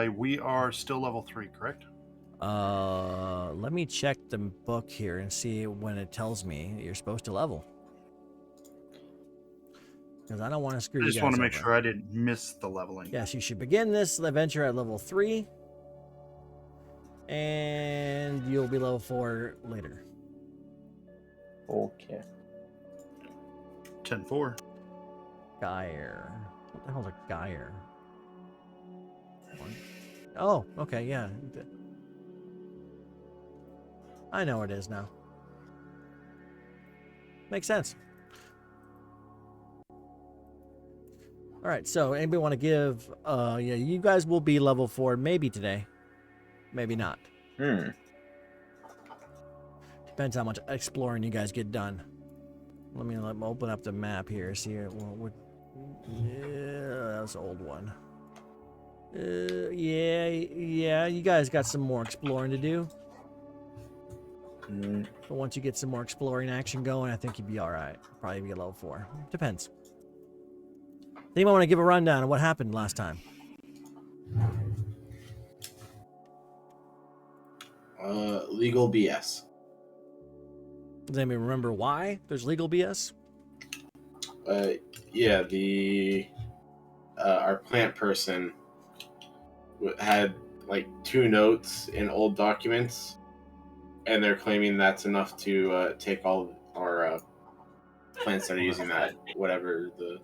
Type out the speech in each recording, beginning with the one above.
We are still level 3, correct? Let me check the book here and see when it tells me you're supposed to level. Because I don't want to screw I you just guys want to make over. sure I didn't miss the leveling. Yes, you should begin this adventure at level 3. And you'll be level 4 later. Okay. 10-4. Gyre. What the hell's a gyre? Oh, okay, yeah. I know what it is now. Makes sense. All right, so anybody want to give? Yeah, you guys will be level 4 maybe today, maybe not. Depends how much exploring you guys get done. Let me open up the map here. See here. Well, yeah, that was an old one. Yeah. You guys got some more exploring to do. But once you get some more exploring action going, I think you'd be all right. Probably be level 4. Depends. Anyone want to give a rundown of what happened last time? Legal BS. Does anybody remember why there's legal BS? Yeah, our plant person had like 2 notes in old documents, and they're claiming that's enough to take all our plants that are using that, whatever the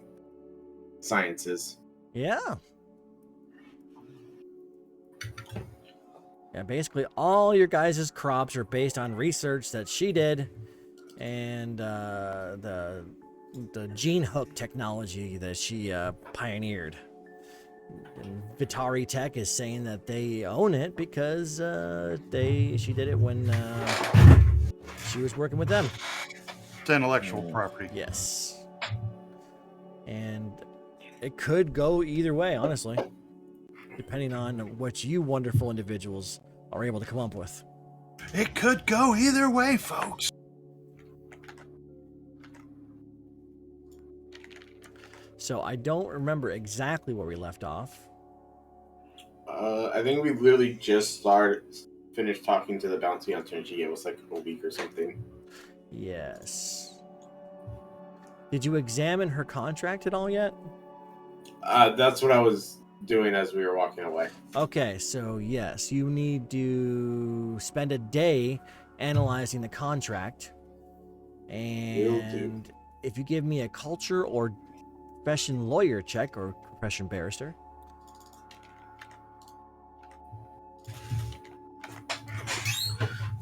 science is. Yeah. Yeah, basically all your guys' crops are based on research that she did, and the gene hook technology that she pioneered. And Vitari Tech is saying that they own it because she did it when she was working with them. It's intellectual property. Yes. And it could go either way, honestly, depending on what you wonderful individuals are able to come up with. It could go either way, folks. So I don't remember exactly where we left off. I think we literally just finished talking to the bounty hunter, and she gave us like a week or something. Yes. Did you examine her contract at all yet? That's what I was doing as we were walking away. Okay, so yes, you need to spend a day analyzing the contract. And if you give me a culture or profession lawyer check or profession barrister.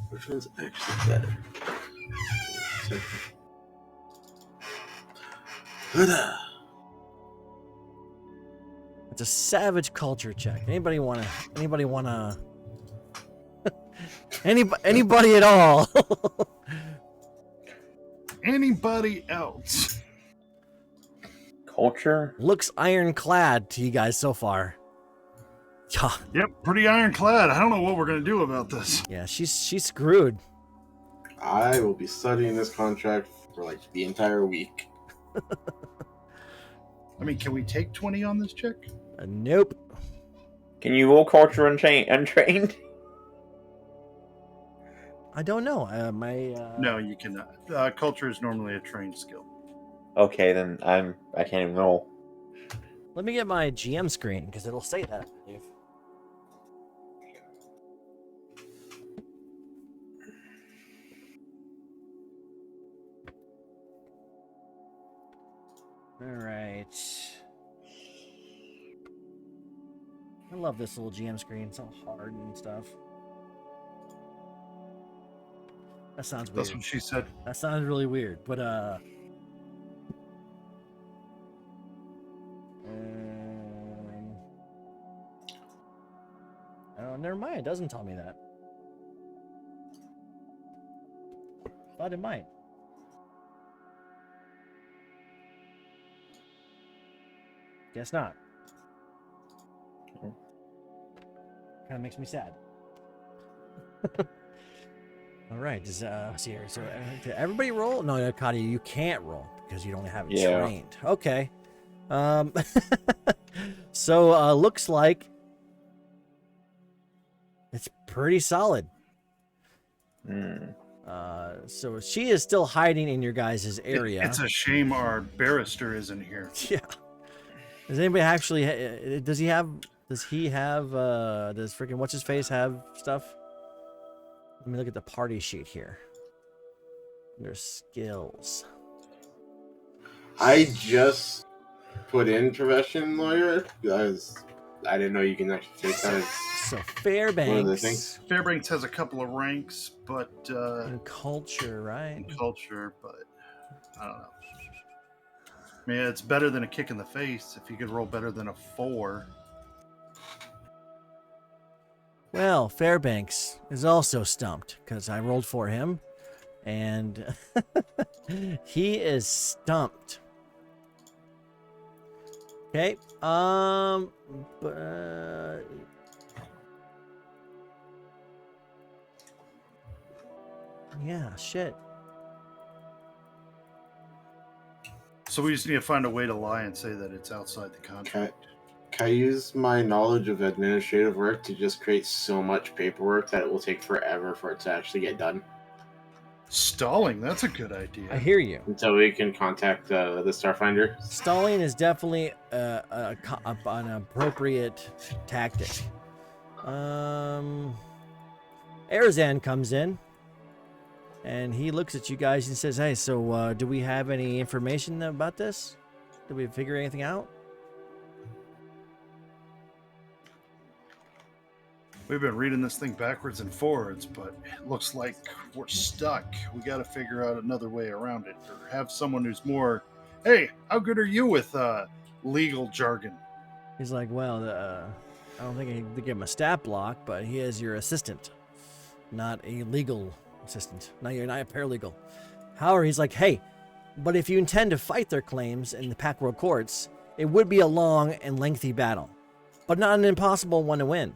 Which one's actually better? It's a savage culture check. Anybody wanna anybody at all? Anybody else? Culture? Looks ironclad to you guys so far. Yeah. Yep, pretty ironclad. I don't know what we're gonna do about this. Yeah, she's screwed. I will be studying this contract for like the entire week. I mean, can we take 20 on this check? Nope. Can you roll culture untrained? I don't know. No, you cannot. Culture is normally a trained skill. Okay, then I can't even roll. Let me get my GM screen because it'll say that. All right. I love this little GM screen. It's all hard and stuff. That sounds weird. That's what she said. That sounds really weird, but oh, never mind. It doesn't tell me that. Thought it might. Guess not. Kind of makes me sad. All right, does see here. So did everybody roll? No, Katia, you can't roll because you don't have it trained. Okay. So looks like It's pretty solid. Hmm. So she is still hiding in your guys' area. It's a shame our barrister isn't here. Yeah. Does anybody actually? Does he have? Does freaking what's his face have stuff? Let me look at the party sheet here. There's skills. I just put in profession lawyer because I didn't know you can actually take that as So one of the Fairbanks things. Fairbanks has a couple of ranks, but and culture, right? in culture, but I don't know. I mean, it's better than a kick in the face if you could roll better than a 4. Well, Fairbanks is also stumped because I rolled for him, and he is stumped. Okay. Yeah. Shit. So we just need to find a way to lie and say that it's outside the contract. Can I use my knowledge of administrative work to just create so much paperwork that it will take forever for it to actually get done? Stalling, that's a good idea. I hear you. Until we can contact the Starfinder. Stalling is definitely an appropriate tactic. Erzan comes in, and he looks at you guys and says, "Hey, so do we have any information about this? Did we figure anything out?" We've been reading this thing backwards and forwards, but it looks like we're stuck. We got to figure out another way around it, or have someone who's more, hey, how good are you with legal jargon? He's like, "Well, I don't think I can give him a stat block, but he is your assistant, not a legal assistant. No, you're not a paralegal." However, he's like, "Hey, but if you intend to fight their claims in the Pack World courts, it would be a long and lengthy battle, but not an impossible one to win."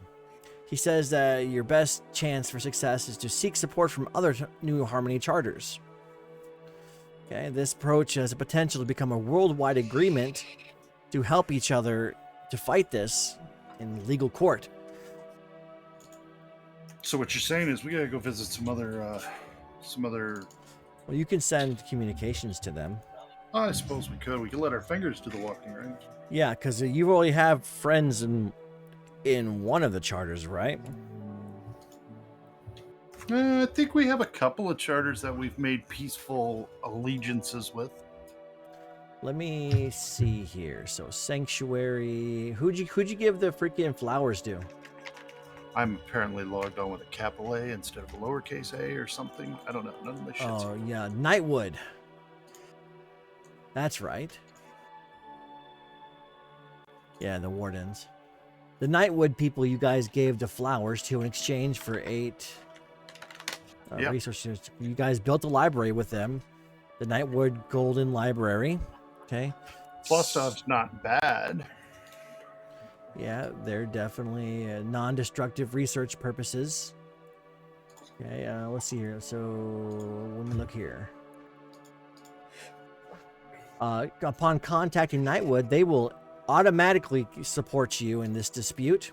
He says that your best chance for success is to seek support from other New Harmony charters. Okay, this approach has the potential to become a worldwide agreement to help each other to fight this in legal court. So what you're saying is we got to go visit some other. Well, you can send communications to them. I suppose we could. We could let our fingers do the walking, right? Yeah, because you already have friends in one of the charters, right? I think we have a couple of charters that we've made peaceful allegiances with. Let me see here. So Sanctuary. Who'd you give the freaking flowers to? I'm apparently logged on with a capital A instead of a lowercase a or something. I don't know. None of my shit's. Oh yeah, Nightwood. That's right. Yeah, the Wardens. The Nightwood people you guys gave the flowers to in exchange for 8 Yep. resources. You guys built a library with them. The Nightwood Golden Library. Okay. Flostov's not bad. Yeah, they're definitely non-destructive research purposes. Okay, let's see here. So, let me look here. Upon contacting Nightwood, they will automatically support you in this dispute.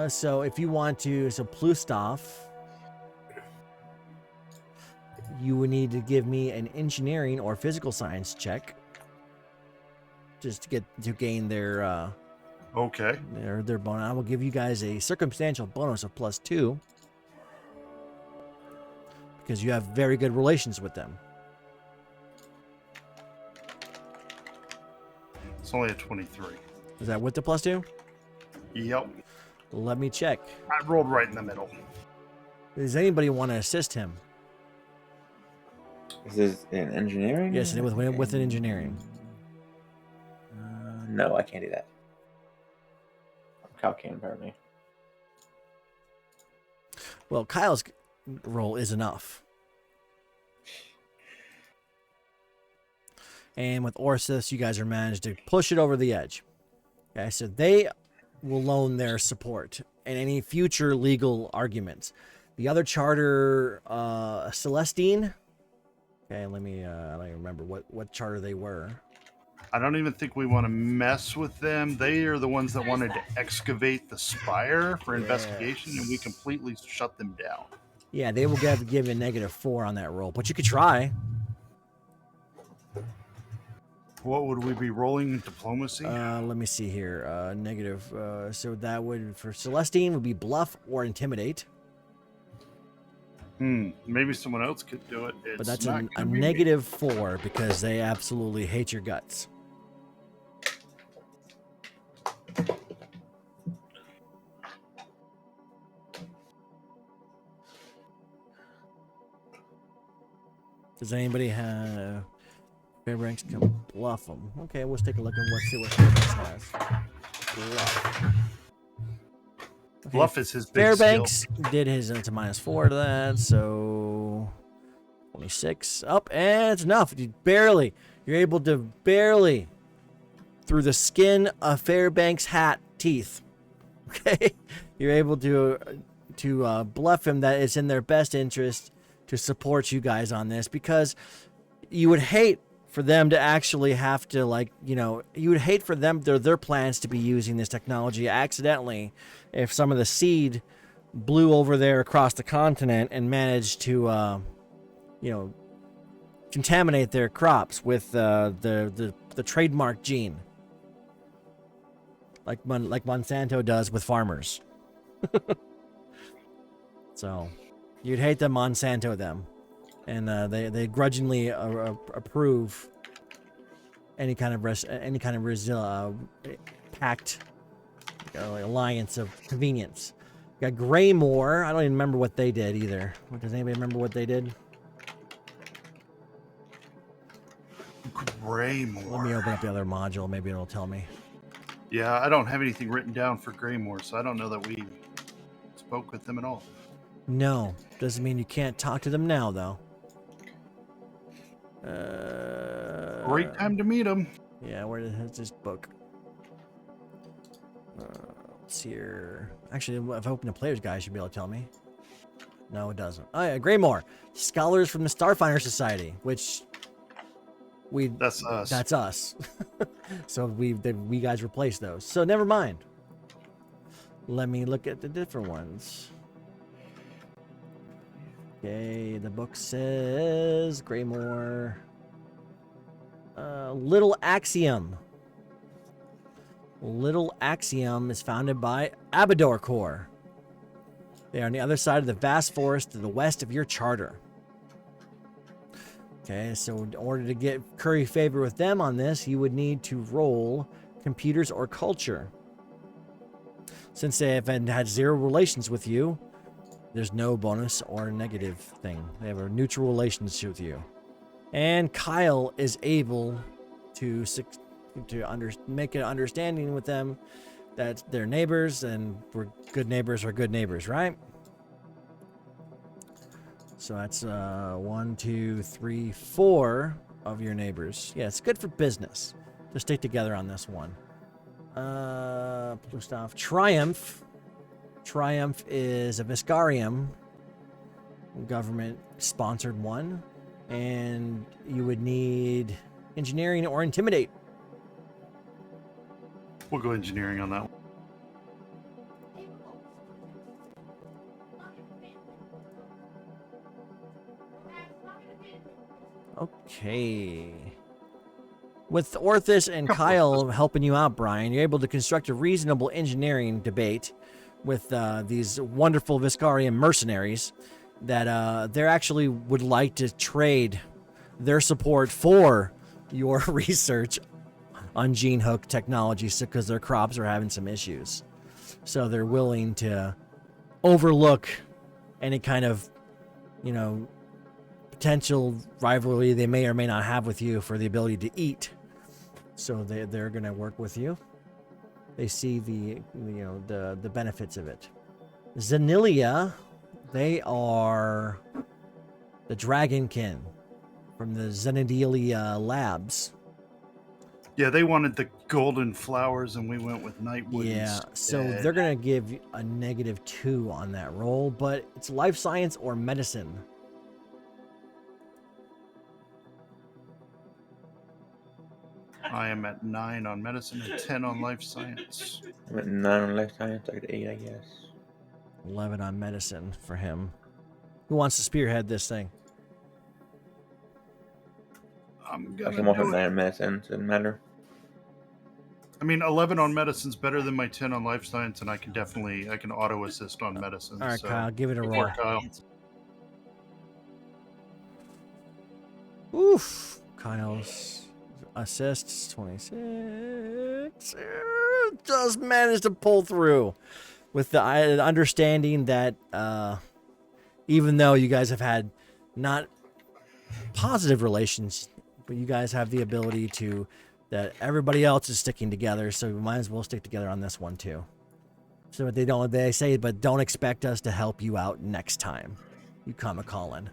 So if you want to, so Plustov, you would need to give me an engineering or physical science check, just to gain their Okay. their bonus. I will give you guys a circumstantial bonus of +2 because you have very good relations with them. It's only a 23. Is that with the +2? Yep. Let me check. I rolled right in the middle. Does anybody want to assist him? Is this in engineering? Yes, with an engineering. No, I can't do that. Kyle can, apparently. Well, Kyle's roll is enough. And with Orsis, you guys are managed to push it over the edge. Okay, so they will loan their support in any future legal arguments. The other charter, Celestine. Okay, let me. I don't even remember what charter they were. I don't even think we want to mess with them. They are the ones that wanted to excavate the spire for investigation, and we completely shut them down. Yeah, they will give you a -4 on that roll, but you could try. What would we be rolling in diplomacy? Let me see here. Negative. So that would, for Celestine, would be bluff or intimidate. Maybe someone else could do it. But that's not a gonna be me. -4 because they absolutely hate your guts. Does anybody have Fairbanks can bluff them? Okay, let's take a look and let's see what Fairbanks has. Bluff. Okay, Bluff is his big Fairbanks skill. did his to -4 to that, so 26 up, and it's enough. You're able to barely through the skin of Fairbanks' hat teeth. Okay, you're able to bluff him that it's in their best interest to support you guys on this, because you would hate for them to actually have to, like, you would hate for them their plans to be using this technology accidentally if some of the seed blew over there across the continent and managed to contaminate their crops with the trademark gene, like Monsanto does with farmers. So you'd hate them Monsanto them, and they grudgingly approve any kind of pact, like alliance of convenience. You got Greymore. I don't even remember what they did either. Does anybody remember what they did? Greymore. Let me open up the other module. Maybe it'll tell me. Yeah, I don't have anything written down for Greymore, so I don't know that we spoke with them at all. No, doesn't mean you can't talk to them now, though. Great time to meet them. Yeah, where is this book? Let's see here. Actually, if I open the player's guide, it should be able to tell me. No, it doesn't. Oh yeah, Greymore. Scholars from the Starfinder Society, which That's us. That's us. So we guys replaced those. So never mind. Let me look at the different ones. Okay, the book says Greymore. Little Axiom. Little Axiom is founded by Abador Corps. They are on the other side of the vast forest to the west of your charter. Okay, so in order to curry favor with them on this, you would need to roll computers or culture. Since they have had 0 relations with you, there's no bonus or negative thing. They have a neutral relationship with you. And Kyle is able to make an understanding with them that they're neighbors, and we're good neighbors are good neighbors, right? So that's 1, 2, 3, 4 of your neighbors. Yeah, it's good for business to stick together on this one. Blue stuff. Triumph. Triumph is a Viscarium government-sponsored one, and you would need engineering or intimidate. We'll go engineering on that one. Okay. With Orthus and Kyle helping you out, Brian, you're able to construct a reasonable engineering debate with these wonderful Viscarian mercenaries that they actually would like to trade their support for your research on gene hook technology, because their crops are having some issues. So they're willing to overlook any kind of, potential rivalry they may or may not have with you for the ability to eat. So they're going to work with you. They see the benefits of it. Xenilia, they are the Dragonkin from the Xenilia Labs. Yeah, they wanted the golden flowers, and we went with Nightwood. Yeah, so instead. they're going to give you a -2 on that roll, but it's life science or medicine. I am at 9 on medicine and 10 on life science. I'm at 9 on life science. I get 8, I guess. 11 on medicine for him. Who wants to spearhead this thing? I'm I'm gonna also do 9 it. on medicine. Doesn't matter. I mean, 11 on medicine's better than my 10 on life science, and I can auto assist on medicine. All right, so Kyle, give it a go roll. for it, Kyle. Oof. Kyle's assists 26. Just managed to pull through with the understanding that even though you guys have had not positive relations, but you guys have the ability to, that everybody else is sticking together, so we might as well stick together on this one too. So they say, but don't expect us to help you out next time. You come a calling.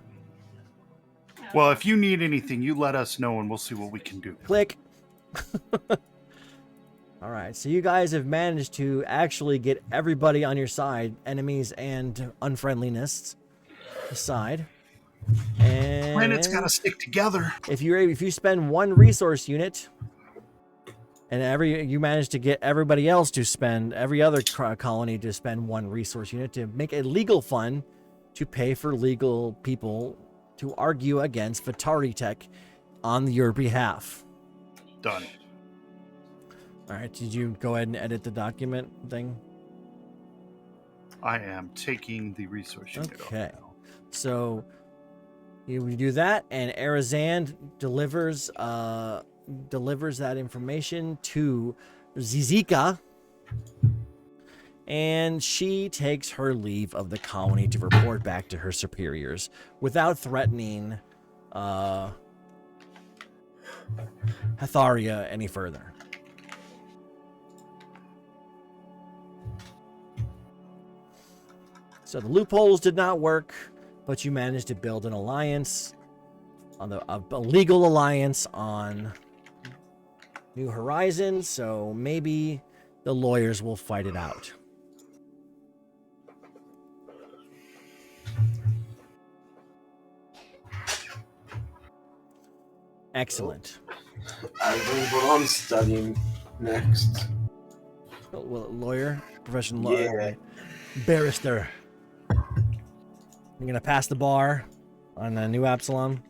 Well, if you need anything, you let us know, and we'll see what we can do. Click. All right, so you guys have managed to actually get everybody on your side, enemies and unfriendliness aside. And Planet's got to stick together. if you spend one resource unit, and you manage to get everybody else to spend, every other colony to spend one resource unit to make a legal fund to pay for legal people to argue against Vitari Tech on your behalf. Done. All right, did you go ahead and edit the document thing? I am taking the resource unit off Okay. now. So you do that, and Arizand delivers that information to Zizika, and she takes her leave of the colony to report back to her superiors without threatening Hatharia any further. So the loopholes did not work, but you managed to build an alliance, a legal alliance on New Horizons, so maybe the lawyers will fight it out. Excellent. I know what I'm studying next. Well, lawyer, professional Yeah. barrister. You're gonna pass the bar on New Absalom.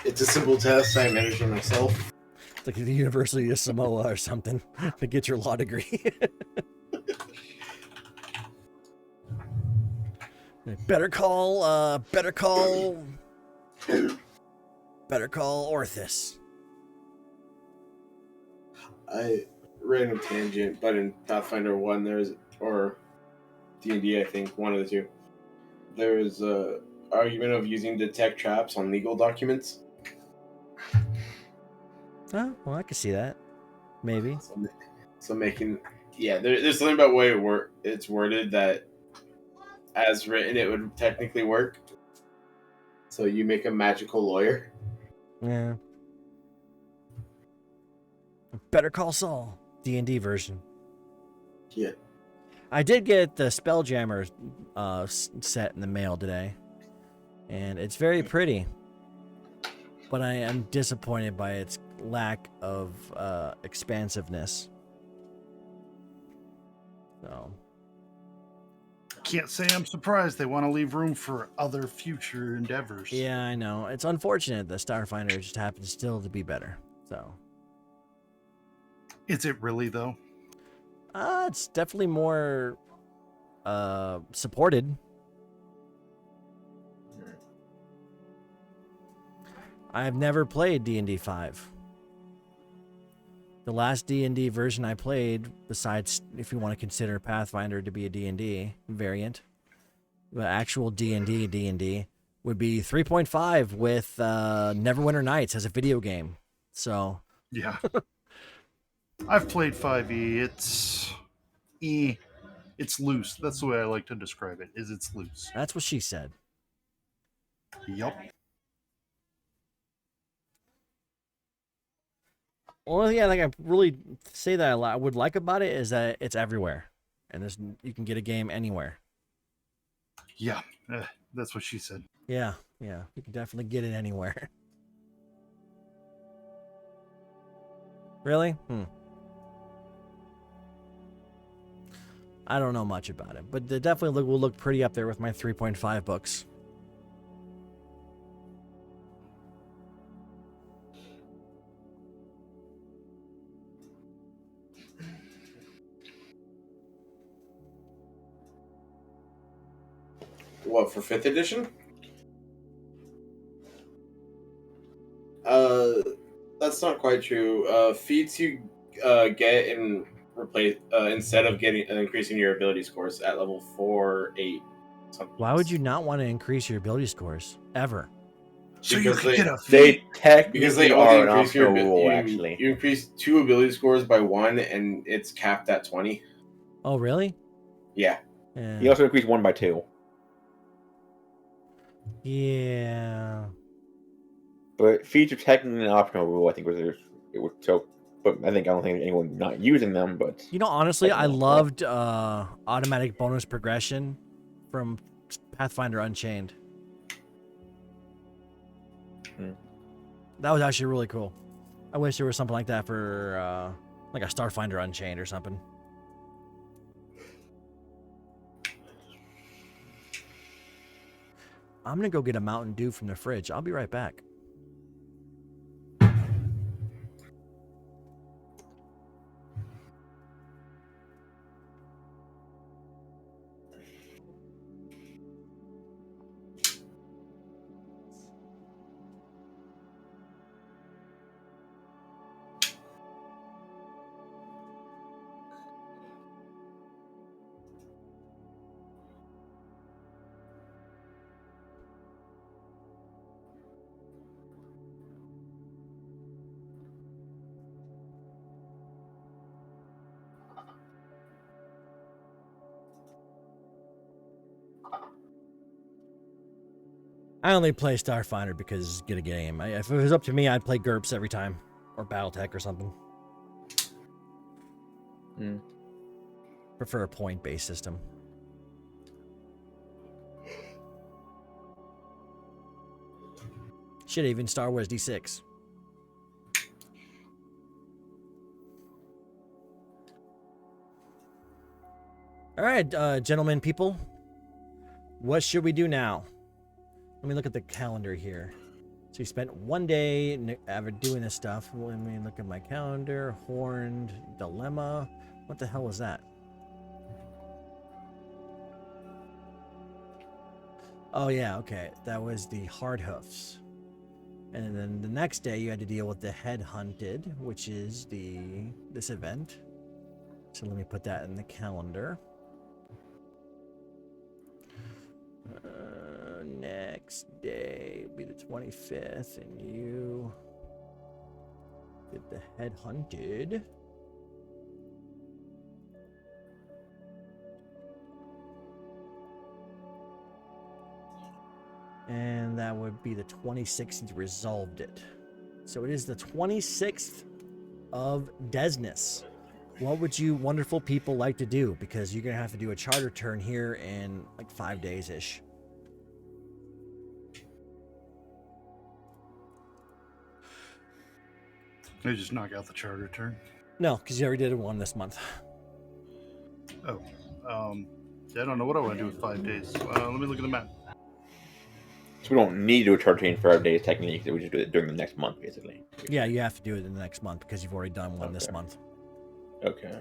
It's a simple test. I managed it myself. It's like the University of Samoa or something to get your law degree. Better call Orthus. I random tangent, but in Pathfinder 1, or D&D, I think, one of the two, there's a argument of using detect traps on legal documents. Oh, well, I could see that. Maybe. So making, yeah, there's something about the way it's worded that, as written, it would technically work. So you make a magical lawyer. Yeah. Better Call Saul, D&D version. Yeah. I did get the Spelljammer set in the mail today, and it's very pretty, but I am disappointed by its lack of expansiveness. So Can't say I'm surprised. They want to leave room for other future endeavors. yeah, I know. It's unfortunate that Starfinder just happens still to be better. So Is it really, though? it's definitely more supported. I've never played D&D 5. The last D&D version I played, besides if you want to consider Pathfinder to be a D&D variant, the actual D&D would be 3.5 with Neverwinter Nights as a video game. So Yeah. I've played 5e. It's loose. That's the way I like to describe it. It's loose. that's what she said. Yup. Only thing I really say that I would like about it is that it's everywhere, and you can get a game anywhere. Yeah. That's what she said. Yeah, you can definitely get it anywhere. Really? I don't know much about it, but they definitely will look pretty up there with my 3.5 books. What, for 5th edition? That's not quite true. Feats you get in replace instead of getting increasing your ability scores at level 4, 8. Why would you not want to increase your ability scores ever? So you Because could get a They feat. Because they technically only are an increase your optional rule, you, actually. you increase 2 ability scores by 1, and it's capped at 20. Oh, really? Yeah. Yeah. You also increase 1 by 2. Yeah. But feats are technically an optional rule, I think it was so. But I don't think anyone not using them. But You know, honestly, I technically, loved automatic bonus progression from Pathfinder Unchained. That was actually really cool. I wish there was something like that for like a Starfinder Unchained or something. I'm gonna go get a Mountain Dew from the fridge. I'll be right back. I only play Starfinder because it's good a game. If it was up to me, I'd play GURPS every time. Or Battletech or something. Prefer a point-based system. Shit, even Star Wars D6. All right, gentlemen, people. What should we do now? Let me look at the calendar here. So you spent 1 day doing this stuff. Let me look at my calendar. Horned Dilemma. What the hell was that? Oh yeah, okay. That was the Hard Hoofs. And then the next day you had to deal with the Head Hunted, which is this event. So let me put that in the calendar. Next day will be the 25th, and you did the Head Hunted. And that would be the 26th you resolved it. So it is the 26th of Desness. What would you wonderful people like to do? Because you're going to have to do a charter turn here in like 5 days-ish. They just knock out the charter turn. No, because you already did one this month. Oh, I don't know what I want to do with 5 days. Let me look at the map. So we don't need to do a charter chain for 5 days technically. So we just do it during the next month, basically. Yeah, you have to do it in the next month because you've already done one this month. Okay.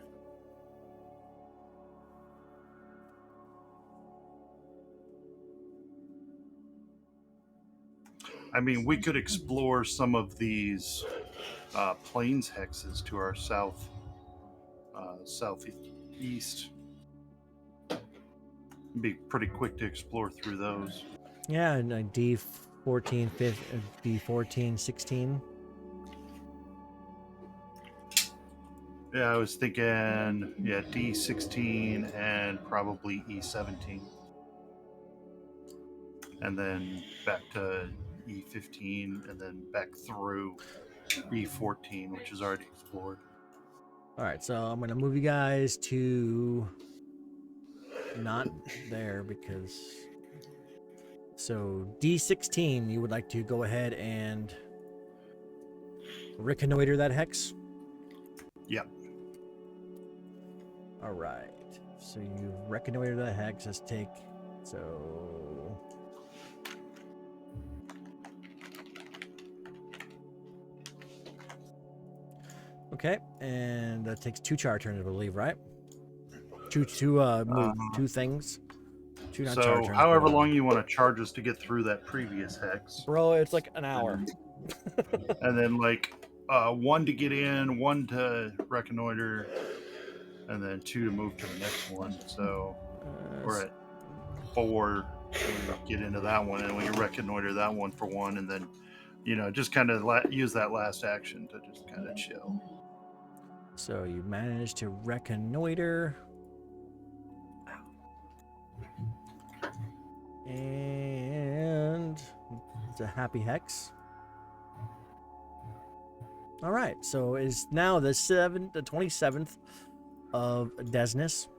I mean, we could explore some of these plains hexes to our southeast. Be pretty quick to explore through those. Yeah, and D14, D14, 16. Yeah, I was thinking, D16 and probably E17. And then back to E15, and then back through E14, which is already explored. All right, so I'm going to move you guys to not there because... So D16, you would like to go ahead and reconnoiter that hex? Yep. All right. So you reconnoiter the hex. Let's take. So. Okay, and that takes 2 char turns, I believe, right? Move 2 things. 2 not char So, turns. however but, long you want to charge us to get through that previous hex, Bro, it's like an hour. and then like 1 to get in, 1 to reconnoiter, and then 2 to move to the next one. So we're at 4 when we get into that one, and we can reconnoiter that one for 1, and then just kind of use that last action to just kind of chill. So you managed to reconnoiter. And it's a happy hex. All right, so it's now the 27th of Desnus.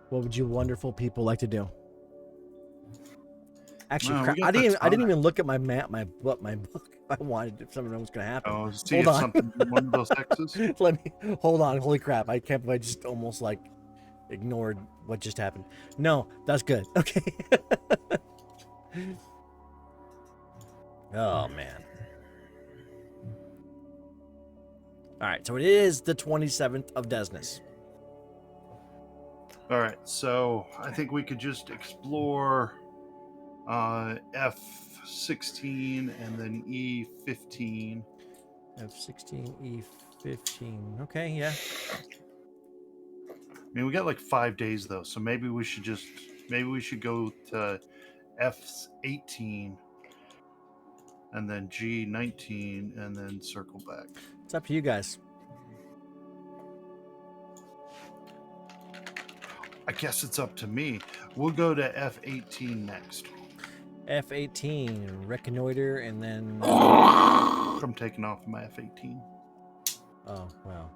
What would you wonderful people like to do? Actually, No, crap, we got I the didn't time. even look at my map, my book. I wanted if something was going to happen. Oh, see Hold if on. something in one of those hexes. Let me hold on. Holy crap! I can't believe I just almost like ignored what just happened. No, that's good. Okay. Oh man. All right, so it is the 27th of Desnus. All right, so I think we could just explore F16 and then E15. F16, E15. Okay, yeah. I mean, we got like 5 days though, so maybe we should go to F18 and then G19 and then circle back. It's up to you guys. I guess it's up to me. We'll go to F18 next. F18, reconnoiter, and then. I'm taking off my F18. Oh, well,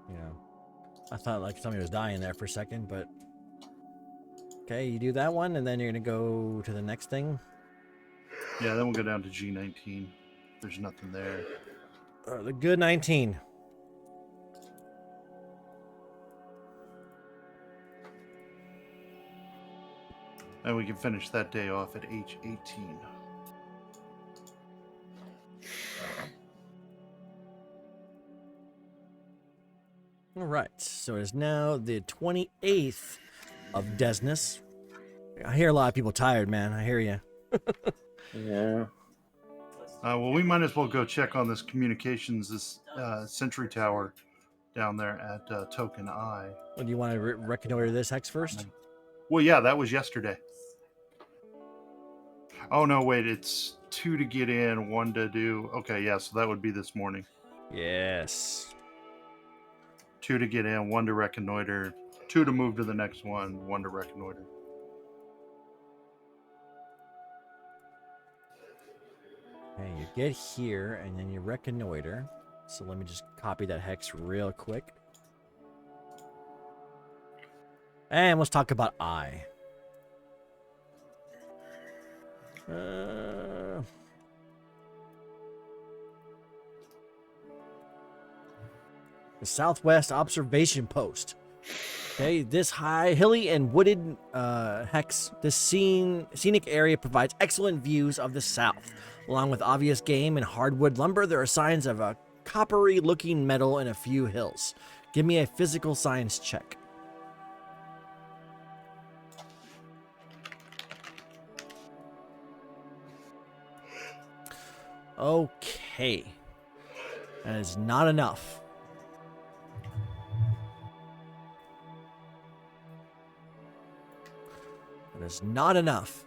I thought like somebody was dying there for a second, but. Okay, you do that one, and then you're going to go to the next thing. Yeah, then we'll go down to G19. There's nothing there. The good 19. And we can finish that day off at H18. All right, so it is now the 28th of Desnus. I hear a lot of people tired, man. I hear you. Yeah. Well, we might as well go check on this communications, sentry tower down there at Token Eye. Well, do you want to reconnoiter this hex first? Well, yeah, that was yesterday. Oh, no, wait, it's 2 to get in, 1 to do... Okay, yeah, so that would be this morning. Yes. 2 to get in, 1 to reconnoiter, 2 to move to the next one, 1 to reconnoiter. Okay, you get here, and then you reconnoiter. So let me just copy that hex real quick. And let's talk about I. The Southwest Observation Post. Okay, this high, hilly, and wooded hex, this scenic area provides excellent views of the south. Along with obvious game and hardwood lumber, there are signs of a coppery-looking metal in a few hills. Give me a physical science check. Okay. That is not enough. That is not enough.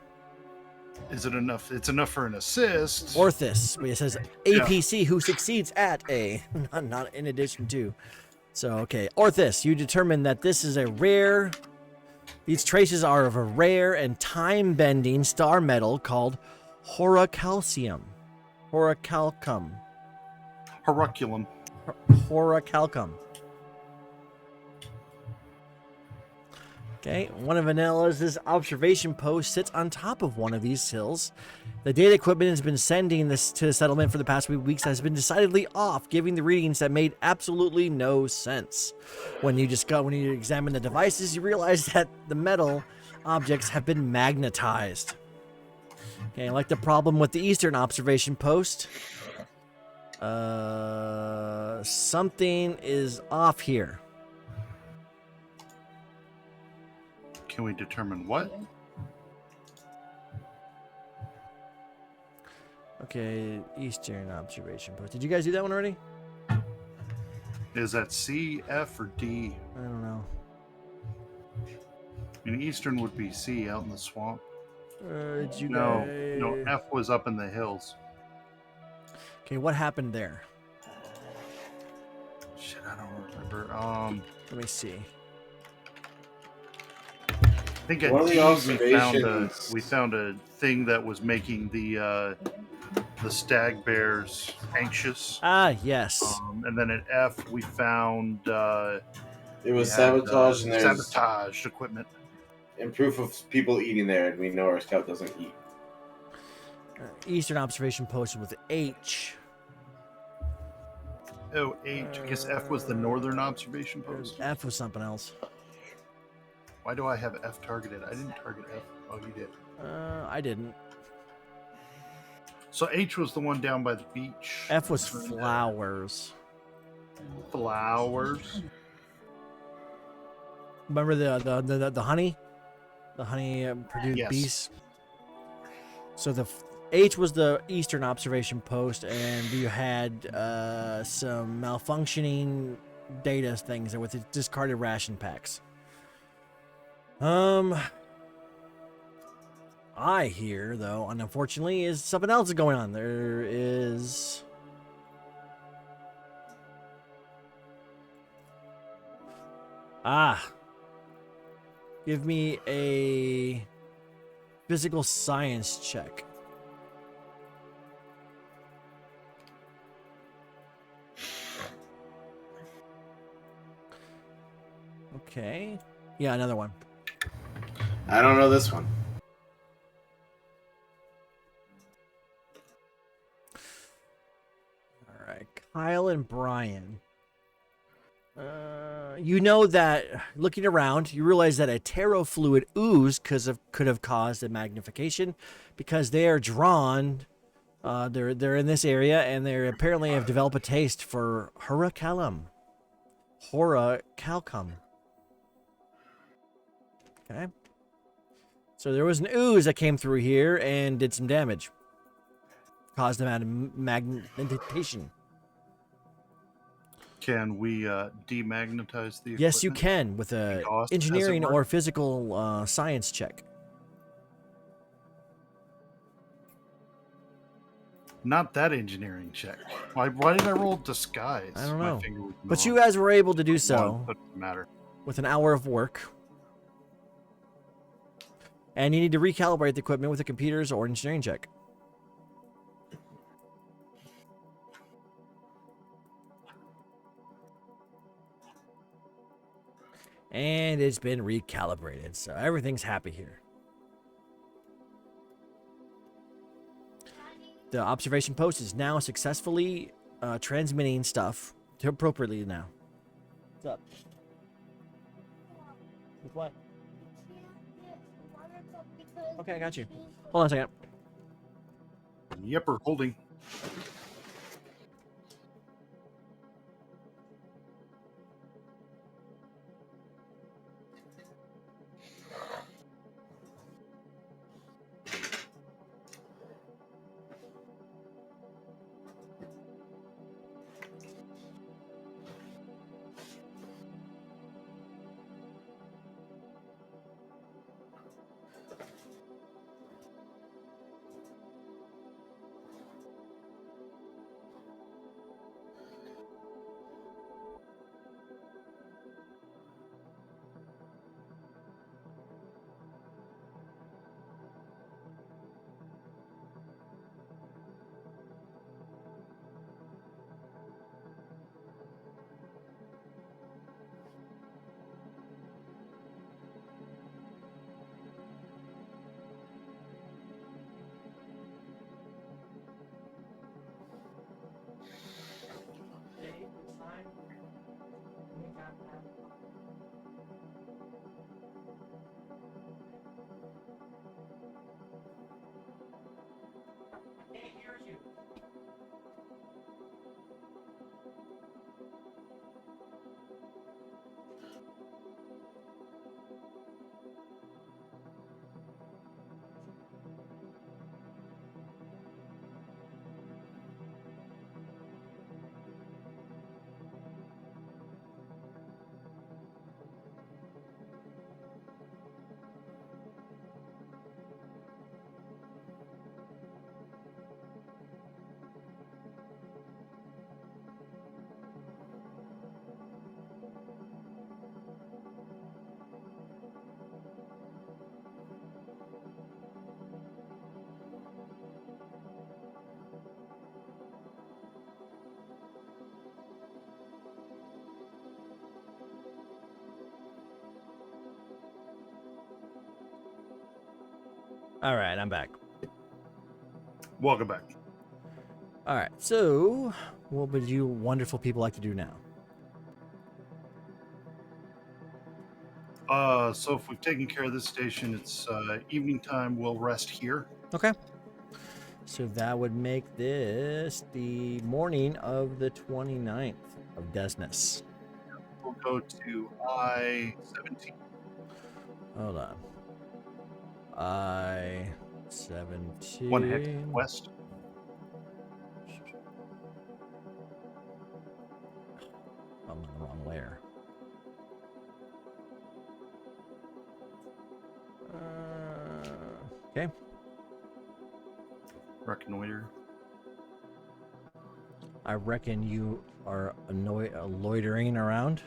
Is it enough? It's enough for an assist. Orthis. It says APC who succeeds at a, not in addition to. So, okay. Orthis, you determine that this is a rare. These traces are of a rare and time-bending star metal called horocalcium. Horocalcum. Horuculum. Horocalcum. Okay, one of Vanilla's observation post sits on top of one of these hills. The data equipment has been sending this to the settlement for the past few weeks has been decidedly off, giving the readings that made absolutely no sense. When you examine the devices, you realize that the metal objects have been magnetized. Okay, like the problem with the eastern observation post. Something is off here. Can we determine what? Okay, eastern observation post. Did you guys do that one already? Is that C, F, or D? I don't know. I mean, Eastern would be C, out in the swamp. Did you No, guys... no, F was up in the hills. Okay, what happened there? Shit, I don't remember. Let me see. I think at One of the D observations- we found a thing that was making the stag bears anxious. Ah, yes. And then at F we found It was we had, sabotage, and there's sabotage equipment. and proof of people eating there, and we know our scout doesn't eat. Eastern observation post with H. Oh, H. I guess F was the northern observation post. F was something else. Why do I have F targeted? I didn't target F. Oh, you did. I didn't. So H was the one down by the beach. F was flowers. Flowers. Remember the honey? The honey produced Yes. bees? So the H was the eastern observation post, and you had some malfunctioning data things with the discarded ration packs. I hear, though, and unfortunately, is something else going on. There is... Give me a physical science check. Okay. Yeah, another one. I don't know this one. All right, Kyle and Brian. You know that looking around, you realize that a tarot fluid ooze could have caused a magnification because they are drawn. They're in this area, and they apparently have developed a taste for Huracalum. Horacalcum. Okay. So there was an ooze that came through here and did some damage. Caused them out of magnetation. Can we demagnetize the equipment? Yes, you can with a Exhaust, as it engineering were? or physical science check. Not that engineering check. Why did I roll disguise? I don't My know. finger was But you gone. guys were able to do One, so doesn't matter. with an hour of work. And you need to recalibrate the equipment with the computers or engineering check. And it's been recalibrated, so everything's happy here. The observation post is now successfully transmitting stuff to appropriately now. What's up? With what? Okay, I got you. Hold on a second. Yepper, holding. All right, I'm back. Welcome back. All right, so what would you wonderful people like to do now? So if we've taken care of this station, it's evening time. We'll rest here. Okay. So that would make this the morning of the 29th of Desness. We'll go to I-17. Hold on. I-17. 1 hex west. I'm on the wrong layer. Okay. Reconnoiter. I reckon you are loitering around.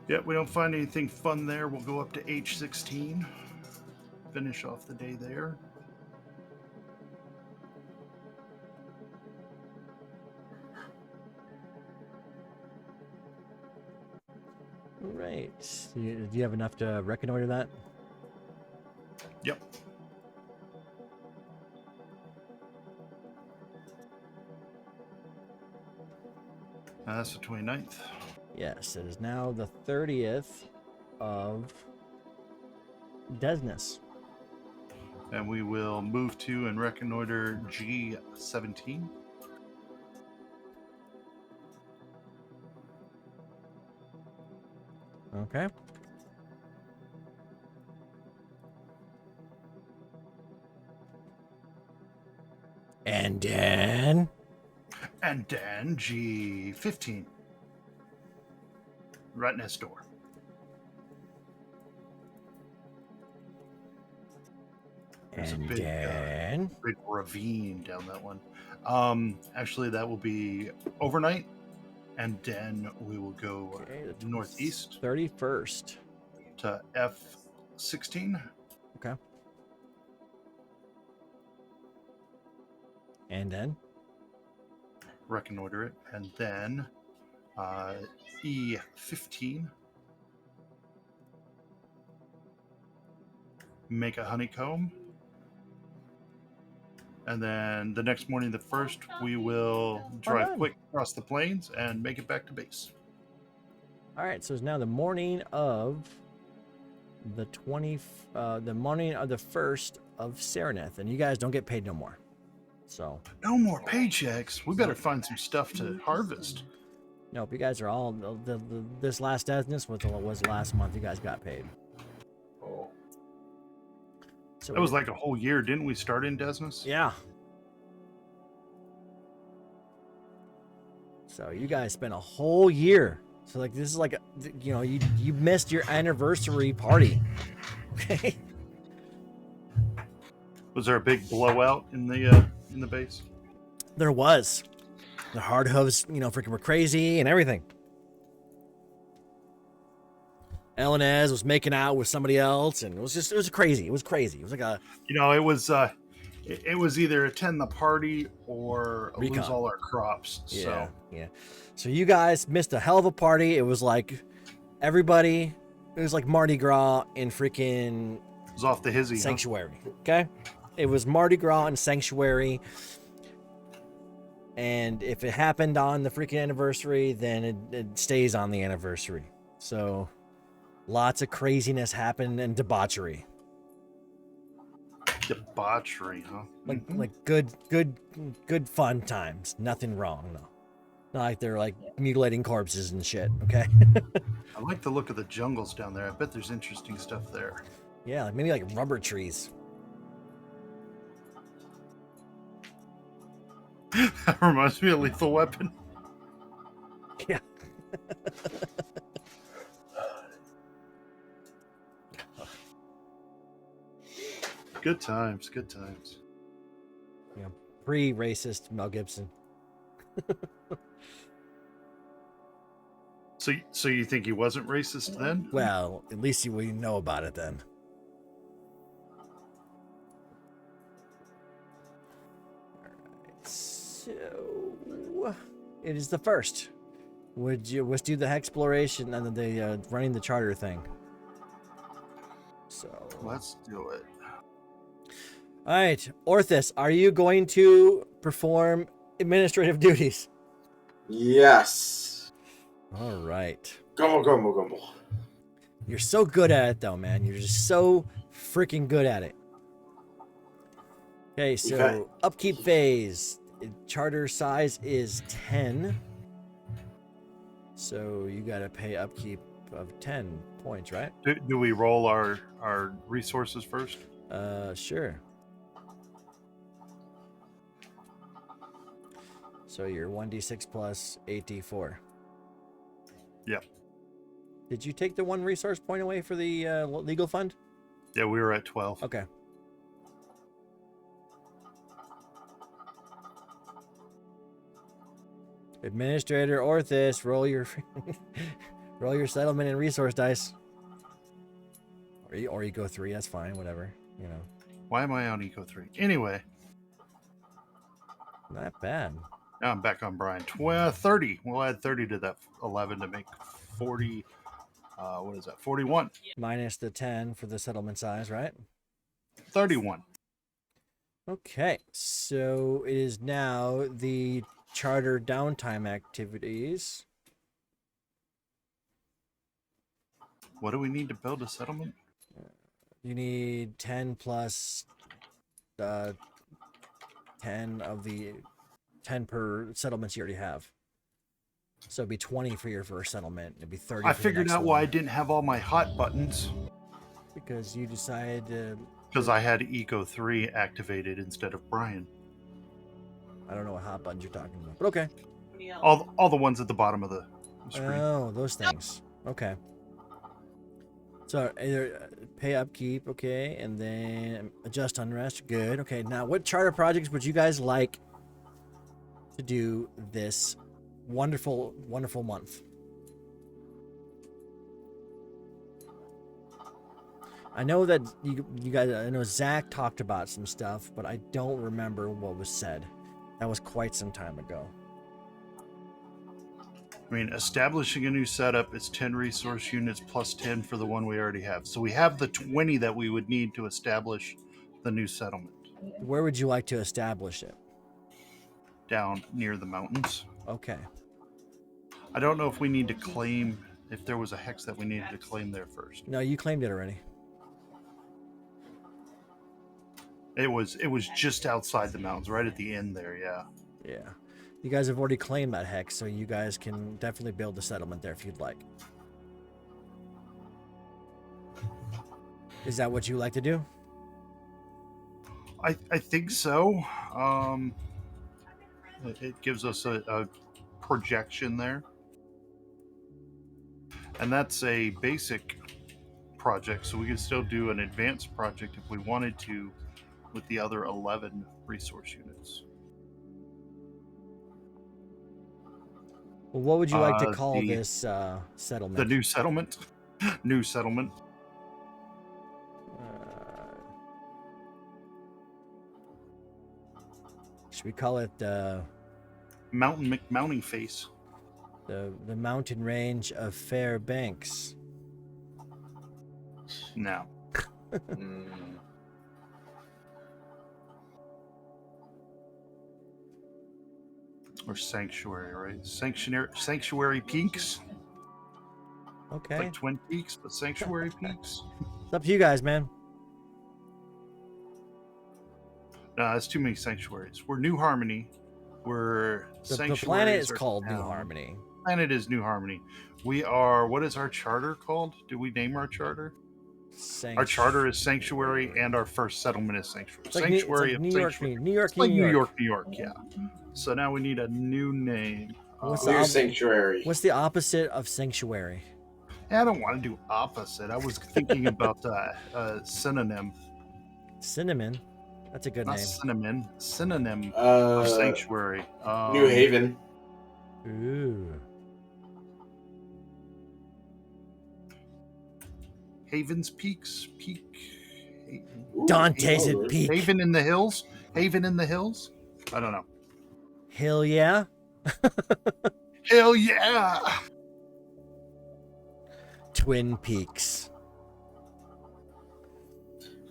Yeah, we don't find anything fun there. We'll go up to H16. Finish off the day there. Right. Do you have enough to reconnoiter that? Yep. That's the 29th. Yes, it is now the 30th of Desness. And we will move to and reconnoiter G17. Okay. And then And then G15. Right next door. There's and a then big ravine down that one. Actually, that will be overnight. And then we will go okay, the northeast 31st. to F16. Okay. And then Reconnoiter it. And then E15. Make a honeycomb. And then the next morning, the 1st, we will drive done. quick across the plains and make it back to base. all right, so it's now the morning of the the morning of the 1st of Sereneth, and you guys don't get paid no more. So No more paychecks. We better find some stuff to harvest. nope, you guys are all this last Desness was last month. You guys got paid. Oh. So That was like a whole year. Didn't we start in Desness? yeah. So you guys spent a whole year. So like this is like you missed your anniversary party. Okay. Was there a big blowout in the base? There was. The hard hooves, freaking were crazy and everything. Elenez was making out with somebody else, and it was crazy. It was crazy. It was like a It was either attend the party or lose Recon. all our crops. So yeah. So you guys missed a hell of a party. It was like everybody. It was like Mardi Gras in freaking it was off the hizzy. Huh? Sanctuary. Okay, it was Mardi Gras and Sanctuary. And if it happened on the freaking anniversary, then it stays on the anniversary. So lots of craziness happened and debauchery. Debauchery, huh? Like good fun times. Nothing wrong, no. Not like they're like mutilating corpses and shit, okay? I like the look of the jungles down there. I bet there's interesting stuff there. Yeah, like maybe like rubber trees. That reminds me of Lethal Weapon. Yeah. Good times, good times. Yeah, pre-racist Mel Gibson. So you think he wasn't racist then? Well, at least we know about it then. Alright, so it is the 1st. Let's do the Hexploration and the running the charter thing. So Let's do it. All right, Orthus, are you going to perform administrative duties? Yes. All right. Gumble, gumble, gumble. You're so good at it, though, man. You're just so freaking good at it. Okay, so Okay. upkeep phase. Charter size is 10. So you got to pay upkeep of 10 points, right? Do we roll our resources first? Sure. So you're 1d6 plus 8d4. Yep. Did you take the one resource point away for the legal fund? Yeah, we were at 12. Okay. Administrator Orthus, roll your roll your settlement and resource dice. Or you go 3, that's fine, whatever, you know. Why am I on Eco 3? Anyway, Not bad. now I'm back on Brian. 30. We'll add 30 to that 11 to make 40. What is that? 41. Minus the 10 for the settlement size, right? 31. Okay, so it is now the charter downtime activities. What do we need to build a settlement? You need 10 plus 10 of the 10 per settlements you already have. So it'd be 20 for your first settlement. It'd be 30. I for the figured next out why I one. didn't have all my hot buttons. Because you decided to. Because I had Eco 3 activated instead of Brian. I don't know what hot buttons you're talking about, but okay. All the ones at the bottom of the screen. Oh, those things. Okay. So either pay upkeep, okay, and then adjust unrest. Good. Okay. Now, what charter projects would you guys like to do this wonderful, wonderful month? I know that you guys. I know Zach talked about some stuff, but I don't remember what was said. That was quite some time ago. I mean, establishing a new setup is 10 resource units plus 10 for the one we already have. So we have the 20 that we would need to establish the new settlement. Where would you like to establish it? Down near the mountains. Okay. I don't know if we need to claim, if there was a hex that we needed to claim there first. No, you claimed it already. It was just outside the mountains, right at the end there, yeah. Yeah. You guys have already claimed that hex, so you guys can definitely build a settlement there if you'd like. Is that what you like to do? I think so. It gives us a projection there. And that's a basic project, so we can still do an advanced project if we wanted to with the other 11 resource units. Well, what would you like to call the- this settlement? The new settlement. New settlement. Should we call it Mountain McMounting Face. the mountain range of Fair Banks? No. Or Sanctuary, right? Sanctuary Peaks. Okay. Like Twin Peaks, but Sanctuary Peaks. It's up to you guys, man. No, that's too many sanctuaries. We're New Harmony. We're The planet is called New Harmony. Planet is New Harmony. We are. What is our charter called? Did we name our charter? Our charter is Sanctuary, and our first settlement is Sanctuary. It's like Sanctuary of New York, Sanctuary. New York, It's like New York. New York, yeah. So now we need a new name. What's Clear Sanctuary. What's the opposite of sanctuary? I don't want to do opposite. I was thinking about synonym. Cinnamon. That's a good Not name. cinnamon. Synonym of Sanctuary. New Haven. Ooh. Haven's Peaks. Peak. Ooh, Dante's Haven. at peak. Haven in the Hills? Haven in the Hills? I don't know. Hell yeah. Hell yeah! Twin Peaks.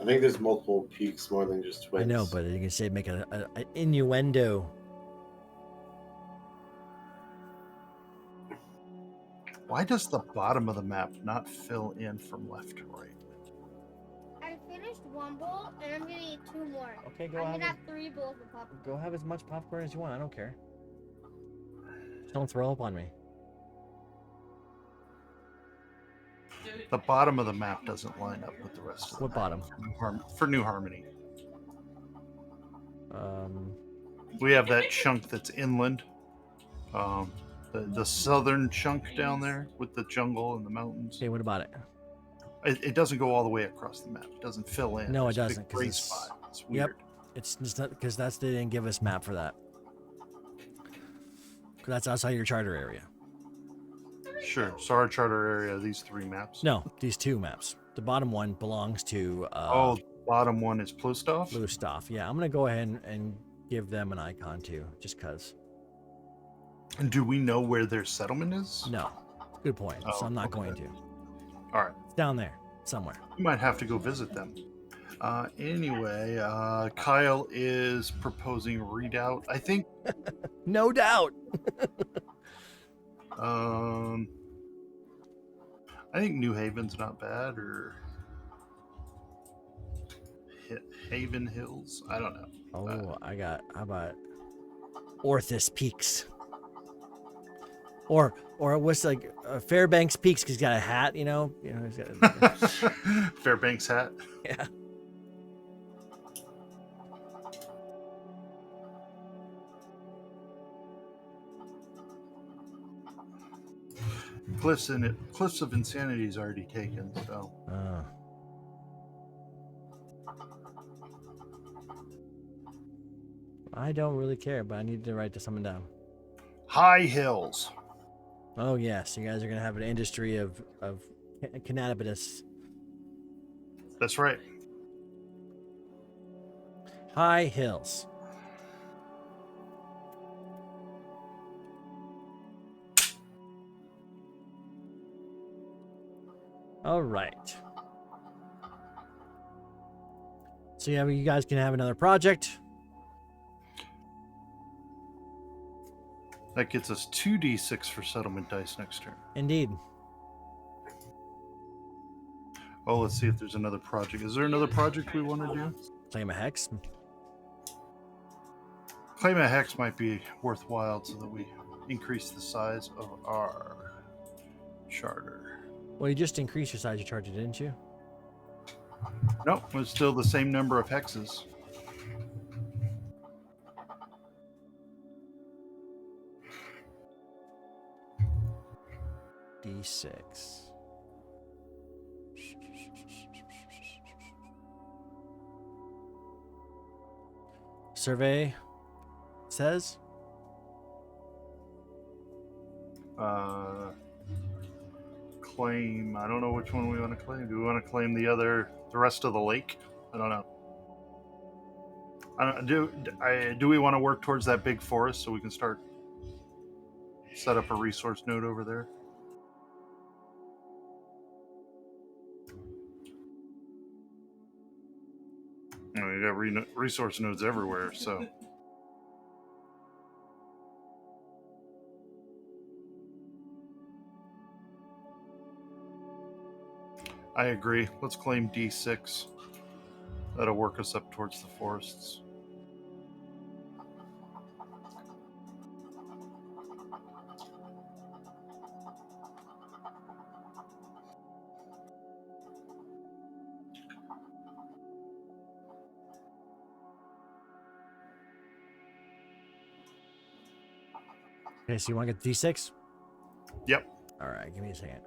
I think there's multiple peaks more than just twins. I know, but you can say make an innuendo. Why does the bottom of the map not fill in from left to right? I finished one bowl and I'm gonna eat 2 more. Okay, I'm gonna have 3 bowls of popcorn. Go have as much popcorn as you want. I don't care. Just don't throw up on me. The bottom of the map doesn't line up with the rest of the What bottom? for New Harmony. Um, We have that chunk that's inland. The southern chunk down there with the jungle and the mountains. okay, what about it? It doesn't go all the way across the map. It doesn't fill in. No, it There's a big doesn't, 'cause gray it's- spot. It's Yep. weird. It's just not because they didn't give us map for that. 'Cause that's outside your charter area. Sure. So our charter area, these 3 maps. No, these 2 maps. The bottom one belongs to Oh, bottom one is Plustov? Lustoff. Yeah, I'm gonna go ahead and give them an icon too, just cause. And do we know where their settlement is? No, good point. So Oh, I'm not okay. going to. All right. It's down there somewhere. We might have to go visit them. Anyway, Kyle is proposing Redoubt. I think No doubt. I think New Haven's not bad, or Haven Hills. I don't know. Oh, how about Orthus Peaks? Or what's like Fairbanks Peaks because he's got a hat, you know? He's got Fairbanks hat. yeah. Cliffs of Insanity is already taken, so I don't really care, but I need to write something down. High Hills. Oh yes, you guys are gonna have an industry of cannabis. That's right. High Hills. All right. So yeah, you guys can have another project. That gets us 2d6 for settlement dice next turn. Indeed. Oh, let's see if there's another project. Is there another project we want to do? Claim a hex. Claim a hex might be worthwhile so that we increase the size of our charter. Well, you just increased your size of charger, didn't you? Nope, it's still the same number of hexes. D6. Survey says Claim. I don't know which one we want to claim. Do we want to claim the rest of the lake? I don't know. Do we want to work towards that big forest so we can start set up a resource node over there? We got resource nodes everywhere, so. I agree. Let's claim D6. That'll work us up towards the forests. okay. So you want to get D6? Yep. All right. Give me a second.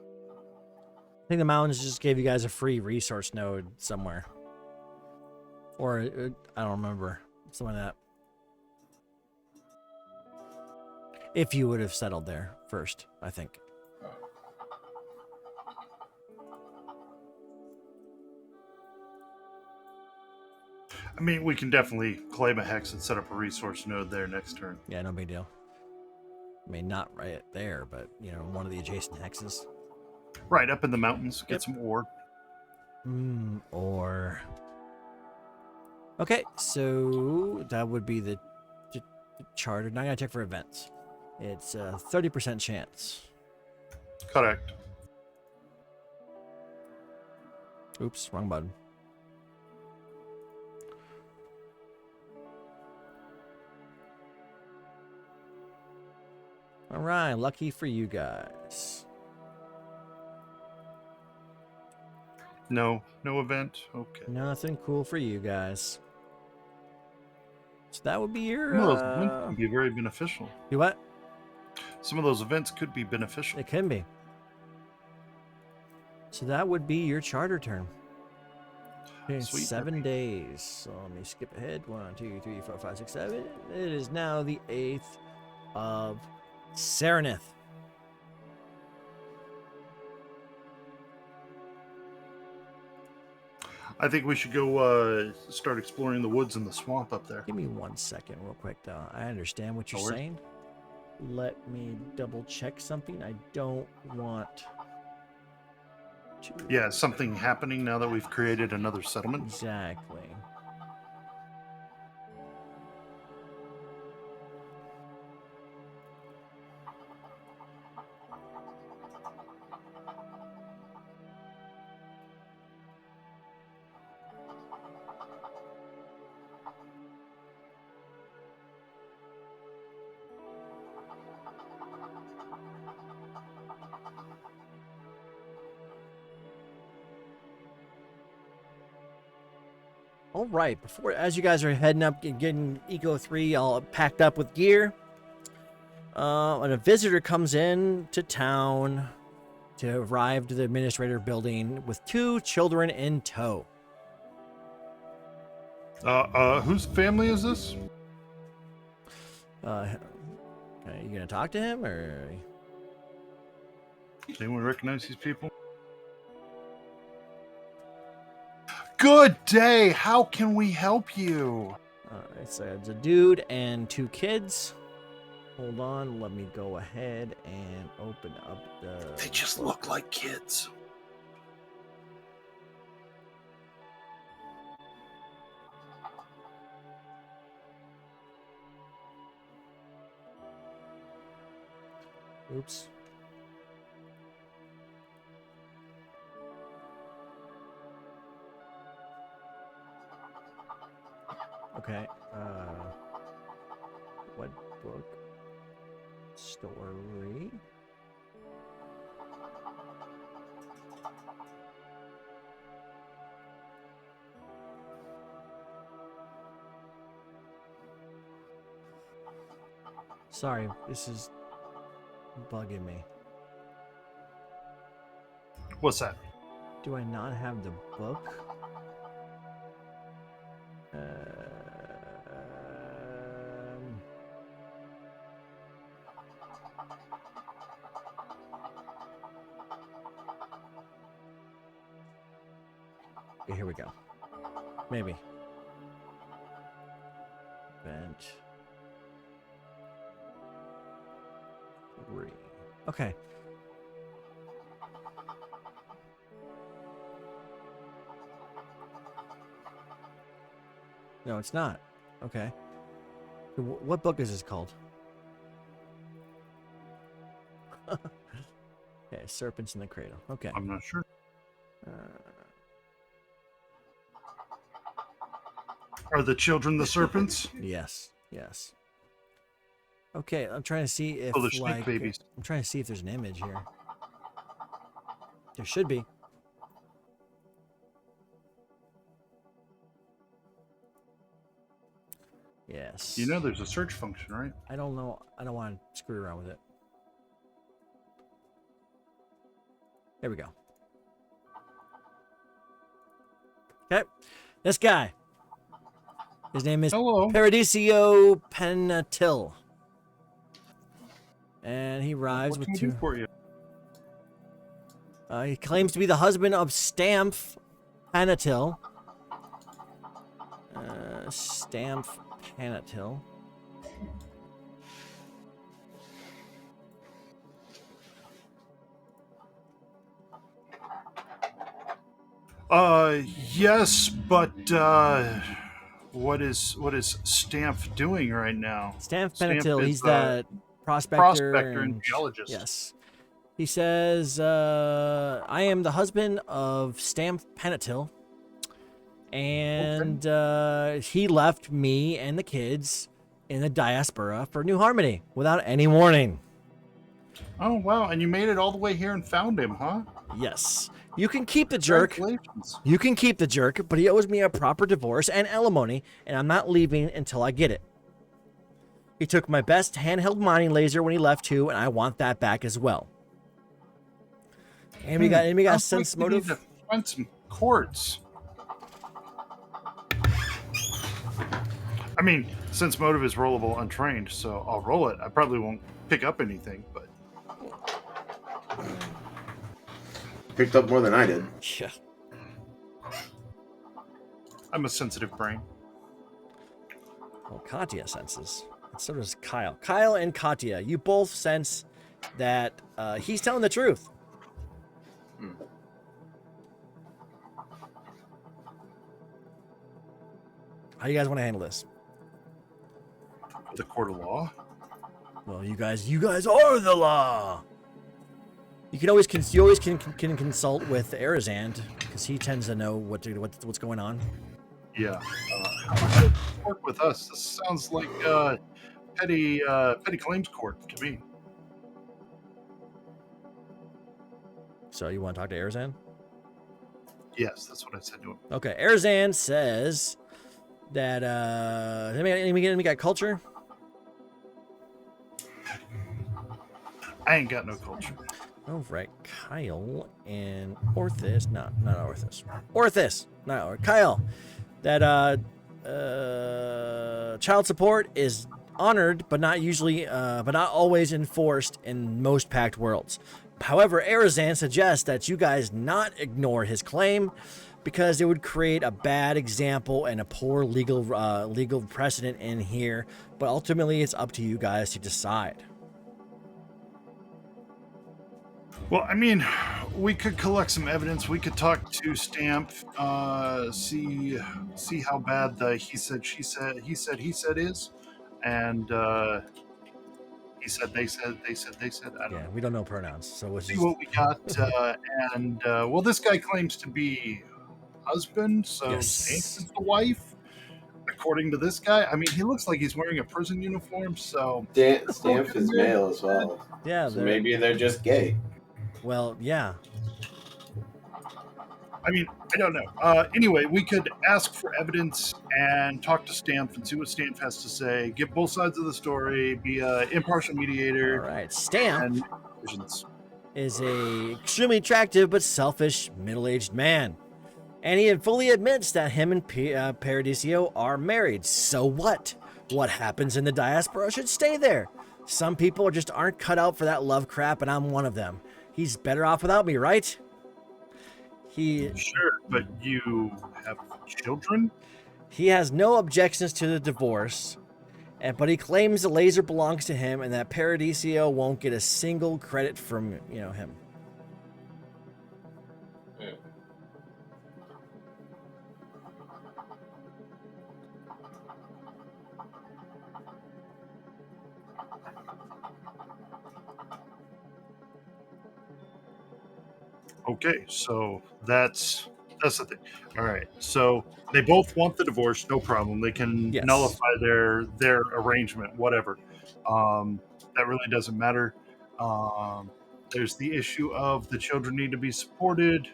I think the mountains just gave you guys a free resource node somewhere. Or, I don't remember. Something like that. If you would have settled there first, I think. I mean, we can definitely claim a hex and set up a resource node there next turn. Yeah, no big deal. I mean, not right there, but, you know, one of the adjacent hexes. Right, up in the mountains, get Yep. some ore. Or... Okay, so that would be the charter. Now I gotta check for events. It's a 30% chance. Correct. Oops, wrong button. All right, lucky for you guys. No event. Okay. Nothing cool for you guys. So that would be your. Some of those events can be very beneficial. You what? Some of those events could be beneficial. It can be. So that would be your charter term. Okay, Sweet. 7 days. So let me skip ahead. 1, 2, 3, 4, 5, 6, 7. It is now the 8th of Serenith. I think we should go start exploring the woods and the swamp up there. Give me 1 second, real quick, though. I understand what you're No worries. saying. Let me double check something. I don't want to. Yeah, something happening now that we've created another settlement. Exactly. All right, as you guys are heading up, getting Eco 3 all packed up with gear, and a visitor comes in to town to arrive to the administrator building with 2 children in tow. Whose family is this? Are you gonna talk to him, or? Does anyone recognize these people? Good day. How can we help you? Alright, so it's a dude and 2 kids. Hold on, let me go ahead and open up the... They just look like kids. Oops. Okay, what book? Story? Sorry, this is bugging me. What's that? Do I not have the book? Okay, here we go. Maybe. Event 3. Okay. No, it's not. Okay. What book is this called? Okay, Serpents in the Cradle. Okay. I'm not sure. Are the children the serpents? Yes, yes. Okay, I'm trying to see if Oh, the snake babies. I'm trying to see if there's an image here. There should be. Yes. You know there's a search function, right? I don't know. I don't want to screw around with it. There we go. Okay. This guy. His name is Hello. Paradiso Penatil. And he arrives What with can I do 2. for you? He claims to be the husband of Stamph Penatil. Stamp Panatil. Yes, but what is Stamp doing right now? Stamp Stamp Panatil, is he's the that prospector, prospector and geologist. Yes. He says, I am the husband of Stamp Panatil, and he left me and the kids in the diaspora for New Harmony without any warning. Oh wow! And you made it all the way here and found him, huh? Yes. You can keep the jerk. Congratulations. You can keep the jerk, but he owes me a proper divorce and alimony, and I'm not leaving until I get it. He took my best handheld mining laser when he left too, and I want that back as well. And we got Sounds sense like we need motive. to find some quartz. I mean, sense motive is rollable untrained, so I'll roll it. I probably won't pick up anything, but Picked up more than I did. Yeah. I'm a sensitive brain. Well, Katya senses. And so does Kyle. Kyle and Katya, you both sense that he's telling the truth. How do you guys want to handle this? The court of law. Well, you guys are the law. You can always can consult with Arizand because he tends to know what's going on. Yeah. Work with us. This sounds like petty claims court to me. So you want to talk to Arizand? Yes, that's what I said to him. Okay, Arizand says that let me get culture. I ain't got no culture. Oh, right. Kyle and Orthis. Not Orthis. Orthis. No, Kyle. That child support is honored, but not always enforced in most packed worlds. However, Arizan suggests that you guys not ignore his claim because it would create a bad example and a poor legal precedent in here. But ultimately, it's up to you guys to decide. Well, I mean, we could collect some evidence. We could talk to Stamp, see how bad the he said is, and he said they said. I don't know. We don't know pronouns, so we'll See just... what we got, and well, this guy claims to be husband, so Yes. Stamp is the wife. According to this guy, I mean, he looks like he's wearing a prison uniform. So Stamp is male as well. Yeah, So maybe they're just gay. Well, yeah. I mean, I don't know. Anyway, we could ask for evidence and talk to Stamp and see what Stamp has to say. Give both sides of the story. Be an impartial mediator. All right, Stamp And visions. is a extremely attractive but selfish middle-aged man. And he fully admits that him and Paradiso are married. So what? What happens in the diaspora should stay there. Some people just aren't cut out for that love crap, and I'm one of them. He's better off without me, right? Sure, but you have children? He has no objections to the divorce, but he claims the laser belongs to him and that Paradiso won't get a single credit from him. Okay, so that's the thing. All right, so they both want the divorce, no problem. They can nullify their arrangement, whatever. That really doesn't matter. There's the issue of the children need to be supported.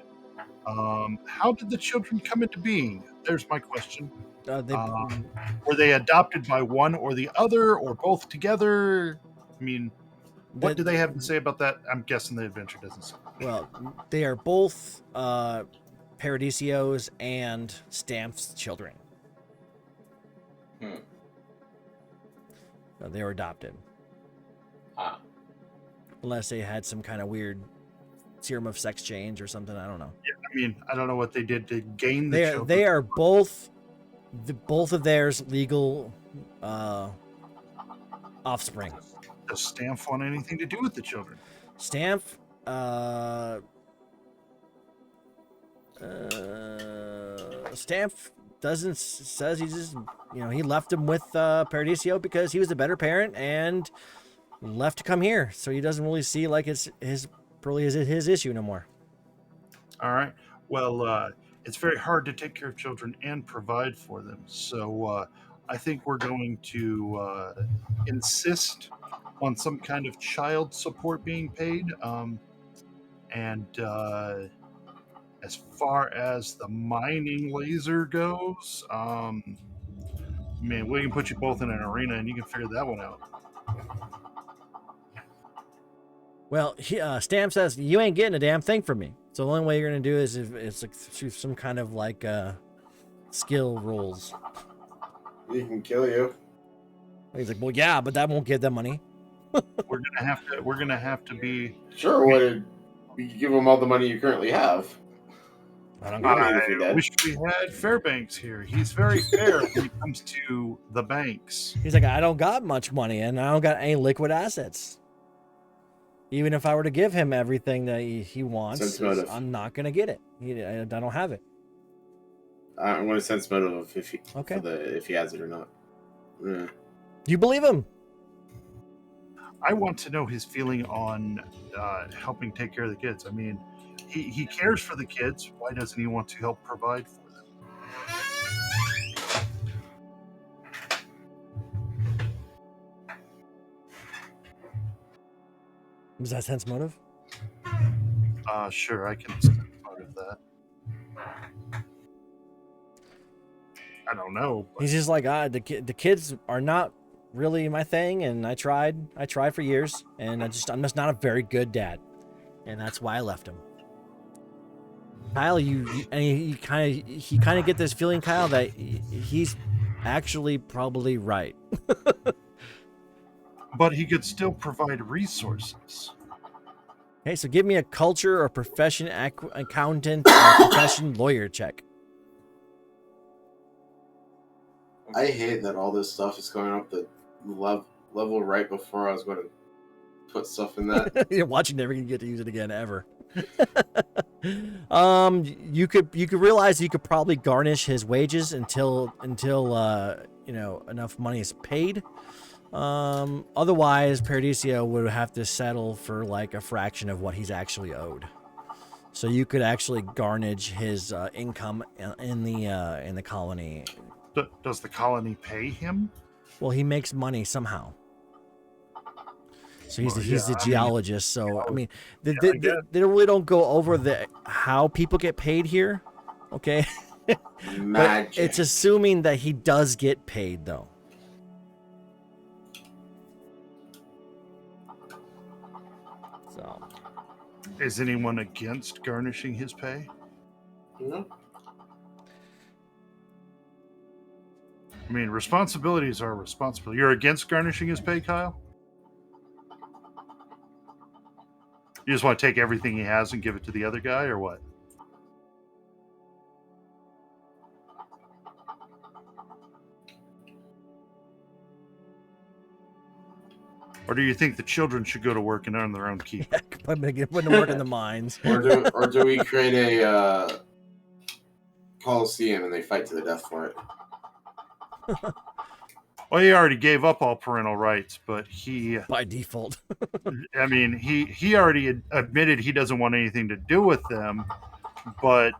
How did the children come into being? There's my question. Were they adopted by one or the other, or both together? I mean, what do they have to say about that? I'm guessing the adventure doesn't say. Well, they are both Paradiso's and Stamp's children. They were adopted. Unless they had some kind of weird serum of sex change or something. I don't know. Yeah, I mean, I don't know what they did to gain the children. They are both both of theirs legal offspring. Does Stamp want anything to do with the children? Stamp, Stamp says he just, he left him with Paradiso because he was a better parent and left to come here. So he doesn't really see like it's his issue no more. All right. Well, it's very hard to take care of children and provide for them. So I think we're going to insist on some kind of child support being paid. And as far as the mining laser goes, man, we can put you both in an arena and you can figure that one out. Well, Stamp says you ain't getting a damn thing from me. So the only way you're gonna do is if it's like through some kind of like skill rolls. He can kill you. He's like, well, yeah, but that won't get them money. We're gonna have to be. Sure, would you give him all the money you currently have? I don't I got mean, if you're I dead. wish we had Fairbanks here. He's very fair when it comes to the banks. He's like, I don't got much money and I don't got any liquid assets. Even if I were to give him everything that he wants, Sense motive. I'm not gonna get it. I don't have it. I'm going to sense motive if he Okay. if he has it or not. Yeah. You believe him? I want to know his feeling on helping take care of the kids. I mean, he cares for the kids. Why doesn't he want to help provide for them? Was that sense motive? Sure, I can sense part of that. I don't know. But He's just like, the kids are not really my thing, and I tried for years, and I'm just not a very good dad, and that's why I left him. Kyle, he kind of get this feeling, Kyle, that he's actually probably right. but he could still provide resources. Okay, so give me a culture or profession accountant or profession lawyer check. I hate that all this stuff is going up the level right before I was going to put stuff in that. You're watching, never gonna get to use it again ever. You could realize you could probably garnish his wages until enough money is paid. Otherwise, Paradiso would have to settle for like a fraction of what he's actually owed. So you could actually garnish his income in the colony. Does the colony pay him? Well, he makes money somehow. So he's the geologist. So I mean, they really don't go over how people get paid here. Okay, but it's assuming that he does get paid though. So, is anyone against garnishing his pay? No. I mean, responsibilities are responsible. You're against garnishing his pay, Kyle? You just want to take everything he has and give it to the other guy, or what? Or do you think the children should go to work and earn their own keep? put to work in the mines. Or do we create a Coliseum and they fight to the death for it? Well, he already gave up all parental rights, but he... By default. I mean, he already admitted he doesn't want anything to do with them, but,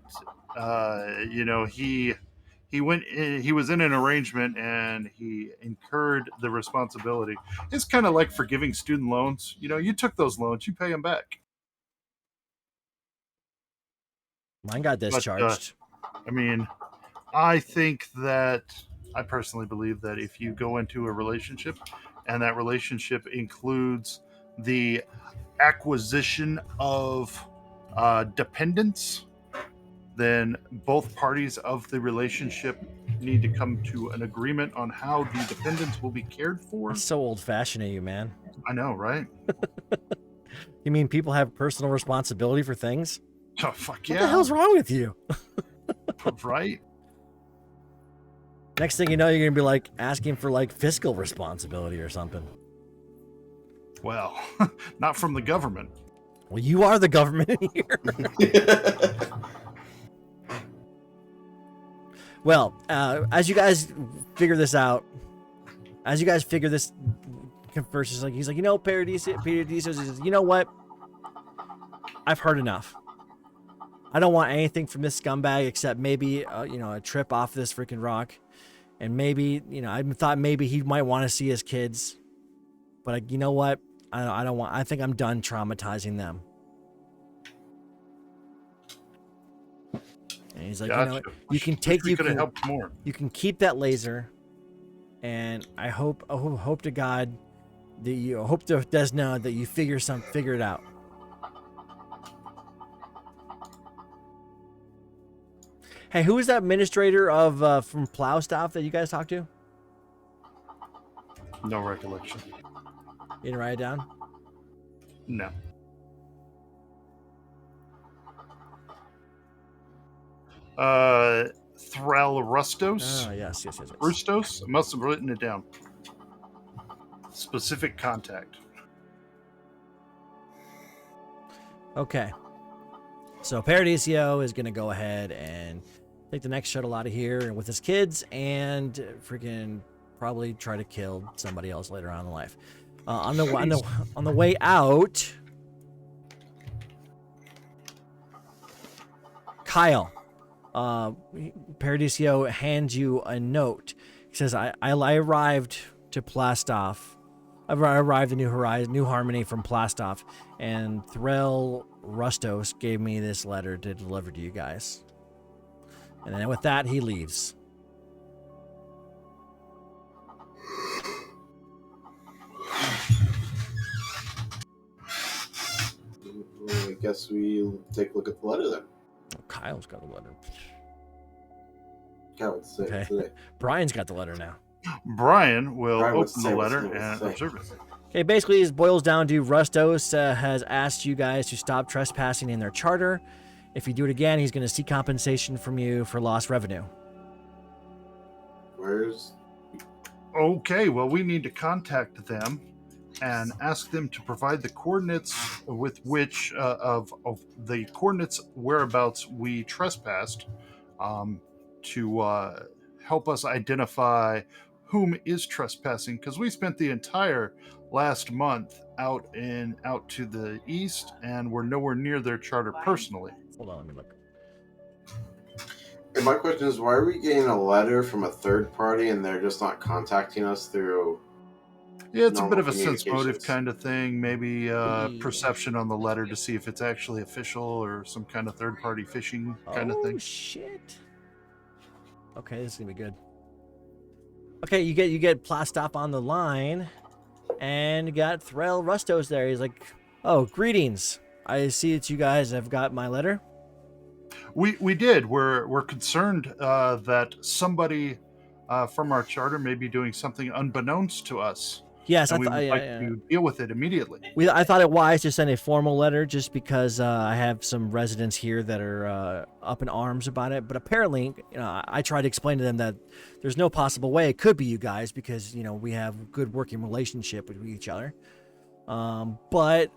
he was in an arrangement and he incurred the responsibility. It's kind of like forgiving student loans. You took those loans, you pay them back. Mine got discharged. I personally believe that if you go into a relationship and that relationship includes the acquisition of dependents, then both parties of the relationship need to come to an agreement on how the dependents will be cared for. That's so old-fashioned of you, man. I know, right? You mean people have personal responsibility for things? Oh, fuck yeah. What the hell's wrong with you? Right? Next thing you know, you're gonna be like asking for like fiscal responsibility or something. Well, not from the government. Well, you are the government in here. Well, as you guys figure this out, converses like he's like, Paradiso says, you know what? I've heard enough. I don't want anything from this scumbag except maybe a trip off this freaking rock, and maybe I thought maybe he might want to see his kids, but you know what? I don't want. I think I'm done traumatizing them. And he's like, Gotcha. you can Wish take we you could have can helped more. you can keep that laser, and I hope to God that you hope to Desna that you figure it out. Hey, who is that administrator of from Plowstaff that you guys talked to? No recollection. You didn't write it down? No. Thrall Rustos. Oh, yes. Rustos? I must have written it down. Specific contact. Okay. So Paradiso is going to go ahead and take the next shuttle out of here and with his kids and freaking probably try to kill somebody else later on in life. On the way out, Kyle, Paradiso hands you a note. He says, I arrived to Plastoff. I arrived at New Harmony from Plastoff, and Threll Rustos gave me this letter to deliver to you guys. And then with that, he leaves. I guess we take a look at the letter then. Oh, Kyle's got the letter. Can't say Okay. today. Brian's got the letter now. Brian will Brian would open say the what's letter he would and say. observe it. Okay, basically it boils down to Rustos has asked you guys to stop trespassing in their charter. If you do it again, he's going to seek compensation from you for lost revenue. Where's Okay, well, we need to contact them and ask them to provide the coordinates with which of the coordinates whereabouts we trespassed, to help us identify whom is trespassing, because we spent the entire last month out to the east and we're nowhere near their charter personally. Hold on, let me look. And my question is, why are we getting a letter from a third party and they're just not contacting us through? Yeah, it's a bit Normal of a sense motive communications. kind of thing. Maybe Yeah. perception on the letter to see if it's actually official or some kind of third-party phishing kind of thing. Oh, shit. Okay, this is going to be good. Okay, you get Plastop on the line, and you got Threll Rustos there. He's like, oh, greetings. I see that you guys have got my letter. We did. We're concerned that somebody from our charter may be doing something unbeknownst to us. Yes, And we would like yeah. to deal with it immediately. I thought it wise to send a formal letter just because I have some residents here that are up in arms about it. But apparently, I tried to explain to them that there's no possible way it could be you guys because, we have a good working relationship with each other. But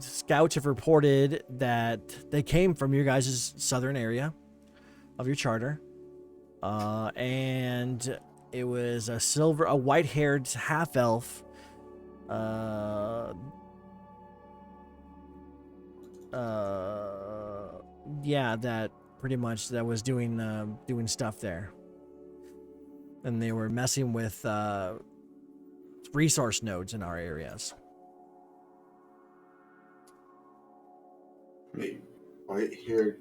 scouts have reported that they came from your guys' southern area of your charter. And it was a white-haired half-elf. That pretty much that was doing stuff there, and they were messing with resource nodes in our areas. Wait, white-haired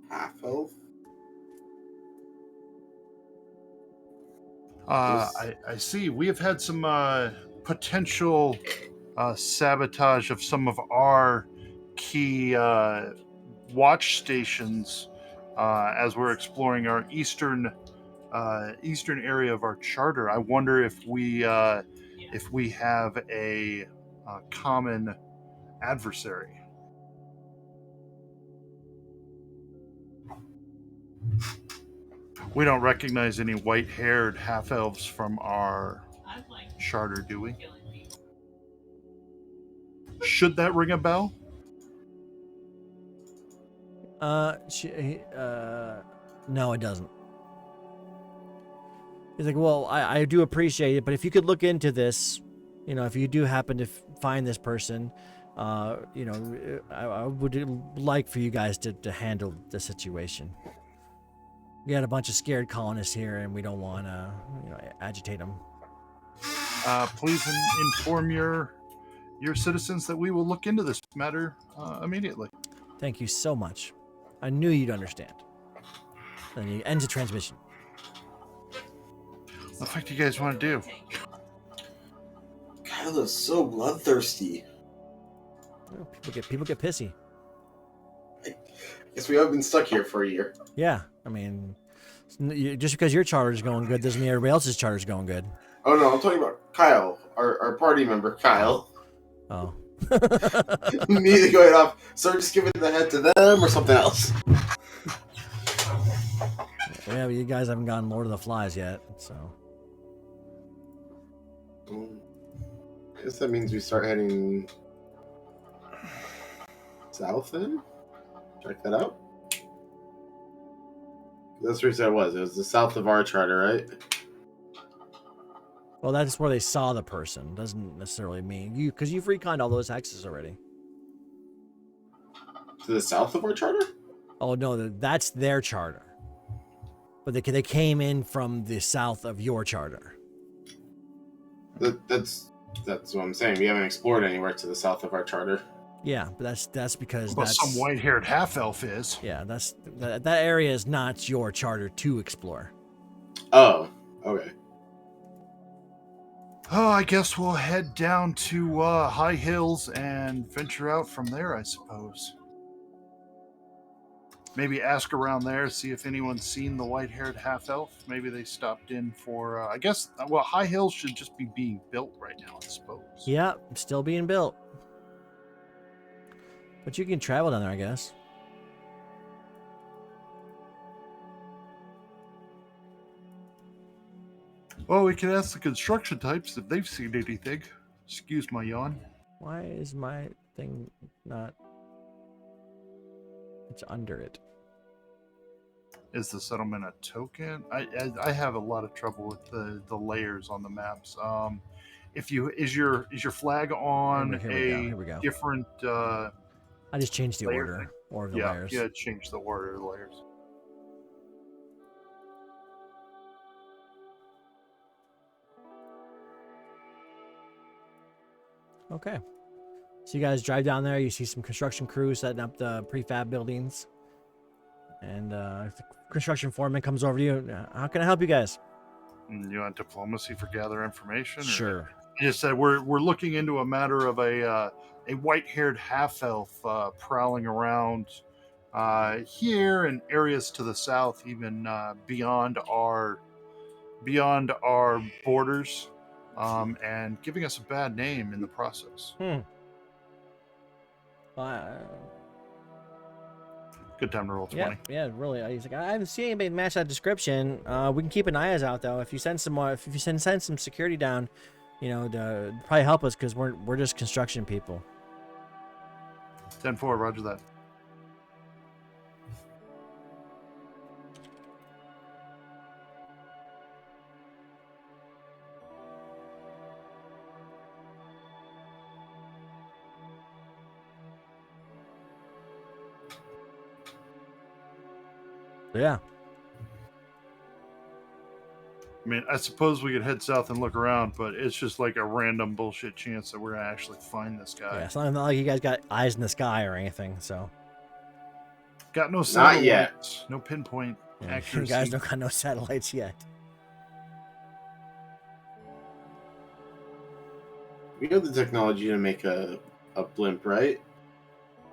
half-elf? I see. We have had some potential sabotage of some of our key watch stations as we're exploring our eastern area of our charter. I wonder if we have a common adversary. We don't recognize any white-haired half-elves from our charter, do we? Should that ring a bell? No, it doesn't. He's like, well, I do appreciate it, but if you could look into this, if you do happen to find this person, I would like for you guys to handle the situation. We got a bunch of scared colonists here, and we don't want to, agitate them. Please inform your citizens that we will look into this matter immediately. Thank you so much. I knew you'd understand. Then he ends the transmission. What the fuck do you guys want to do? Kyle is so bloodthirsty. Oh, people get pissy. Guess we have been stuck here for a year. Yeah, I mean, just because your charter is going good doesn't mean everybody else's charter is going good. Oh no, I'm talking about Kyle, our party member, Kyle. Oh. Need to go off. So just giving the head to them or something else. Yeah, but you guys haven't gotten Lord of the Flies yet, so. I guess that means we start heading south then? Check that out. That's where he said it was. It was the south of our charter, right? Well, that's where they saw the person. Doesn't necessarily mean you, because you've reconned all those hexes already. To the south of our charter? Oh no, that's their charter. But they came in from the south of your charter. That's what I'm saying. We haven't explored anywhere to the south of our charter. Yeah, but that's because But that's some white-haired half-elf is. Yeah, that area is not your charter to explore. Oh, okay. Oh, I guess we'll head down to High Hills and venture out from there, I suppose. Maybe ask around there, see if anyone's seen the white-haired half-elf. Maybe they stopped in for, I guess, High Hills should just be being built right now, I suppose. Yeah, still being built. But you can travel down there, I guess. Well, we can ask the construction types if they've seen anything. Excuse my yawn. Why is my thing not... It's under it. Is the settlement a token? I have a lot of trouble with the layers on the maps. Is your flag on Here we go. different? I just changed the layer order of the layers. Yeah, change the order of the layers. Okay. So you guys drive down there. You see some construction crews setting up the prefab buildings, and the construction foreman comes over to you. How can I help you guys? You want diplomacy for gather information? Or? Sure. You said we're looking into a matter of a white-haired half-elf prowling around here and areas to the south, even beyond our borders, and giving us a bad name in the process. Good time to roll 20. Yeah, really. He's like, I haven't seen anybody match that description. We can keep an eye out though. If you send some more, if you send some security down, to probably help us because we're just construction people. 10-4, roger that. Yeah. I mean, I suppose we could head south and look around, but it's just like a random bullshit chance that we're gonna actually find this guy. Yeah, it's not like you guys got eyes in the sky or anything, so. Got no Not satellites, yet. no pinpoint Yeah, you accuracy. guys don't got no satellites yet. We have the technology to make a blimp, right?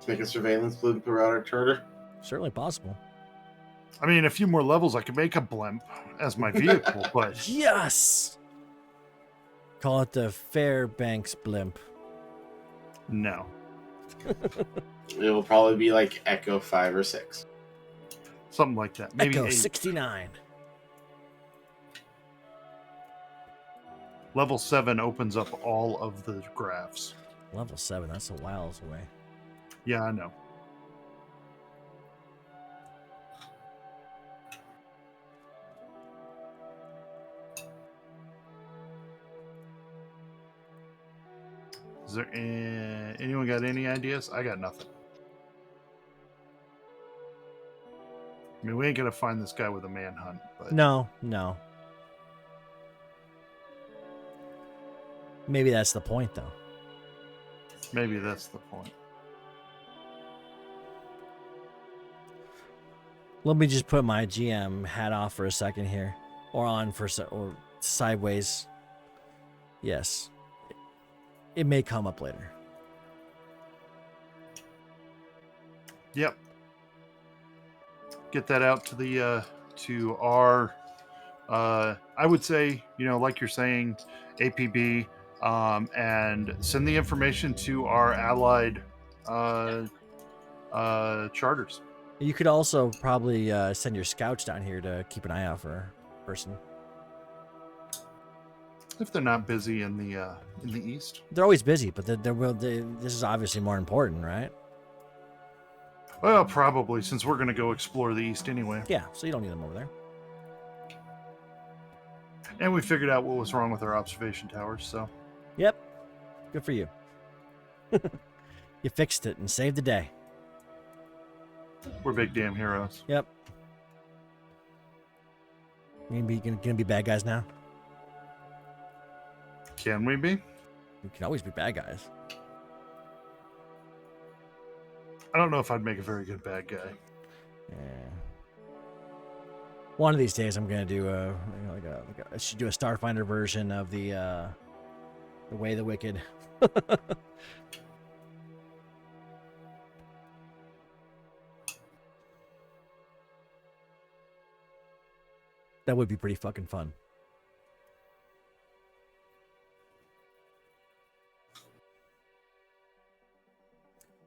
To make a surveillance blimp around our charter. Certainly possible. I mean, a few more levels, I could make a blimp as my vehicle, but Yes! Call it the Fairbanks blimp. no. It will probably be like Echo 5 or 6. Something like that. Maybe Echo 8. 69. Level 7 opens up all of the graphs. Level 7, that's a whiles away. Yeah, I know. Is there anyone got any ideas? I got nothing. I mean, we ain't gonna find this guy with a manhunt, but No. Maybe that's the point, though. maybe that's the point. Let me just put my GM hat off for a second here, or on for or sideways. Yes, it may come up later. Yep. Get that out to the to our I would say, like you're saying, APB, and send the information to our allied charters. You could also probably send your scouts down here to keep an eye out for a person. If they're not busy in the east. They're always busy, but this is obviously more important, right? Well, probably, since we're going to go explore the east anyway. Yeah, so you don't need them over there. And we figured out what was wrong with our observation towers, so. Yep. Good for you. You fixed it and saved the day. We're big damn heroes. Yep. Gonna be bad guys now? Can we be? You can always be bad guys. I don't know if I'd make a very good bad guy. Yeah. One of these days, I'm gonna do I should do a Starfinder version of the Way of the Wicked. That would be pretty fucking fun.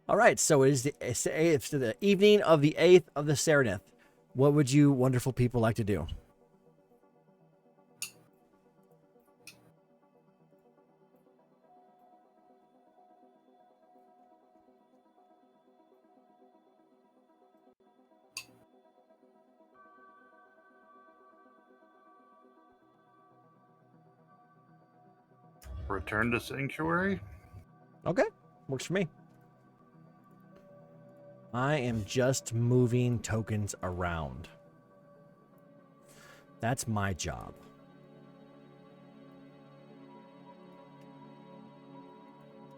All right, so it's the evening of the 8th of the Serenith. What would you wonderful people like to do? Return to Sanctuary? Okay, works for me. I am just moving tokens around. That's my job.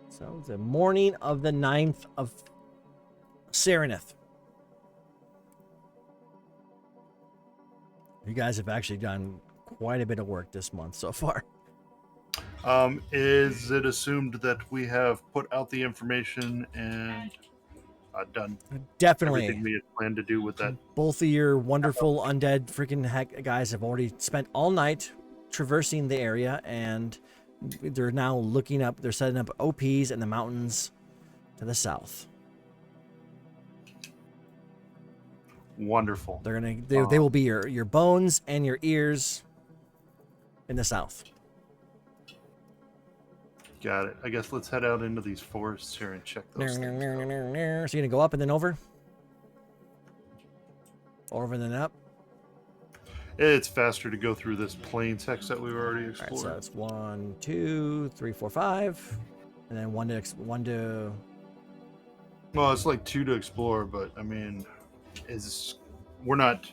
So the morning of the 9th of Serenith. You guys have actually done quite a bit of work this month so far. Is it assumed that we have put out the information and done Definitely. everything we had planned to do with that? Both of your wonderful undead freaking heck guys have already spent all night traversing the area, and they're now looking up. They're setting up OPs in the mountains to the south. Wonderful. They will be your bones and your ears in the south. Got it. I guess let's head out into these forests here and check those things out. So you're gonna go up and then over? Over and then up? It's faster to go through this plains hex that we've already All right, explored. so it's 1, 2, 3, 4, 5, and then one to. Well, it's like 2 to explore, but I mean, we're not.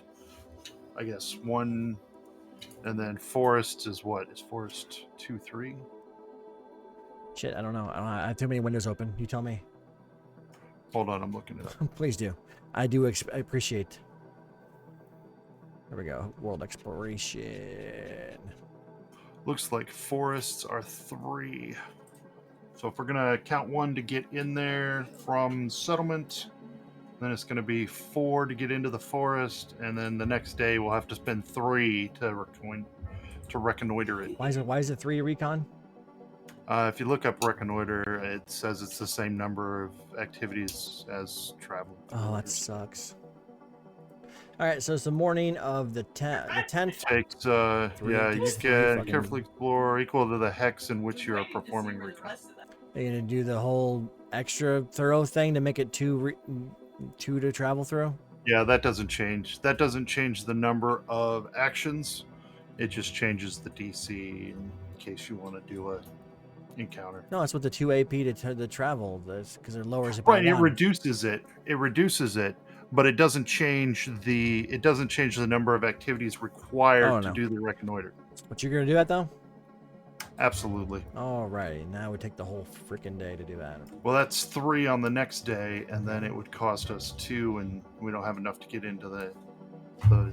I guess 1, and then forest is what? Is forest 2, 3? Shit, I don't know. I have too many windows open. You tell me. Hold on, I'm looking it up. Please do. I do. I appreciate. There we go. World exploration. Looks like forests are 3. So if we're gonna count 1 to get in there from settlement, then it's gonna be 4 to get into the forest, and then the next day we'll have to spend 3 to reconnoiter it. Why is it 3 recon? If you look up reconnoiter, it says it's the same number of activities as travel. Oh, that sucks. All right, so it's the morning of the 10th. Takes Three you takes three can fucking- carefully explore equal to the hex in which you are performing recon. Are you gonna do the whole extra thorough thing to make it two to travel through? Yeah, that doesn't change. That doesn't change the number of actions. It just changes the DC in case you want to do a encounter. No, that's what the 2 AP to the travel. That's because it lowers it by Right, it one. reduces it. It reduces it, but it doesn't change the number of activities required Oh, to no. do the reconnoiter. What you're gonna do that though? Absolutely. Alrighty, now it would take the whole freaking day to do that. Well, that's 3 on the next day, and then it would cost us 2, and we don't have enough to get into the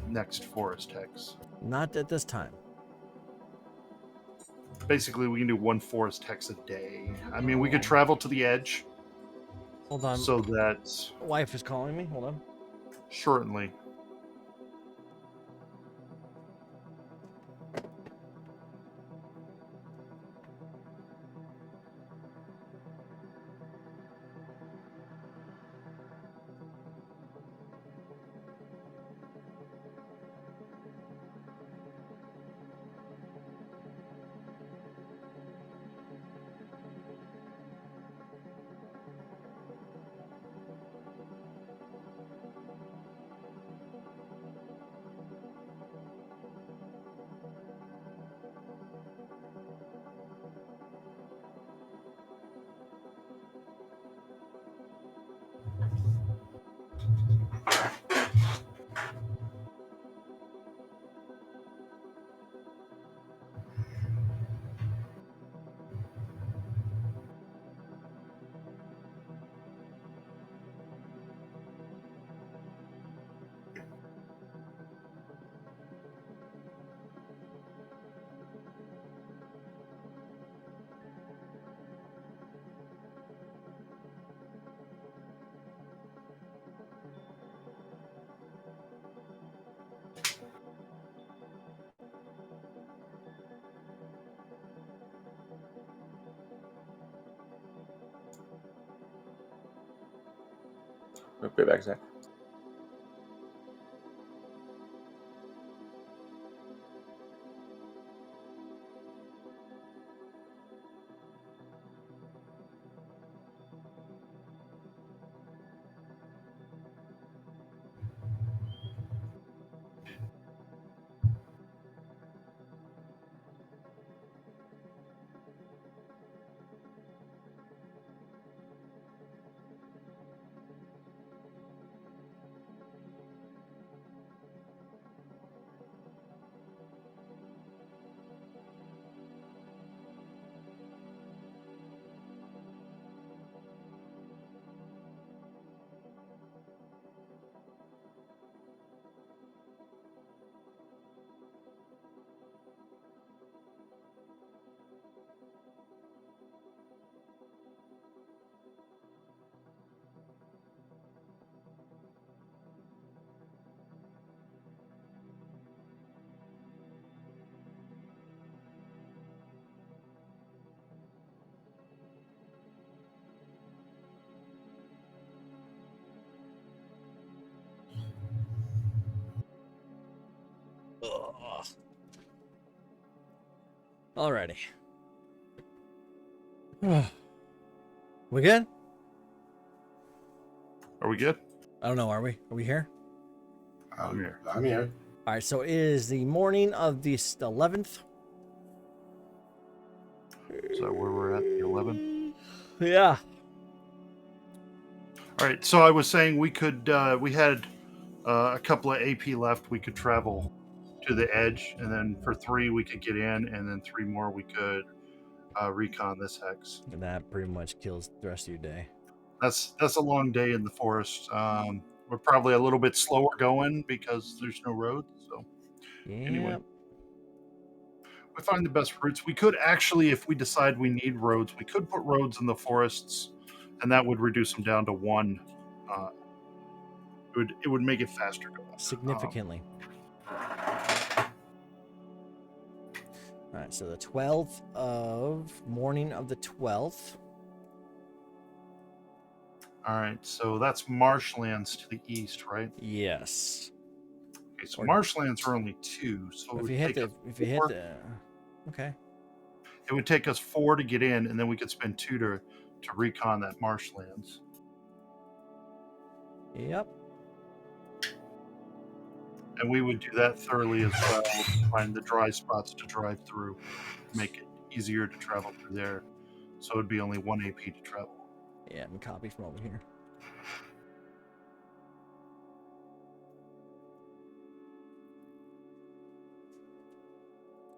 next forest hex. Not at this time. Basically, we can do 1 forest hex a day. I mean, we could travel to the edge Hold on. so that Wife is calling me. Hold on. certainly. We'll be back, Zach. Ugh. Alrighty. We good? Are we good? I don't know. Are we? Are we here? I'm here. I'm here. All right. So it is the morning of the 11th. So where we're at, the 11th? Yeah. All right, so I was saying we could, we had a couple of AP left. We could travel to the edge, and then for 3 we could get in, and then 3 more we could recon this hex. And that pretty much kills the rest of your day. That's a long day in the forest. We're probably a little bit slower going because there's no roads. So Yeah. anyway, we find the best routes. We could actually, if we decide we need roads, we could put roads in the forests, and that would reduce them down to 1. It would make it faster going. Significantly. All right. So the 12th of morning of the 12th. All right, so that's marshlands to the east, right? Yes. Okay, so Or- marshlands are only 2, so it If would you hit take the, us if you hit 4. the, okay. It would take us 4 to get in, and then we could spend 2 to recon that marshlands. Yep. And we would do that thoroughly as well to find the dry spots to drive through, make it easier to travel through there. So it'd be only 1 AP to travel. Yeah, I'm copy from over here.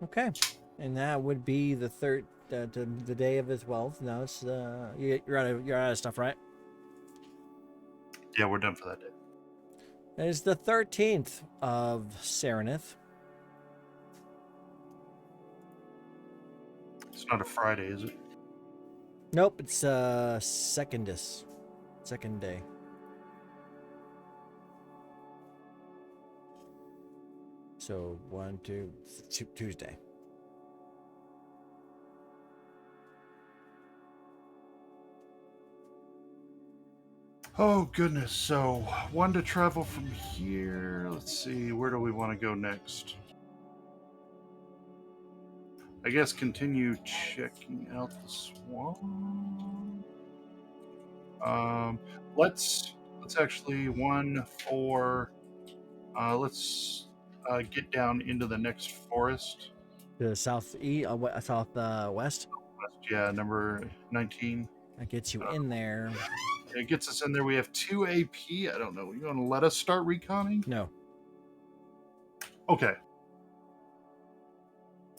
Okay, and that would be the third, the day of the 12th. Now it's you're out of stuff, right? Yeah, we're done for that day. It's the 13th of Serenith. It's not a Friday, is it? Nope, it's second day. So Tuesday. Oh goodness, so 1 to travel from here. Let's see, where do we want to go next? I guess continue checking out the swamp. Let's actually 1 4. Let's get down into the next forest. The southwest. West. Yeah, number 19. That gets you in there. It gets us in there. We have 2 AP. I don't know. You want to let us start reconning? No. Okay.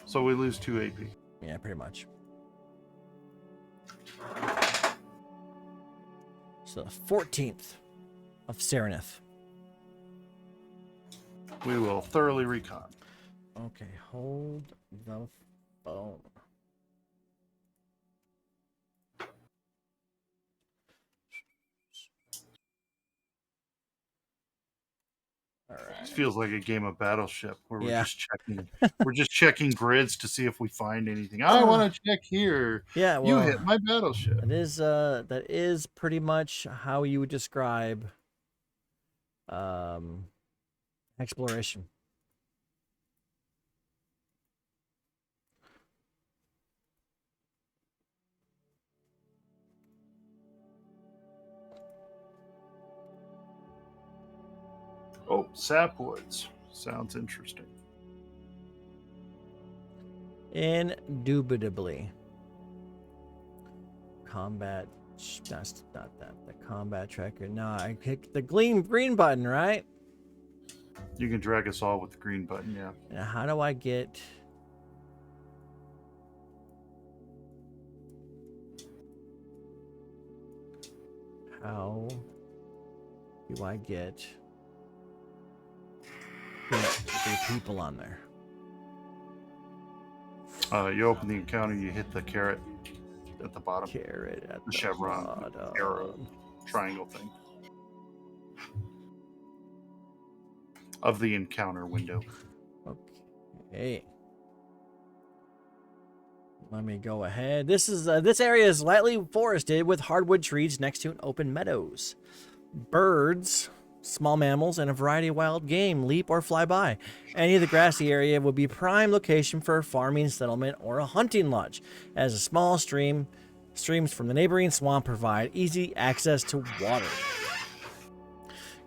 So we lose 2 AP. Yeah, pretty much. So the 14th of Serenith. We will thoroughly recon. Okay, hold the phone. All This right. feels like a game of Battleship where Yeah. we're just checking grids to see if we find anything. I want to check here. Yeah, You well, hit my battleship. that is pretty much how you would describe exploration. Oh, sapwoods. Sounds interesting. Indubitably. Combat. That's not that. The combat tracker. No, I clicked the green button, right? You can drag us all with the green button, yeah. Now, how do I get? How do I get the people on there? You open the encounter, you hit the carrot at the bottom. Carrot at The chevron, bottom. arrow, triangle thing. Of the encounter window. Okay. Let me go ahead. This area is lightly forested with hardwood trees next to an open meadows. Birds, small mammals, and a variety of wild game leap or fly by. Any of the grassy area would be prime location for a farming settlement or a hunting lodge, as a small streams from the neighboring swamp provide easy access to water.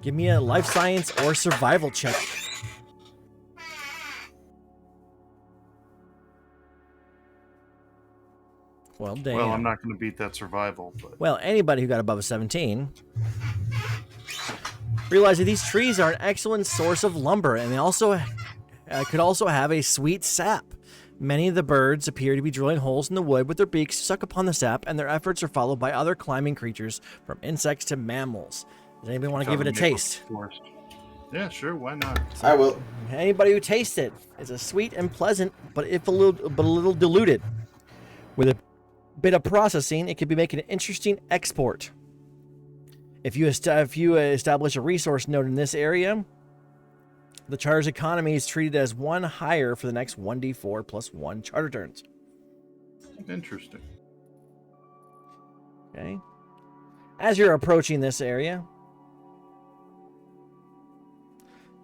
Give me a life science or survival check. Well, damn. Well, I'm not going to beat that survival, but Well, anybody who got above a 17 realize that these trees are an excellent source of lumber, and they also could also have a sweet sap. Many of the birds appear to be drilling holes in the wood with their beaks to suck upon the sap, and their efforts are followed by other climbing creatures, from insects to mammals. Does anybody want to give it a taste? yeah, sure, why not? I will. Anybody who tastes it, it's a sweet and pleasant, but a little diluted. With a bit of processing, it could be making an interesting export. If you establish a resource node in this area, the charter's economy is treated as 1 higher for the next 1d4 plus 1 charter turns. Interesting. Okay. As you're approaching this area,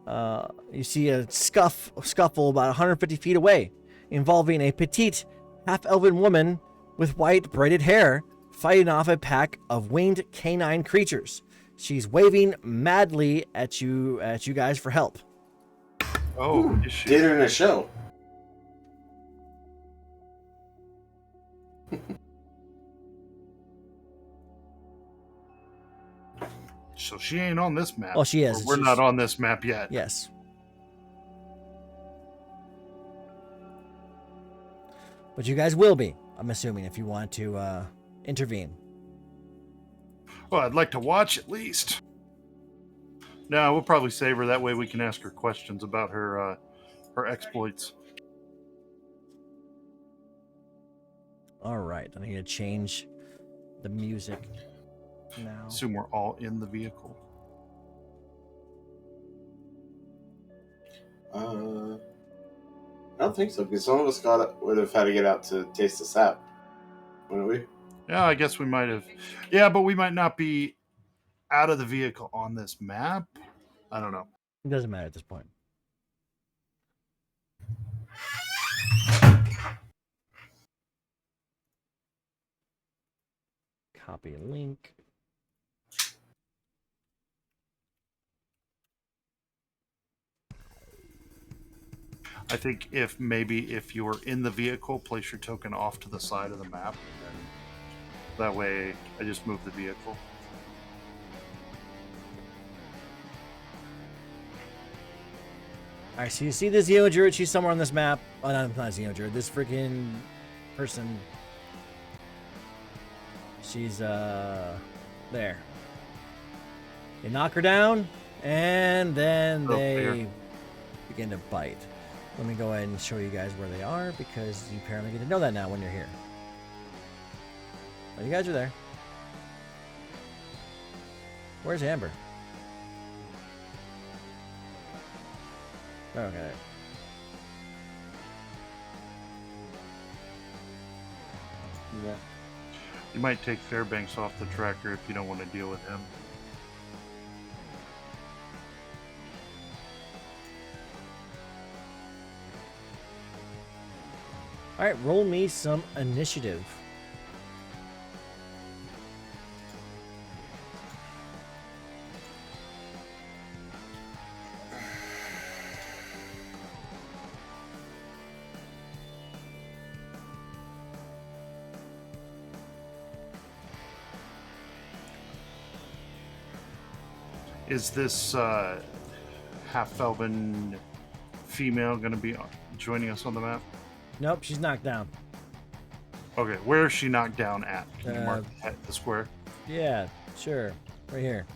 You see a scuffle about 150 feet away, involving a petite, half-elven woman with white braided hair fighting off a pack of winged canine creatures. She's waving madly at you guys for help. Oh, is she? Did her in a show. So she ain't on this map. Oh, she is. Or we're not on this map yet. Yes. But you guys will be, I'm assuming, if you want to intervene. Well, I'd like to watch at least. No, we'll probably save her. That way we can ask her questions about her exploits. All right, I need to change the music now. Assume we're all in the vehicle. I don't think so, because some of us would have had to get out to taste the sap, wouldn't we? Yeah, I guess we might have. Yeah, but we might not be out of the vehicle on this map. I don't know. It doesn't matter at this point. Copy link. I think if you were in the vehicle, place your token off to the side of the map. And that way, I just move the vehicle. All right, so you see this Xenodruid? She's somewhere on this map. Oh, no, not Xenodruid. This freaking person. She's there. You knock her down, and then they begin to bite. Let me go ahead and show you guys where they are, because you apparently get to know that now when you're here. Oh, you guys are there. Where's Amber? Okay. Yeah. You might take Fairbanks off the tracker if you don't want to deal with him. All right, roll me some initiative. Is this half-elven female going to be joining us on the map? Nope, she's knocked down. Okay, where is she knocked down at? Can you mark the square? Yeah, sure. Right here.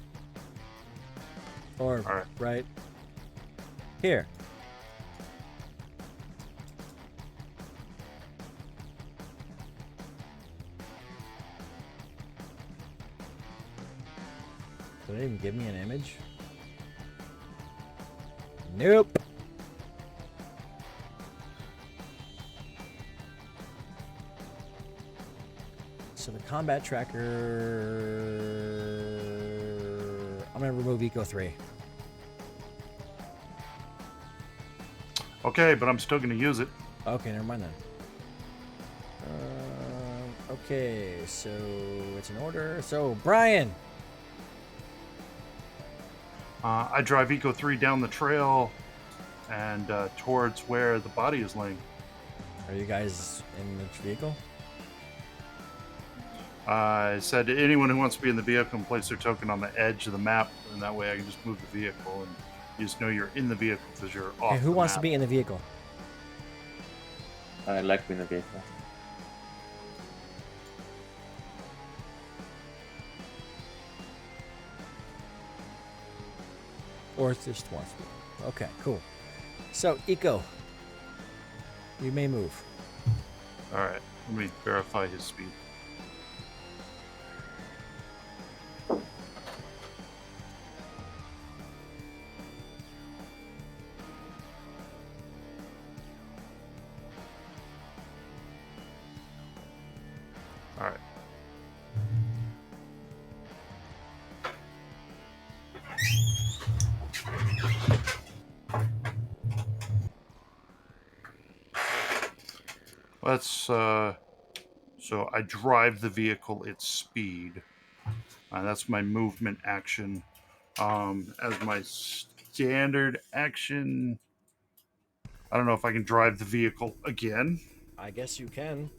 Or All right here. Did it even give me an image? Nope. So the combat tracker, I'm gonna remove Eco 3. Okay, but I'm still going to use it. Okay, never mind then. Okay, so it's in order. So Brian, I drive Eco 3 down the trail and towards where the body is laying. are you guys in the vehicle? I said to anyone who wants to be in the vehicle can place their token on the edge of the map, and that way I can just move the vehicle, and you just know you're in the vehicle because you're off. Okay, who the wants to map. be in the vehicle? I like being in the vehicle. Or just wants to be. Okay, cool. So Eco, you may move. All right, let me verify his speed. All right. Let's so I drive the vehicle its speed. That's my movement action. As my standard action, I don't know if I can drive the vehicle again. I guess you can.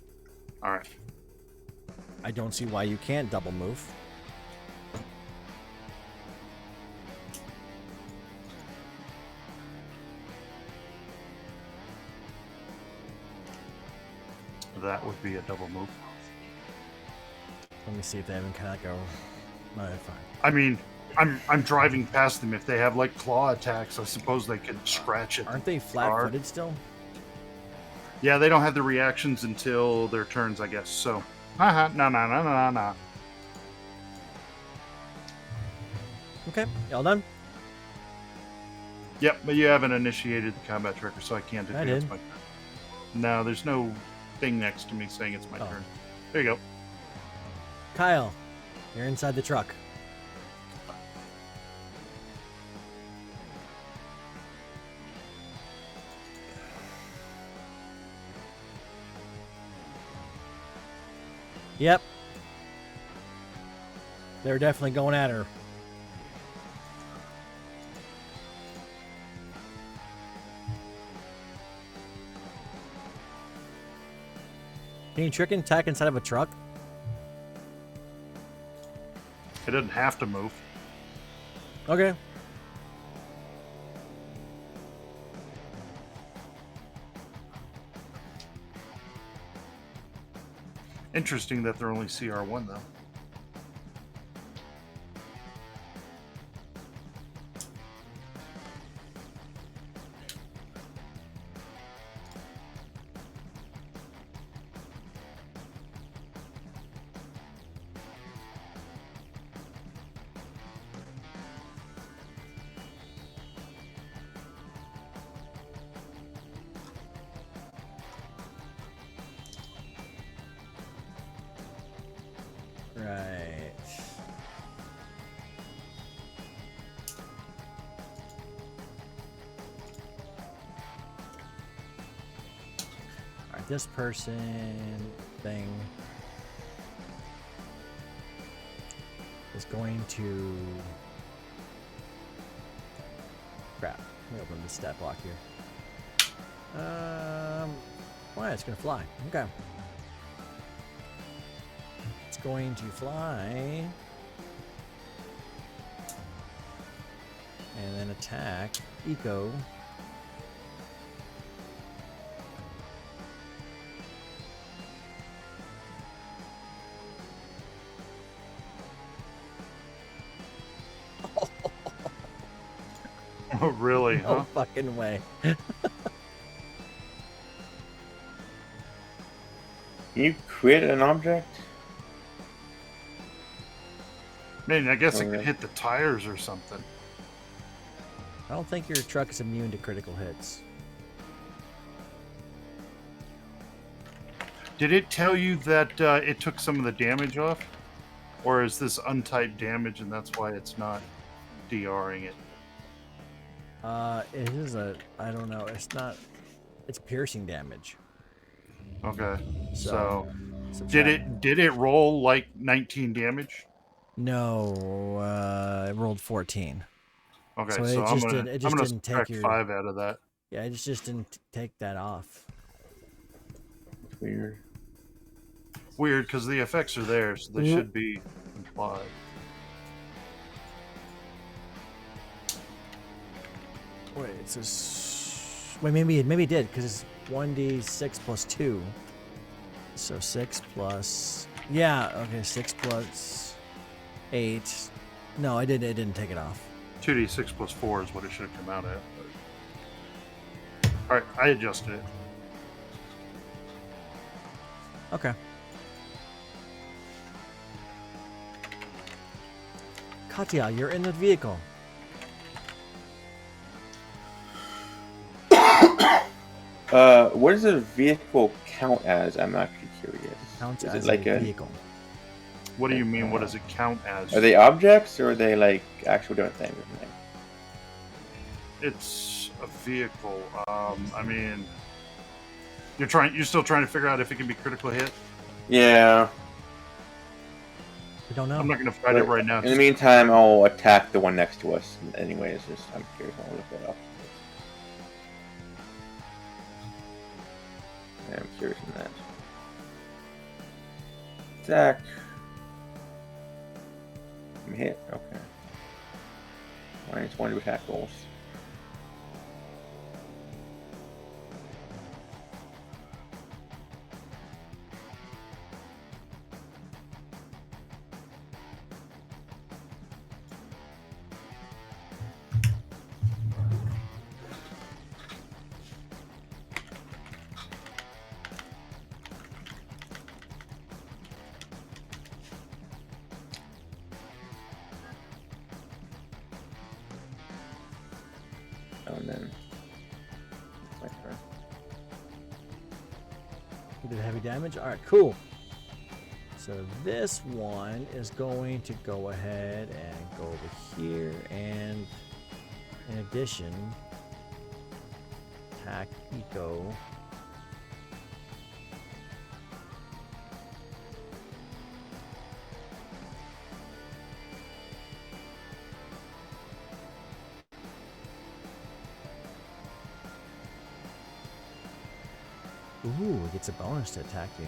All right. I don't see why you can't double move. That would be a double move. Let me see if they have kind of go. No, they're fine. I mean, I'm driving past them. If they have like claw attacks, I suppose they could scratch it. Aren't they flat-footed still? Yeah, they don't have the reactions until their turns, I guess. So, no. Okay, y'all done? Yep, but you haven't initiated the combat tracker, so I can't I advance did. my turn. No, there's no thing next to me saying it's my Oh. turn. There you go. Kyle, you're inside the truck. Yep. They're definitely going at her. Can you trick and attack inside of a truck? It doesn't have to move. Okay. Interesting that they're only CR1 though. Right. Alright, this person thing is going to... Crap. Let me open the stat block here. Why? It's gonna fly. Okay. It's going to fly. And then attack. Eco. Oh, really? No Huh? fucking way. Can you crit an object? Man, I guess it Okay. could hit the tires or something. I don't think your truck is immune to critical hits. Did it tell you that it took some of the damage off? Or is this untyped damage and that's why it's not DRing it? It is a, I don't know, it's not, it's piercing damage. Okay. So, So did it roll like 19 damage? No, it rolled 14. Okay, So so it I'm just gonna didn't- it just I'm gonna didn't take subtract your- 5 out of that. Yeah, it just didn't take that off. Weird. Weird, because the effects are there, so they should be implied. Wait, it says, wait, maybe it did, because it's 1d6 plus 2. So 6 plus, yeah, okay, 6 plus 8. No, it didn't take it off. 2d6 plus 4 is what it should have come out at. But... Alright, I adjusted it. Okay. Katya, you're in the vehicle. What does a vehicle count as? I'm actually curious. Counts Is as it like a a? vehicle. What do you mean? What does it count as? Are they objects or are they like actual different things? It's a vehicle. I mean, You're still trying to figure out if it can be critical hit. Yeah. We don't know. I'm not going to fight it right now. In the meantime, I'll attack the one next to us. Anyways, I'm curious. I'll look that up. Yeah, I'm curious on that. Attack. I'm hit. Okay. -1 to attack rolls. And then my turn. We did heavy damage. All right, cool. So this one is going to go ahead and go over here, and in addition, attack eco. Ooh, it gets a bonus to attack you.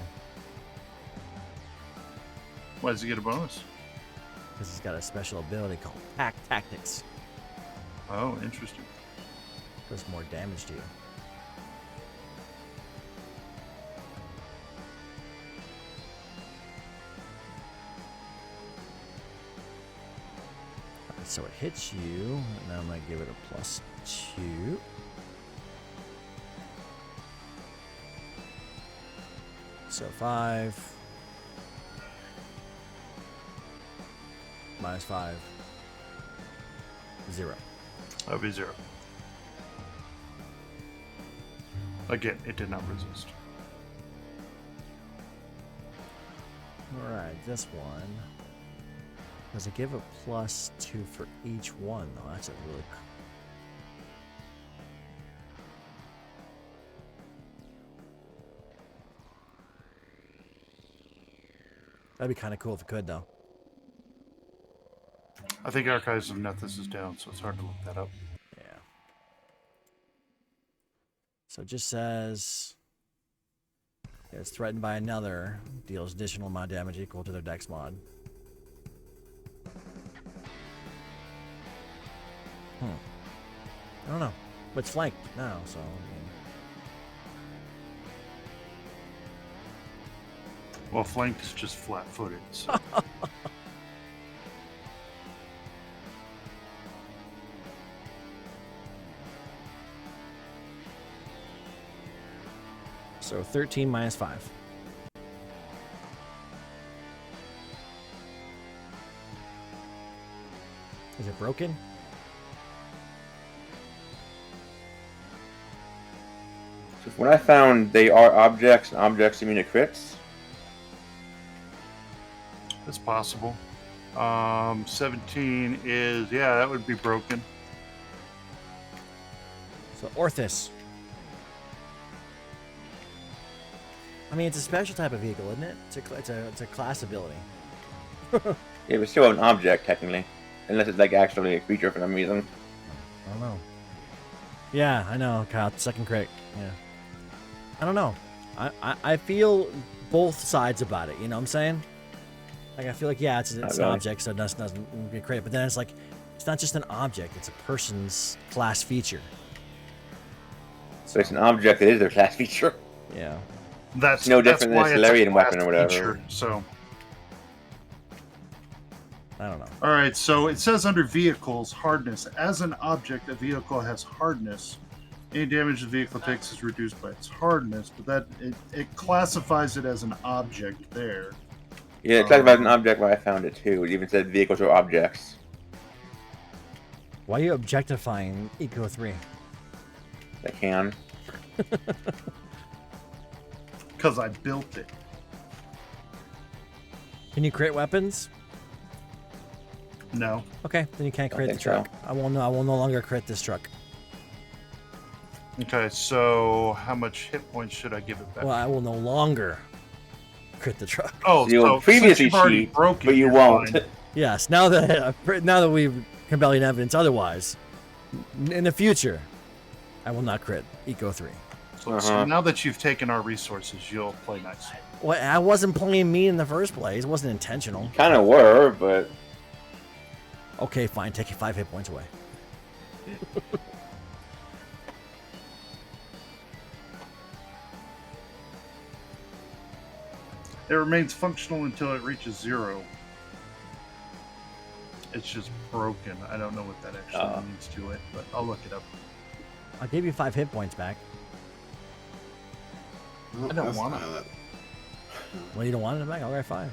Why does he get a bonus? Because he's got a special ability called Pack Tactics. Oh, interesting. Does more damage to you. Alright, so it hits you, and I'm going to give it a +2. So 5. -5. 0. That would be 0. Again, it did not resist. Alright, this one. Does it give a +2 for each one, though? That's a really That'd be kind of cool if it could, though. I think Archives of Nethys is down, so it's hard to look that up. Yeah. So it just says it's threatened by another, deals additional mod damage equal to their dex mod. I don't know. But it's flanked now, so I mean, Well, flanked is just flat-footed. So. So 13 -5. Is it broken? So when I found they are objects, and objects immune to crits. It's possible. 17 is, yeah, that would be broken. So Orthus. I mean, it's a special type of vehicle, isn't it? It's a class ability. It was still an object, technically. Unless it's like actually a creature for some reason. I don't know. Yeah, I know, Kyle. Second crit. Yeah. I don't know. I feel both sides about it. You know what I'm saying? Like, I feel like, yeah, it's an object, so it doesn't get credit. But then it's like, it's not just an object. It's a person's class feature. So it's an object that is their class feature. Yeah. That's no different that's than a why it's Solarian class weapon or whatever. feature, so. I don't know. All right, so it says under vehicles, hardness. As an object, a vehicle has hardness. Any damage the vehicle takes is reduced by its hardness, but that it classifies it as an object there. Yeah, it classifies an object where I found it too. It even said vehicles or objects. Why are you objectifying Eco 3? I can. Because I built it. Can you crit weapons? No. Okay, then you can't Don't crit the think so. truck. I will no longer crit this truck. Okay, so how much hit points should I give it back? Well, I will no longer crit the truck. Oh, So you'll so previously since you've already cheat, broke it, but you you're won't. fine. Yes, now that we've compelling evidence otherwise, in the future, I will not crit Eco 3. So now that you've taken our resources, you'll play nice. Well, I wasn't playing mean in the first place. It wasn't intentional. Kind of were, but Okay, fine. Take 5 hit points away. It remains functional until it reaches 0. It's just broken. I don't know what that actually means to it, but I'll look it up. I'll give you 5 hit points back. I don't want it. Well, you don't want it back? All right, fine.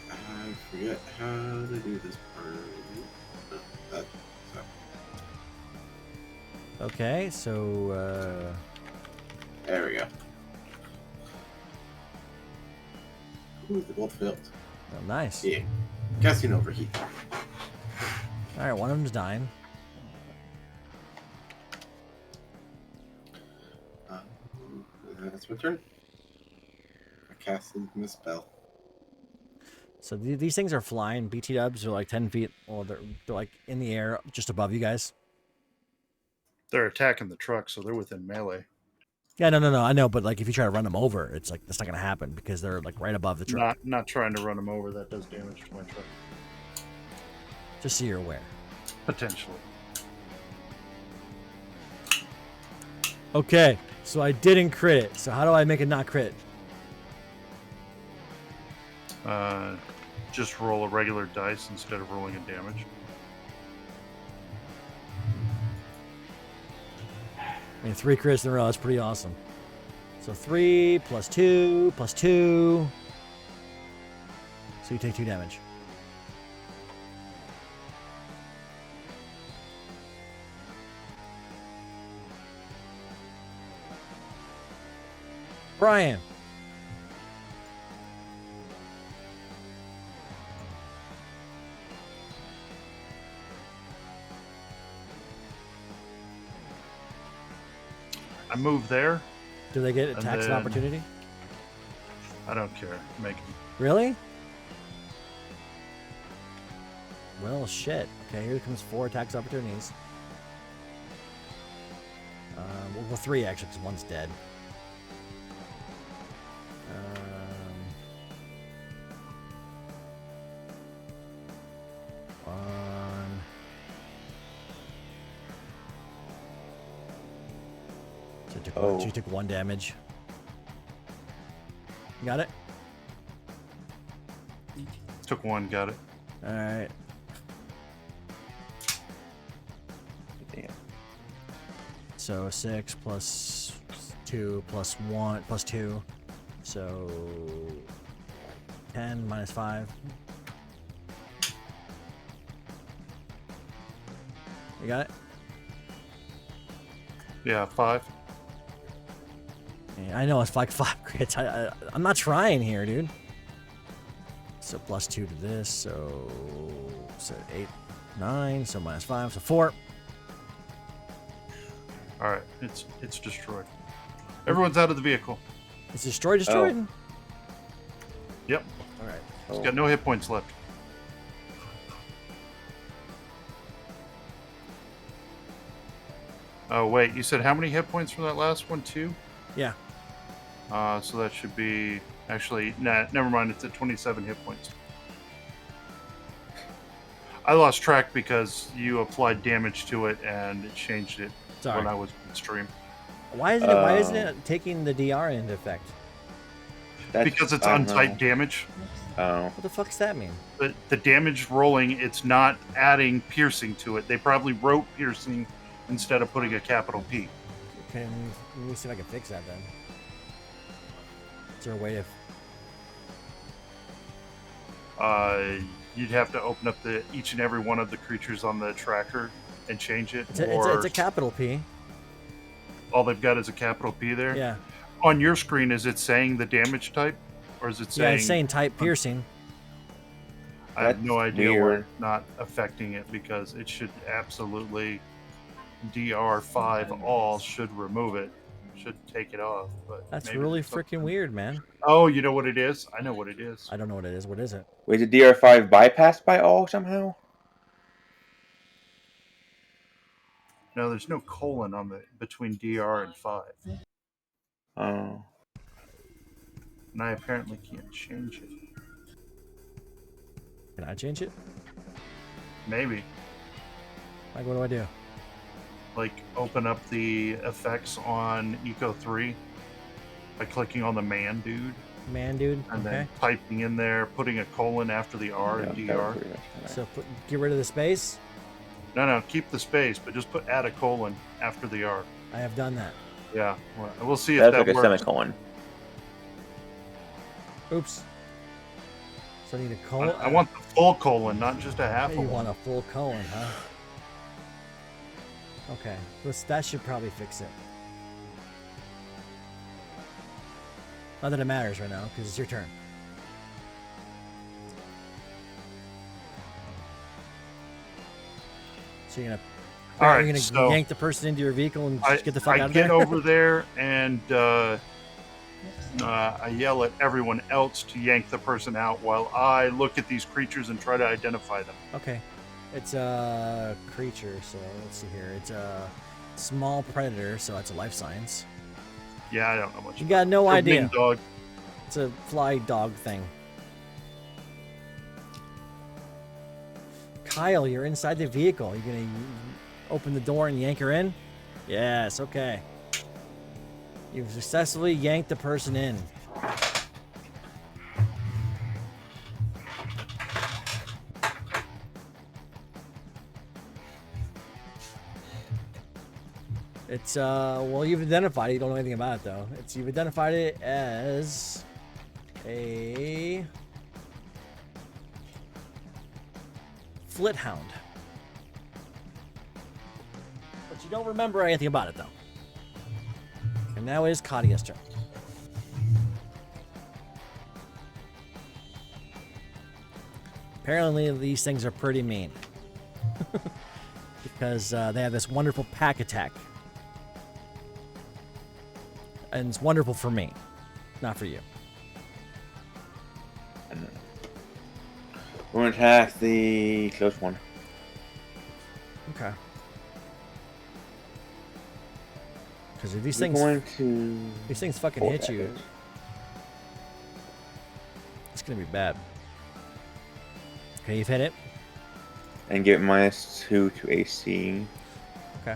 I forget how to do this part. No, that, so. Okay, so There we go. Ooh, they both failed. oh, nice. Yeah. Guessing overheat. All right, one of them's dying. That's my turn. I casted my spell. So these things are flying. BT dubs are like 10 feet. Well, they're like in the air just above you guys. They're attacking the truck, so they're within melee. Yeah, no. I know, but like if you try to run them over, it's like that's not gonna happen because they're like right above the truck. Not trying to run them over. That does damage to my truck. Just so you're aware. Potentially. Okay, so I didn't crit it. So how do I make it not crit? Just roll a regular dice instead of rolling a damage. I mean, 3 crits in a row. That's pretty awesome. So 3 plus 2 plus 2. So you take 2 damage. Brian. I move there. Do they get And attacks of then- opportunity? I don't care. Make it. Really? Well, shit. Okay, here comes 4 attacks opportunities. Well, 3 actually, because one's dead. One. So you took 1 damage. You got it? Took 1. Got it. All right. damn. So 6 plus 2 plus 1 plus 2. So 10 minus 5. You got it? Yeah, 5. Yeah, I know it's like 5 crits. I'm not trying here, dude. So plus 2 to this. So 8, 9. So minus 5. So 4. All right, it's destroyed. Everyone's out of the vehicle. It's destroyed. Yep, All right. it's got no hit points left. Oh wait, you said how many hit points for that last one? 2? Yeah. So that should be actually never mind. It's at 27 hit points. I lost track because you applied damage to it and it changed it Sorry. when I was in stream. Why isn't it taking the DR into effect? Because it's I don't know. untyped damage. Oh. What the fuck does that mean? The damage rolling, it's not adding piercing to it. They probably wrote piercing instead of putting a capital P. Let me see if I can fix that then. Is there a way to? You'd have to open up each and every one of the creatures on the tracker and change it. It's or a capital P. all they've got is a capital P there. Yeah. On your screen, is it saying the damage type, or is it saying? Yeah, it's saying type piercing. I have no That's idea why weird. it's not affecting it, because it should absolutely DR5 all should remove it, should take it off. But That's maybe really there's freaking something- weird, man. Oh, you know what it is? I know what it is. I don't know what it is. What is it? Was the DR5 bypassed by all somehow? No, there's no colon on the between DR and 5, Oh. and I apparently can't change it. Can I change it? Maybe. Like, what do I do? Like, open up the effects on Eco 3 by clicking on the man dude, Man, dude. and Okay. then typing in there, putting a colon after the R Yeah, in that DR. was pretty much kinda- So get rid of the space. No, keep the space, but just add a colon after the R. I have done that. Yeah, well, we'll see if That's that like a works. semicolon. Oops. So I need a colon. I want the full colon, not just a half. You want a full colon, huh? Okay. That should probably fix it. Not that it matters right now, because it's your turn. So you're gonna, All right, you're gonna so yank the person into your vehicle and I just get the fuck out of get there. over there and I yell at everyone else to yank the person out while I look at these creatures and try to identify them. Okay. It's a creature, so let's see here. It's a small predator, so it's a life science. Yeah, I don't know much. You got no Or idea. Big dog. It's a fly dog thing. Kyle, you're inside the vehicle. You gonna open the door and yank her in? Yes, okay. You've successfully yanked the person in. It's well, you've identified it. You don't know anything about it though. You've identified it as a Flithound. But you don't remember anything about it though. And now it is Kadia's turn. Apparently these things are pretty mean. Because they have this wonderful pack attack. And it's wonderful for me, not for you. We're gonna attack the close one. Okay. Because if these We're things going to these things fucking four hit you, attackers. it's gonna be bad. Okay, you've hit it. And get -2 to AC. Okay.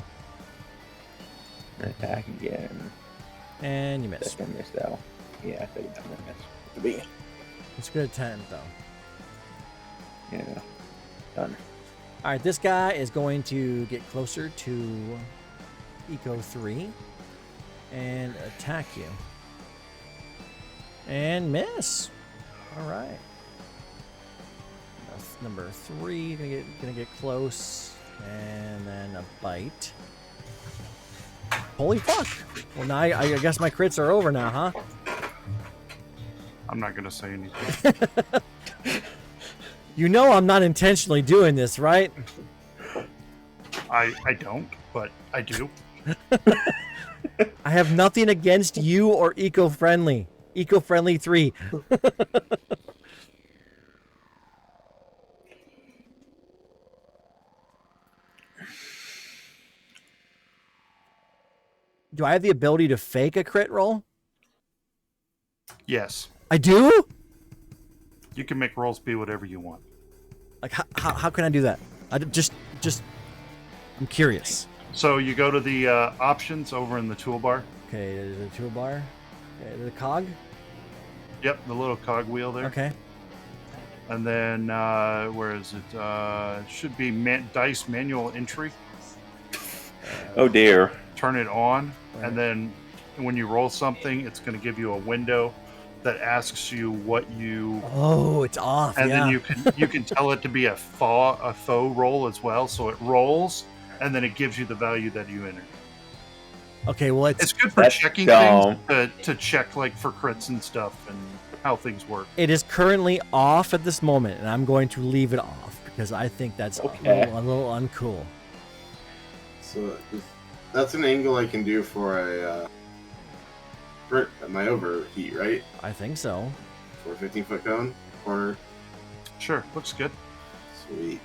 And attack again. And you That's missed. gonna miss though. Yeah, I think that's gonna miss. It's good attempt though. Yeah. Done. Alright, this guy is going to get closer to Eco 3 and attack you. And miss. Alright. Number 3, gonna get close. And then a bite. Holy fuck! Well, now I guess my crits are over now, huh? I'm not gonna say anything. You know I'm not intentionally doing this, right? I don't, but I do. I have nothing against you or eco-friendly. Eco-friendly 3. Do I have the ability to fake a crit roll? Yes, I do? you can make rolls be whatever you want. Like, how can I do that? Just, I'm curious. So you go to the options over in the toolbar. Okay, the toolbar. Okay, the cog. Yep, the little cog wheel there. Okay. And then where is it? Should be dice manual entry. Oh dear. Turn it on, Right. and then when you roll something, it's going to give you a window that asks you what you, Oh, it's off. and yeah. then you can tell it to be a faux roll as well. So it rolls, and then it gives you the value that you entered. Okay, well, It's good for That's checking dumb. things to check like for crits and stuff. And how things work. It is currently off at this moment, and I'm going to leave it off because I think that's Okay. a little uncool. So that's an angle I can do for a for my overheat, right? I think so. For a 15-foot cone corner. Sure, looks good. Sweet.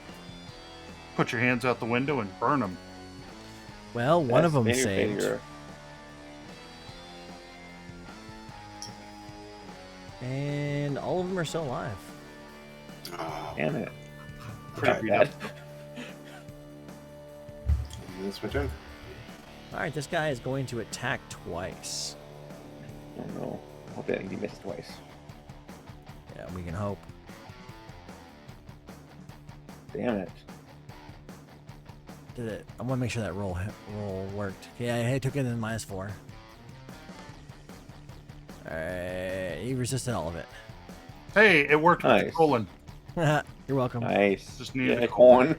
Put your hands out the window and burn them. Well, one of them That's saved. finger. And all of them are still alive. Oh, Damn it. Pretty Not beat bad. up. and that's my turn. Alright, this guy is going to attack twice. Oh no. Hope that he missed twice. Yeah, we can hope. Damn it. Did it? I want to make sure that roll worked. Yeah, I took it in -4. Alright, he resisted all of it. Hey, it worked with the Nice. colon. You're welcome. Nice. Just needed yeah, a corn.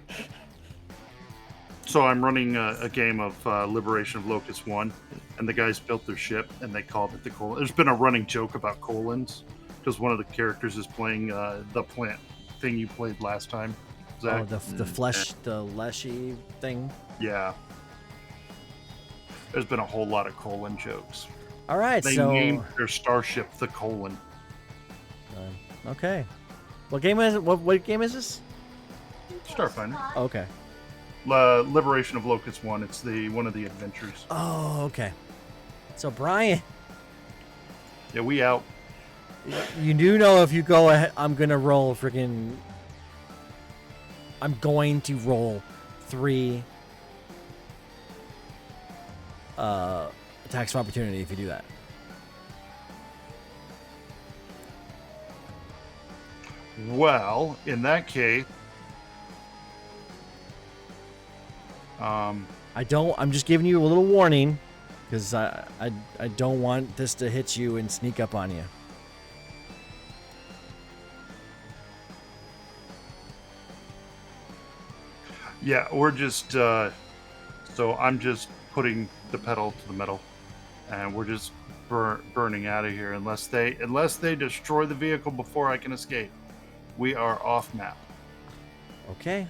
So I'm running a game of Liberation of Locust 1, and the guys built their ship, and they called it the colon. There's been a running joke about colons, because one of the characters is playing the plant thing you played last time, Zach. Oh, the flesh, the leshy thing. Yeah. There's been a whole lot of colon jokes. All right, They so named their starship the colon. okay. What game is it? What game is this? Starfinder. Okay. Liberation of Locust 1. It's one of the adventures. Oh, okay. So Brian, Yeah, we out. you do know if you go ahead, I'm gonna roll freaking. I'm going to roll 3 attacks of opportunity if you do that. Well, in that case, I don't. I'm just giving you a little warning, because I don't want this to hit you and sneak up on you. yeah, we're just. So I'm just putting the pedal to the metal, and we're just burning out of here unless they destroy the vehicle before I can escape. We are off map. Okay.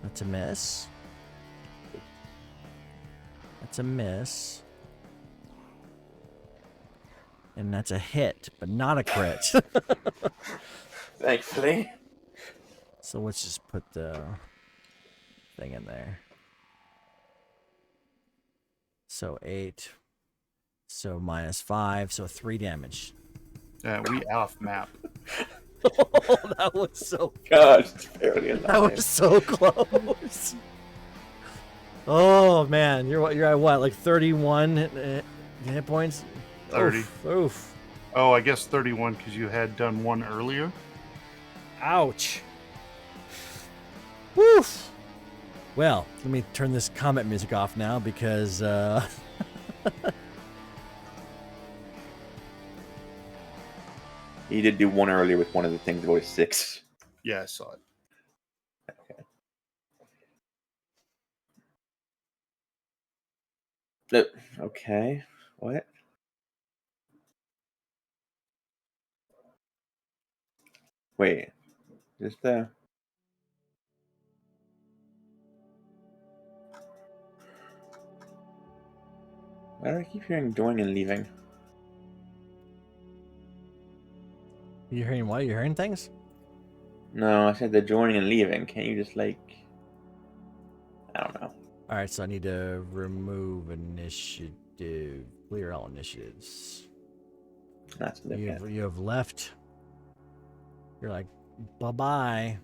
That's a miss. That's a miss. And that's a hit, but not a crit. Thankfully. So let's just put the thing in there. So 8. So -5. So 3 damage. We off map. Oh, that was so. God, it's barely alive. That was so close. Oh man, you're at what? Like 31 hit points. 30. Oof. Oh, I guess 31 because you had done one earlier. Ouch. Woof. Well, let me turn this combat music off now because He did do one earlier with one of the things about 6. Yeah, I saw it. Okay. What? Wait. Just why do I keep hearing joining and leaving? you hearing what? You hearing things? No, I said the joining and leaving. Can't you just like I don't know. All right, so I need to remove initiative. Clear all initiatives. That's significant. You have left. You're like, bye-bye.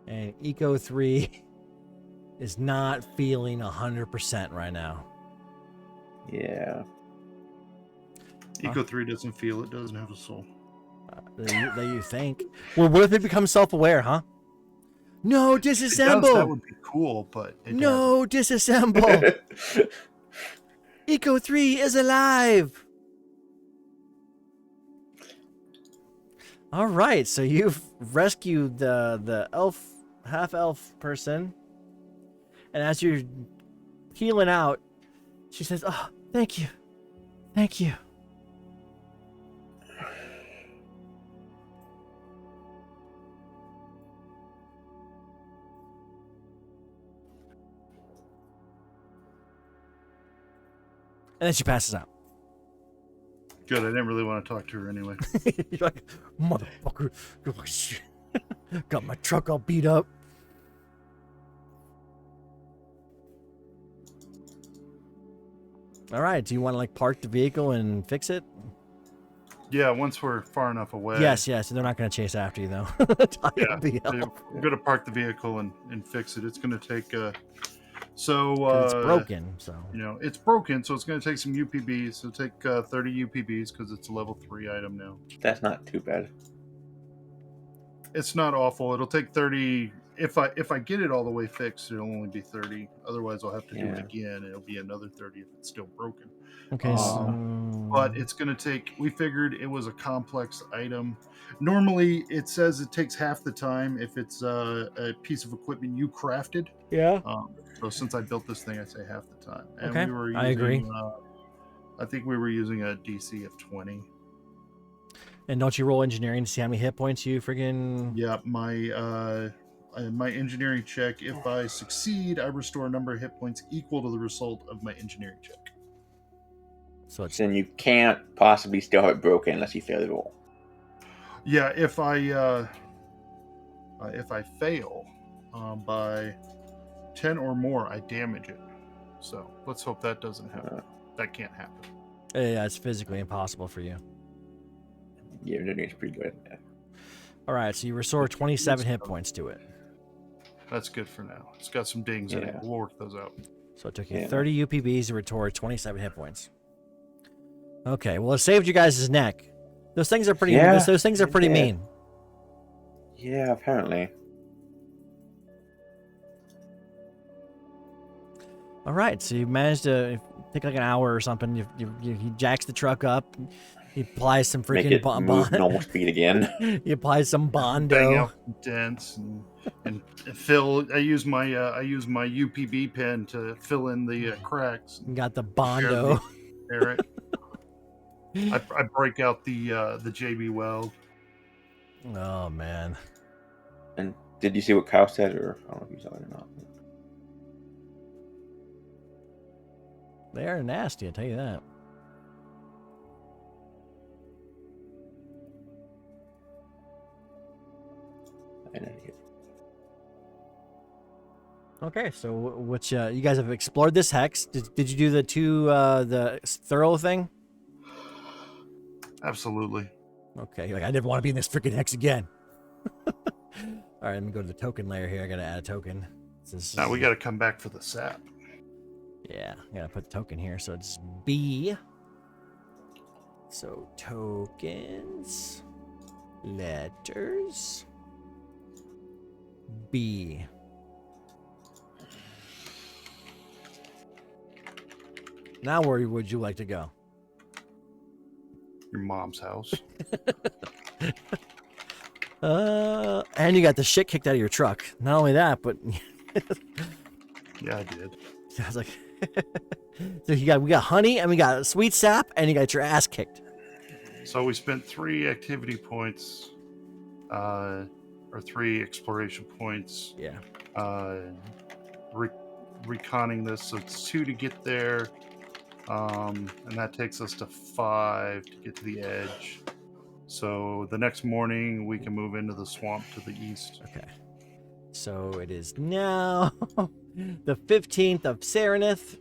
And Eco 3 is not feeling 100% right now. Yeah. Eco 3 doesn't feel it, doesn't have a soul. That you think. Well, what if it becomes self-aware, huh? No, If it does, disassemble! that would be cool, but it No, disassemble! Eco 3 is alive! All right, so you've rescued the elf half-elf person. And as you're healing out, she says, "Oh, thank you. Thank you." And then she passes out. Good. I didn't really want to talk to her anyway. You're like, "Motherfucker. Oh, shit. Got my truck all beat up." All right. Do you want to like park the vehicle and fix it? Yeah, once we're far enough away. Yes. They're not going to chase after you, though. Yeah, The elf. I'm gonna park the vehicle and fix it. It's gonna take 'Cause it's broken, so. You know, it's broken, so it's gonna take some UPBs. So take 30 UPBs because it's a level 3 item now. That's not too bad. It's not awful. It'll take 30. If I get it all the way fixed, it'll only be 30. Otherwise, I'll have to do it Yeah. again. It'll be another 30 if it's still broken. Okay, But it's going to take, we figured it was a complex item. Normally, it says it takes half the time if it's a piece of equipment you crafted. yeah. So since I built this thing, I say half the time. And Okay, we were using, I agree. I think we were using a DC of 20. And don't you roll engineering to see how many hit points you friggin'... Yeah, my engineering check, if I succeed, I restore a number of hit points equal to the result of my engineering check. So it's... Then you can't possibly still have it broken unless you fail the roll. Yeah, if I fail by 10 or more, I damage it. So let's hope that doesn't happen. That can't happen. Yeah, it's physically impossible for you. Yeah, it's pretty good at that. All right, so you restore 27 hit points to it. That's good for now. It's got some dings in it. Yeah. We'll work those out. So it took you Yeah. 30 UPBs to restore 27 hit points. Okay, well, it saved you guys' neck. Those things are pretty. Yeah, those things are pretty yeah. mean. Yeah, apparently. All right, so you managed to take like an hour or something. He jacks the truck up. He applies some Make freaking it move normal speed again. He applies some Bang Bondo. out dents and fill. I use my UPB pen to fill in the cracks. You got the Bondo. Repair it. I break out the JB weld. Oh man. And did you see what Kyle said, or I don't know if you saw it or not? They are nasty, I tell you that. I know you- Okay, so which you guys have explored this hex? Did you do the thorough thing? Absolutely. Okay, you're like, I never want to be in this freaking hex again. All right, let me go to the token layer here. I gotta add a token. Now we got to come back for the sap. Yeah, I gotta put the token here. So it's B. So tokens, letters, B. Now where would you like to go? Your mom's house. And you got the shit kicked out of your truck. Not only that, but Yeah, I did. I was like, so we got honey and we got sweet sap and you got your ass kicked. So we spent 3 activity points, or 3 exploration points, Yeah. reconning this. So it's 2 to get there, and that takes us to 5 to get to the edge. So the next morning we can move into the swamp to the east. Okay. So it is now the 15th of Serenith.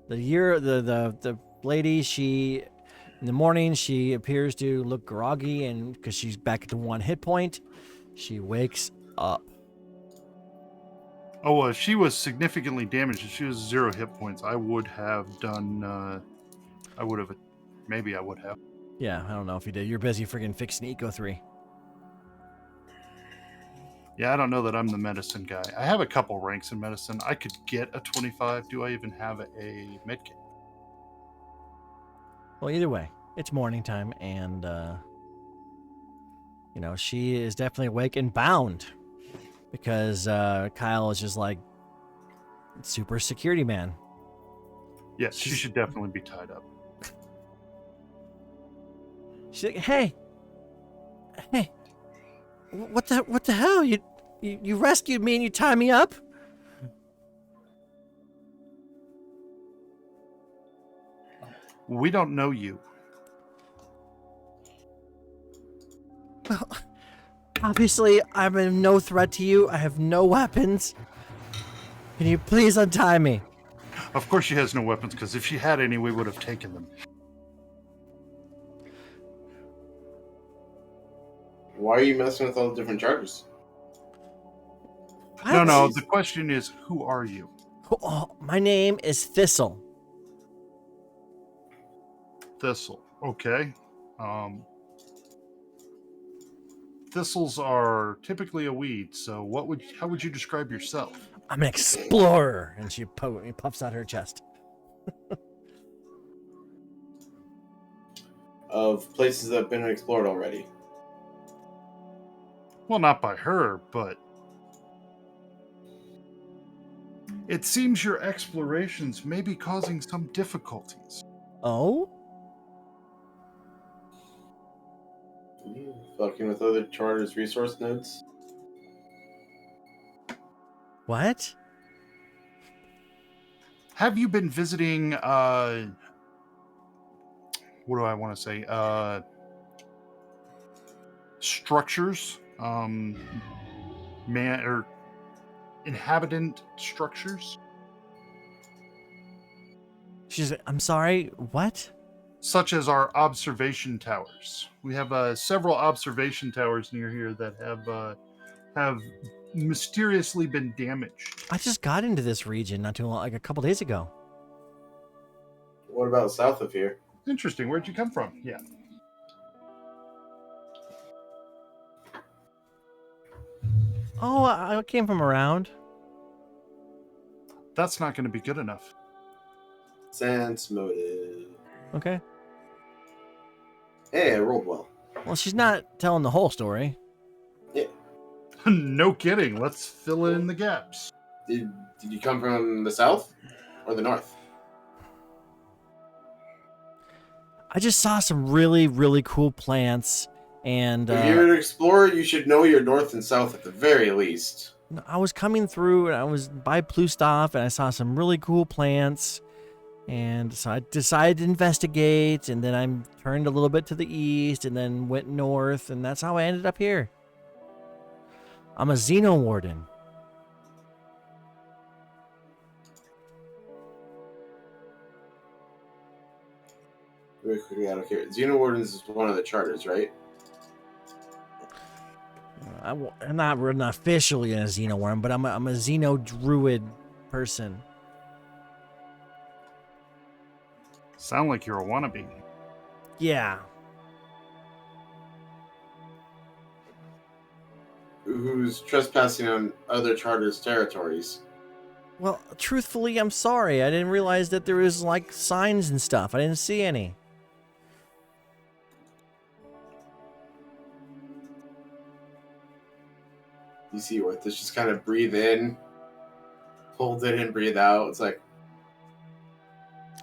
The lady, she in the morning she appears to look groggy, and because she's back to 1 hit point, she wakes up. Oh, she was significantly damaged. If she was 0 hit points, I would have done. Maybe I would have. Yeah, I don't know if you did. You're busy freaking fixing Eco 3. Yeah, I don't know that I'm the medicine guy. I have a couple ranks in medicine. I could get a 25. Do I even have a medkit? Well, either way, it's morning time, and she is definitely awake and bound. because Kyle is just like super security man. Yes, she should definitely be tied up. She's like, hey, what the hell? You rescued me and you tie me up? We don't know you. Well, obviously, I'm no threat to you. I have no weapons. Can you please untie me? Of course she has no weapons, because if she had any, we would have taken them. Why are you messing with all the different charters? What? No, the question is, who are you? Oh, my name is Thistle. Thistle. Okay. Thistles are typically a weed, so how would you describe yourself? I'm an explorer. And she puffs out her chest. Of places that have been explored already. Well, not by her, but it seems your explorations may be causing some difficulties. Oh? Fucking with other charters' resource nodes. What? Have you been visiting, what do I want to say? Structures? Or inhabitant structures? She's like, I'm sorry, what? Such as our observation towers. We have several observation towers near here that have mysteriously been damaged. I just got into this region not too long, like a couple days ago. What about south of here? Interesting. Where'd you come from? Yeah. Oh, I came from around. That's not going to be good enough. Sense motive. Okay. Hey, I rolled well. Well, she's not telling the whole story. Yeah. No kidding. Let's fill in the gaps. Did you come from the south or the north? I just saw some really, really cool plants, and If you're an explorer, you should know your north and south at the very least. I was coming through, and I was by Plustov, and I saw some really cool plants, and so I decided to investigate, and then I turned a little bit to the east, and then went north, and that's how I ended up here. I'm a Xeno Warden. Very quickly out of here. Xenowardens is one of the charters, right? I'm not officially a Xeno Warden, but I'm a Xenodruid person. Sound like you're a wannabe. Yeah. Who's trespassing on other charters' territories. Well, truthfully, I'm sorry. I didn't realize that there was, like, signs and stuff. I didn't see any. You see what? This just kind of breathe in, hold it and breathe out. It's like,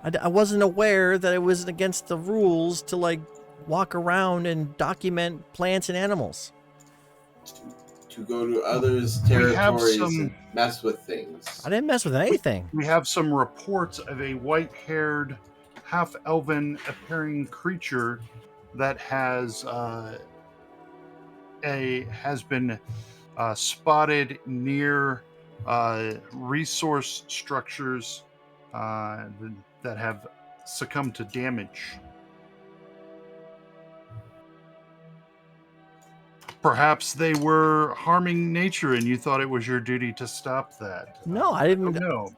I wasn't aware that it was against the rules to, like, walk around and document plants and animals. to go to others' We have territories some- and mess with things. I didn't mess with anything. We have some reports of a white-haired, half-elven appearing creature that has been spotted near resource structures that have succumbed to damage. Perhaps they were harming nature and you thought it was your duty to stop that. No, I didn't. No.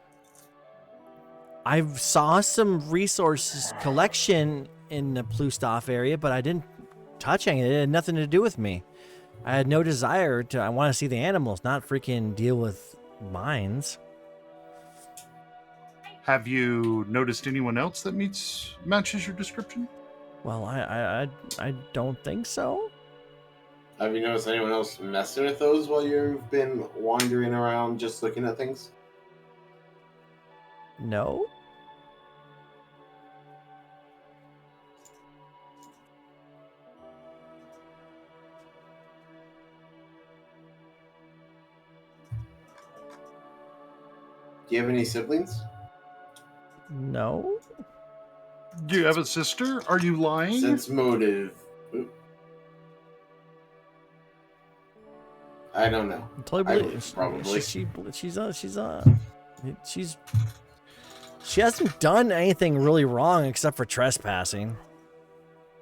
I saw some resources collection in the Plustov area, but I didn't touch any. It had nothing to do with me. I had no desire to. I want to see the animals, not freaking deal with mines. Have you noticed anyone else that matches your description? Well, I don't think so. Have you noticed anyone else messing with those while you've been wandering around just looking at things? No. Do you have any siblings? No. Do you have a sister? Are you lying? Sense motive. Oop. I don't know. Totally I believe believe, probably. She hasn't done anything really wrong except for trespassing.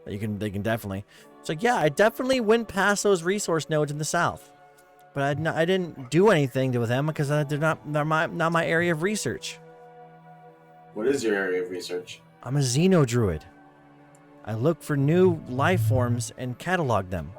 They can definitely. It's like, yeah, I definitely went past those resource nodes in the south, but I didn't do anything with them because they're not my area of research. What is your area of research? I'm a Xenodruid. I look for new life forms and catalog them.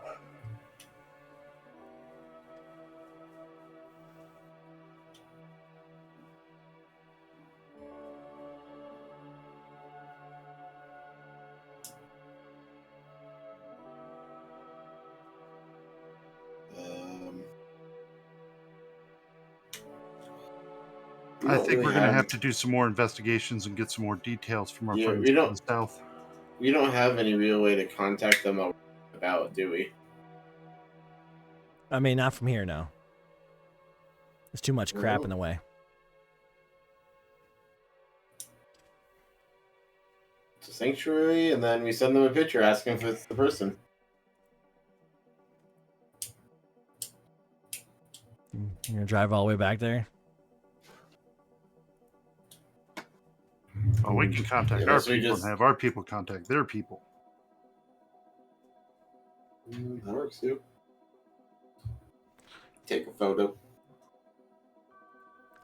I think we're going to have to do some more investigations and get some more details from our friends in the south. We don't have any real way to contact them about, do we? I mean, not from here, no. There's too much crap in the way. It's a sanctuary, and then we send them a picture asking if it's the person. You're going to drive all the way back there? Oh, we can contact our people and have our people contact their people. That works too. Take a photo.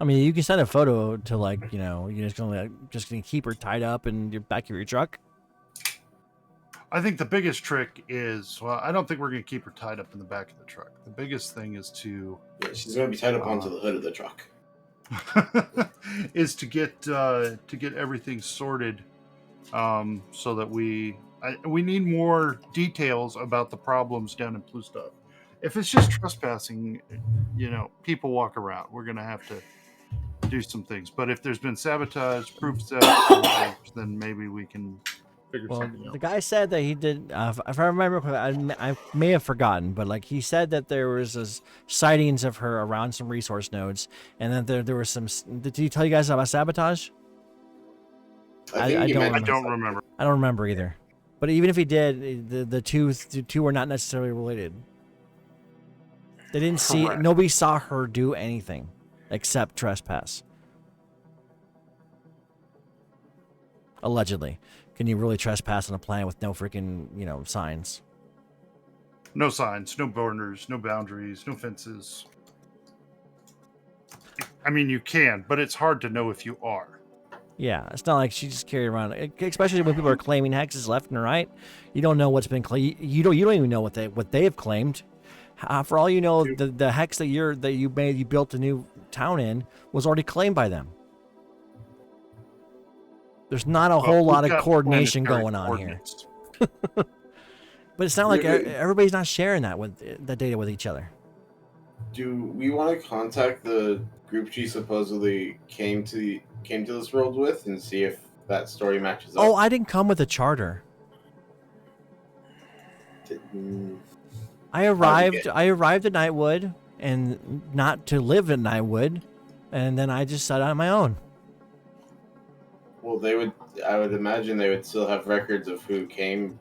I mean, you can send a photo to, like, you know, you're just gonna keep her tied up in your back of your truck. I think the biggest trick is, well, I don't think we're gonna keep her tied up in the back of the truck. The biggest thing is to she's gonna be tied up onto the hood of the truck. is to get everything sorted, so that we need more details about the problems down in Plustov. If it's just trespassing, you know, people walk around. We're gonna have to do some things. But if there's been sabotage, proof set, then maybe we can figure something out. The guy said that he did. If I remember, I may have forgotten, but like he said that there was sightings of her around some resource nodes, and then there was some. Did he tell you guys about sabotage? I don't remember. I don't remember either. But even if he did, the two were not necessarily related. They didn't see. Correct. Nobody saw her do anything except trespass. Allegedly. Can you really trespass on a planet with no freaking, you know, signs? No signs, no borders, no boundaries, no fences. I mean, you can, but it's hard to know if you are. Yeah, it's not like she just carried around, especially when people are claiming hexes left and right. You don't know what's been claimed. You don't even know what they have claimed. For all you know, the hex that you built a new town in was already claimed by them. There's not a whole lot of coordination going on here. But it's not like everybody's not sharing that data with each other. Do we want to contact the group she supposedly came to this world with and see if that story matches up? Oh, I didn't come with a charter. I arrived at Nightwood, and not to live at Nightwood, and then I just set out on my own. Well, I would imagine they would still have records of who came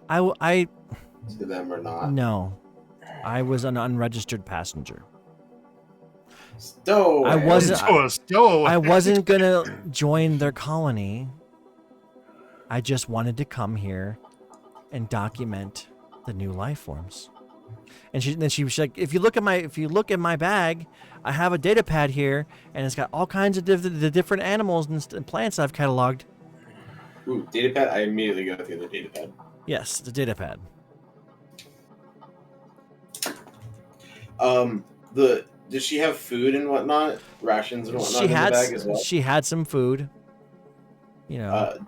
I to them or not. No, I was an unregistered passenger. Stowaway. I wasn't gonna join their colony. I just wanted to come here and document the new life forms. And she was like, if you look at my bag, I have a data pad here, and it's got all kinds of the different animals and plants I've cataloged. Ooh, data pad? I immediately go through the data pad. Yes, the data pad. Does she have food and whatnot? Rations and whatnot in the bag as well? She had some food. You know.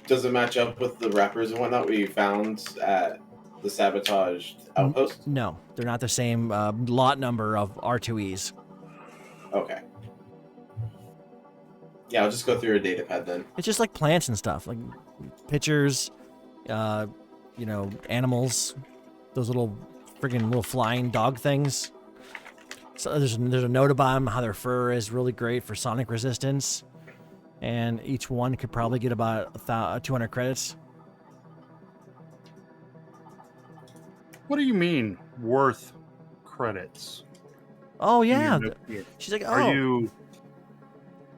Does it match up with the wrappers and whatnot we found at the sabotaged outpost? No, they're not the same lot number of R2Es. Okay. Yeah, I'll just go through a data pad then. It's just like plants and stuff, like pictures, you know, animals, those little friggin' little flying dog things. So there's a note about them, how their fur is really great for sonic resistance, and each one could probably get about 200 credits. What do you mean worth credits? Oh Can you yeah, note it? she's like, oh, Are you?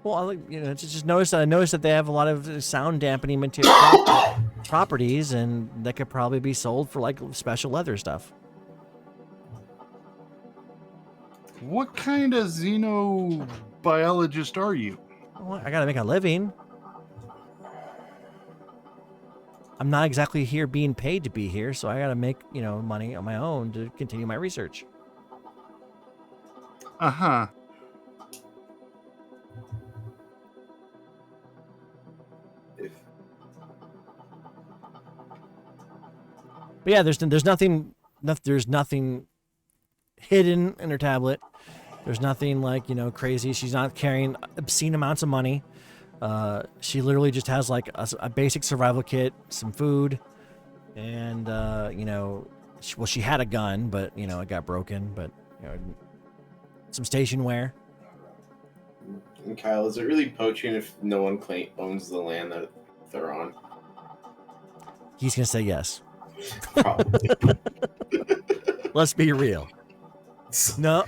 well, you know, just noticed. I noticed that they have a lot of sound dampening material properties, and that could probably be sold for like special leather stuff. What kind of xenobiologist are you? Well, I gotta make a living. I'm not exactly here being paid to be here, so I gotta make, you know, money on my own to continue my research. Uh-huh. If But yeah, there's nothing hidden in her tablet. There's nothing like, you know, crazy. She's not carrying obscene amounts of money. She literally just has like a basic survival kit, some food, and you know, she had a gun, but you know, it got broken. But you know, some station wear. And Kyle, is it really poaching if no one owns the land that they're on? He's gonna say yes. Probably. Let's be real. No,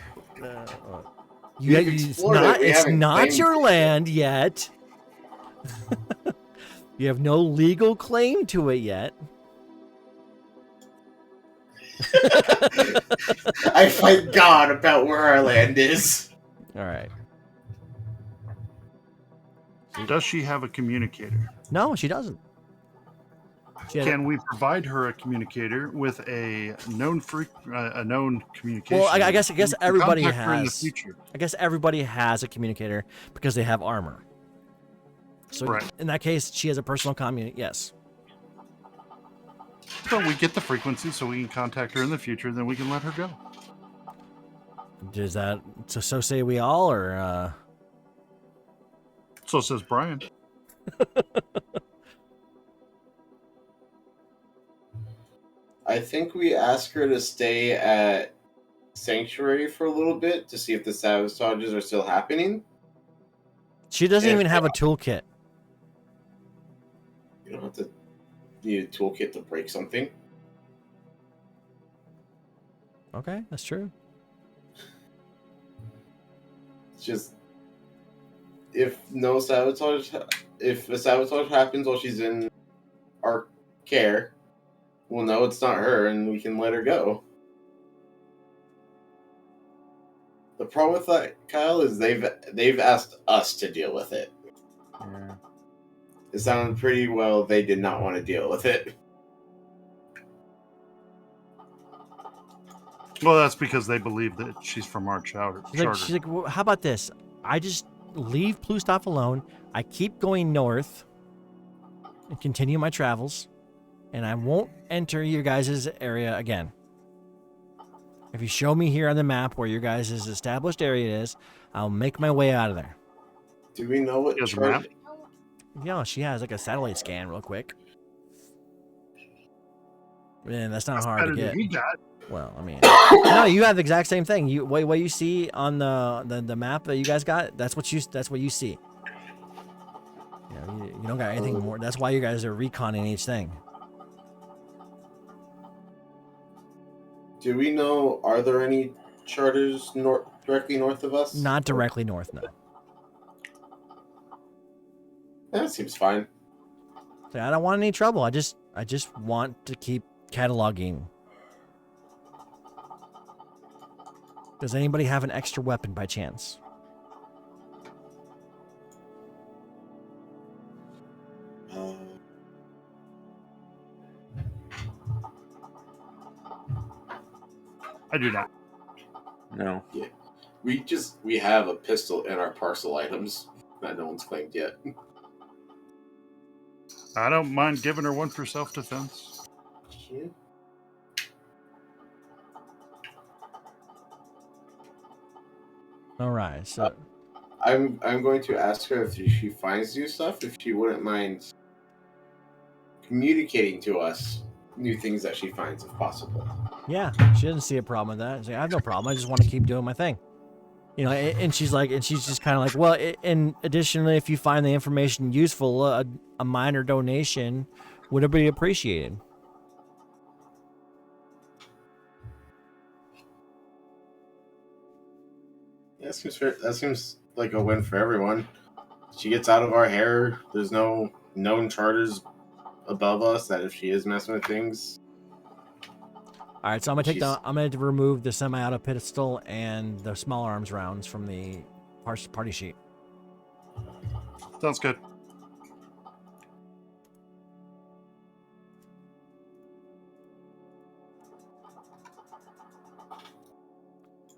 We've it's explored it, not. we It's haven't not claimed your it land yet. You have no legal claim to it yet. I fight God about where our land is. All right. Does she have a communicator? No, she doesn't. She had- Can we provide her a communicator with a known communication? Well, I guess We can everybody contact her in the has. future. I guess everybody has a communicator because they have armor. So Right. in that case, she has a personal communicator. Yes. So we get the frequency so we can contact her in the future, then we can let her go. Does that so say we all, or So says Brian. I think we ask her to stay at Sanctuary for a little bit to see if the sabotages are still happening. she doesn't If even have a toolkit? You don't have to need a toolkit to break something. Okay, that's true. It's just if a sabotage happens while she's in our care, we'll know it's not her and we can let her go. The problem with that, Kyle, is they've asked us to deal with it. Yeah. It sounded pretty well they did not want to deal with it. Well, that's because they believe that she's from our charter. She's like, well, how about this? I just leave Plustov alone. I keep going north and continue my travels, and I won't enter your guys' area again. If you show me here on the map where your guys' established area is, I'll make my way out of there. Do we know what He has a chart? map? Yeah, she has like a satellite scan real quick. Man, that's not hard to Better than get. we got. Well, I mean, no, you have the exact same thing. You what you see on the map that you guys got. That's what you see. You know, you don't got anything more. That's why you guys are reconning each thing. Do we know? Are there any charters directly north of us? Not directly north, no. That seems fine. So I don't want any trouble. I just want to keep cataloging. Does anybody have an extra weapon by chance? I do not. No. We have a pistol in our parcel items that no one's claimed yet. I don't mind giving her one for self-defense. Yeah. All right. So I'm going to ask her if she finds new stuff, if she wouldn't mind communicating to us new things that she finds, if possible. yeah, she doesn't see a problem with that. She's like, I have no problem. I just want to keep doing my thing. You know, and she's like, and she's just kind of like, well, and additionally, if you find the information useful, a minor donation would be appreciated. Yeah, that seems fair. That seems like a win for everyone. She gets out of our hair. There's no known charters above us that if she is messing with things, All right, so I'm gonna she's I'm gonna remove the semi-auto pistol and the small arms rounds from the party sheet. Sounds good.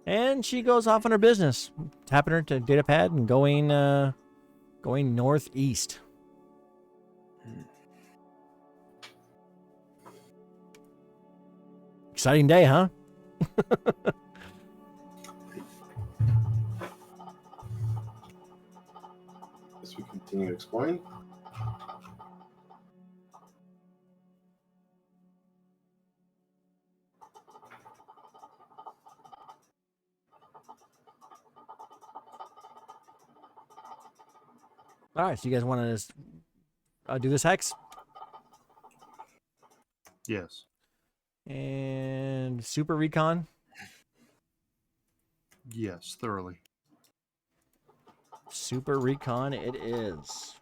And she goes off on her business, tapping her to data pad and going northeast. Exciting day, huh? as we continue exploring. All right, so you guys want to do this hex? Yes. And super recon. Yes, thoroughly. Super recon it is.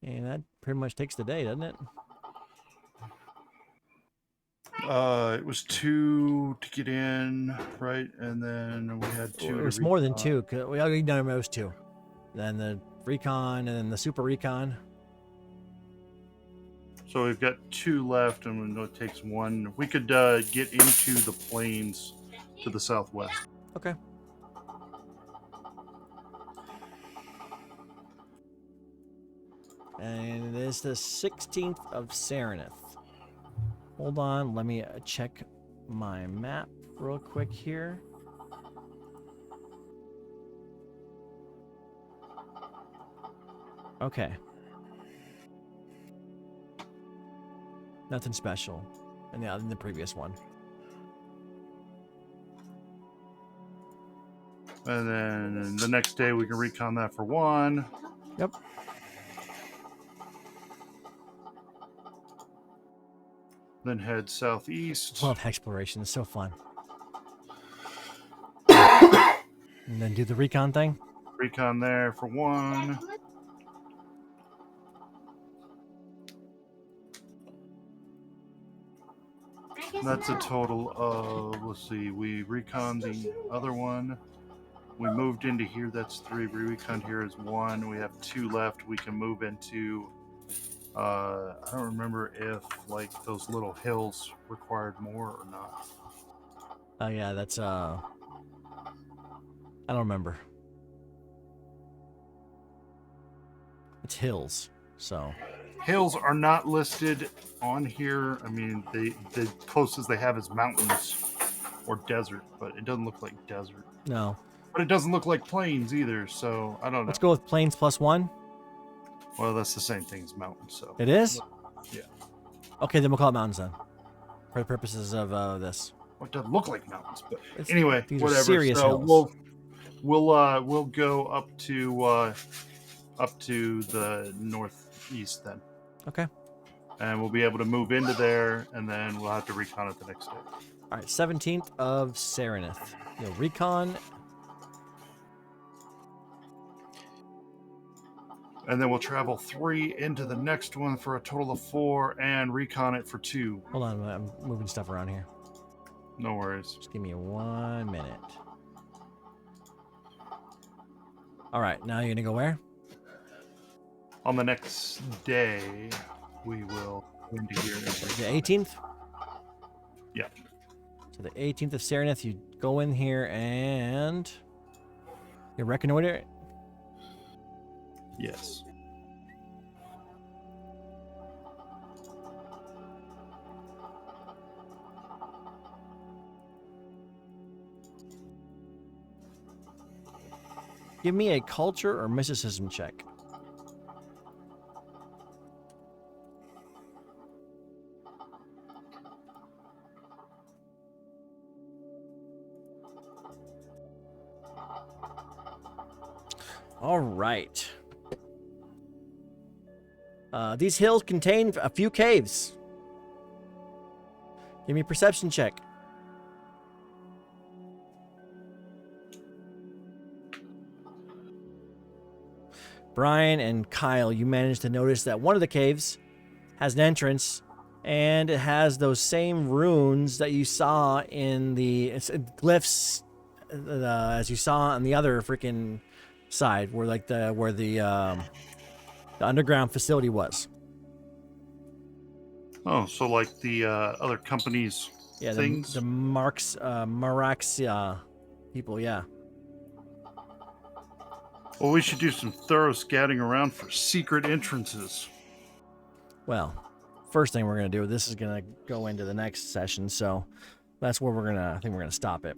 And that pretty much takes the day, doesn't it? It was 2 to get in, right? And then we had 2 It to was more than recon. 2. 'Cause we already done those 2. Then the recon and then the super recon. So we've got 2 left, and we know it takes 1. We could get into the plains to the southwest. Okay. And it is the 16th of Serenith. Hold on, let me check my map real quick here. Okay. Nothing special in the previous one. And then the next day we can recon that for 1. Yep. Then head southeast. Love Hexploration. It's so fun. And then do the recon thing. Recon there for 1. That's a total of, let's see, we recon the other one. We moved into here, that's 3. We recon here is 1. We have 2 left. We can move into, I don't remember if, like, those little hills required more or not. Oh, yeah, that's, I don't remember. It's hills, so. Hills are not listed on here. I mean, the closest they have is mountains or desert, but it doesn't look like desert. No. But it doesn't look like plains either, so I don't know. Let's go with plains +1. Well, that's the same thing as mountains, so. It is? Yeah. Okay, then we'll call it mountains then. For the purposes of this. Well, it doesn't look like mountains, but It's, anyway, these are whatever. serious So hills. we'll go up to the northeast then. Okay. And we'll be able to move into there, and then we'll have to recon it the next day. All right, 17th of Serenith. You'll recon. And then we'll travel 3 into the next one for a total of 4, and recon it for 2. Hold on, I'm moving stuff around here. No worries. Just give me 1 minute. All right, now you're gonna go where? On the next day, we will go into here. The 18th? Yeah. So the 18th of Serenith, you go in here and you reconnoiter it. Yes. Give me a culture or mysticism check. All right. These hills contain a few caves. Give me a perception check. Brian and Kyle, you managed to notice that one of the caves has an entrance, and it has those same runes that you saw in the glyphs, as you saw on the other freaking side, where like the underground facility was. Oh, so like the other companies' Yeah, things? the Maraxia people, yeah. Well, we should do some thorough scouting around for secret entrances. Well, first thing we're gonna do, this is gonna go into the next session, so that's where I think we're gonna stop it.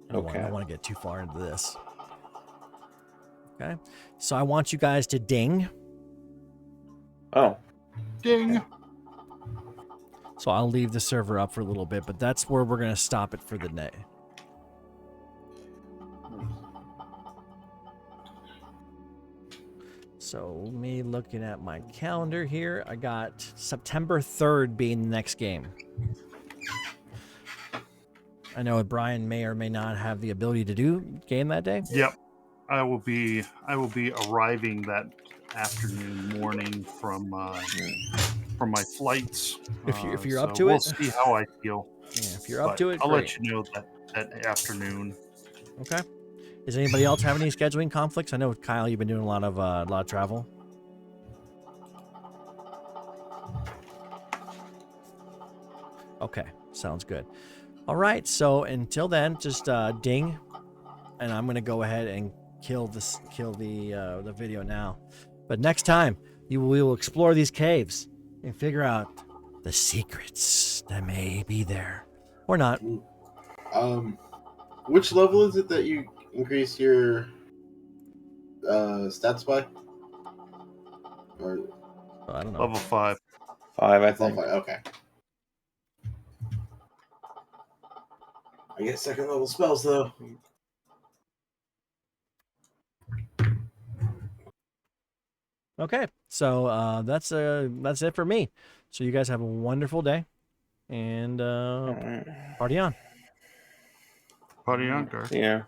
I don't want to get too far into this. Okay, so I want you guys to ding. Oh, Ding! So I'll leave the server up for a little bit, but that's where we're gonna stop it for the day. So me looking at my calendar here, I got September 3rd being the next game. I know Brian may or may not have the ability to do game that day. Yep. I will be arriving that afternoon, morning from my flights. If you're up so to we'll it. see how I feel. Yeah, if you're up But to it, I'll great. let you know that afternoon. Okay. Does anybody else have any scheduling conflicts? I know Kyle, you've been doing a lot of travel. Okay, sounds good. All right, so until then, just ding, and I'm gonna go ahead and kill the video now. But next time, we will explore these caves and figure out the secrets that may be there or not. Which level is it that you increase your stats by? Or I don't know. Level 5. 5, I level think. 5? Okay. I get second level spells though. Okay, so that's it for me. So you guys have a wonderful day, and All right. party on. Party on, Gar. Yeah.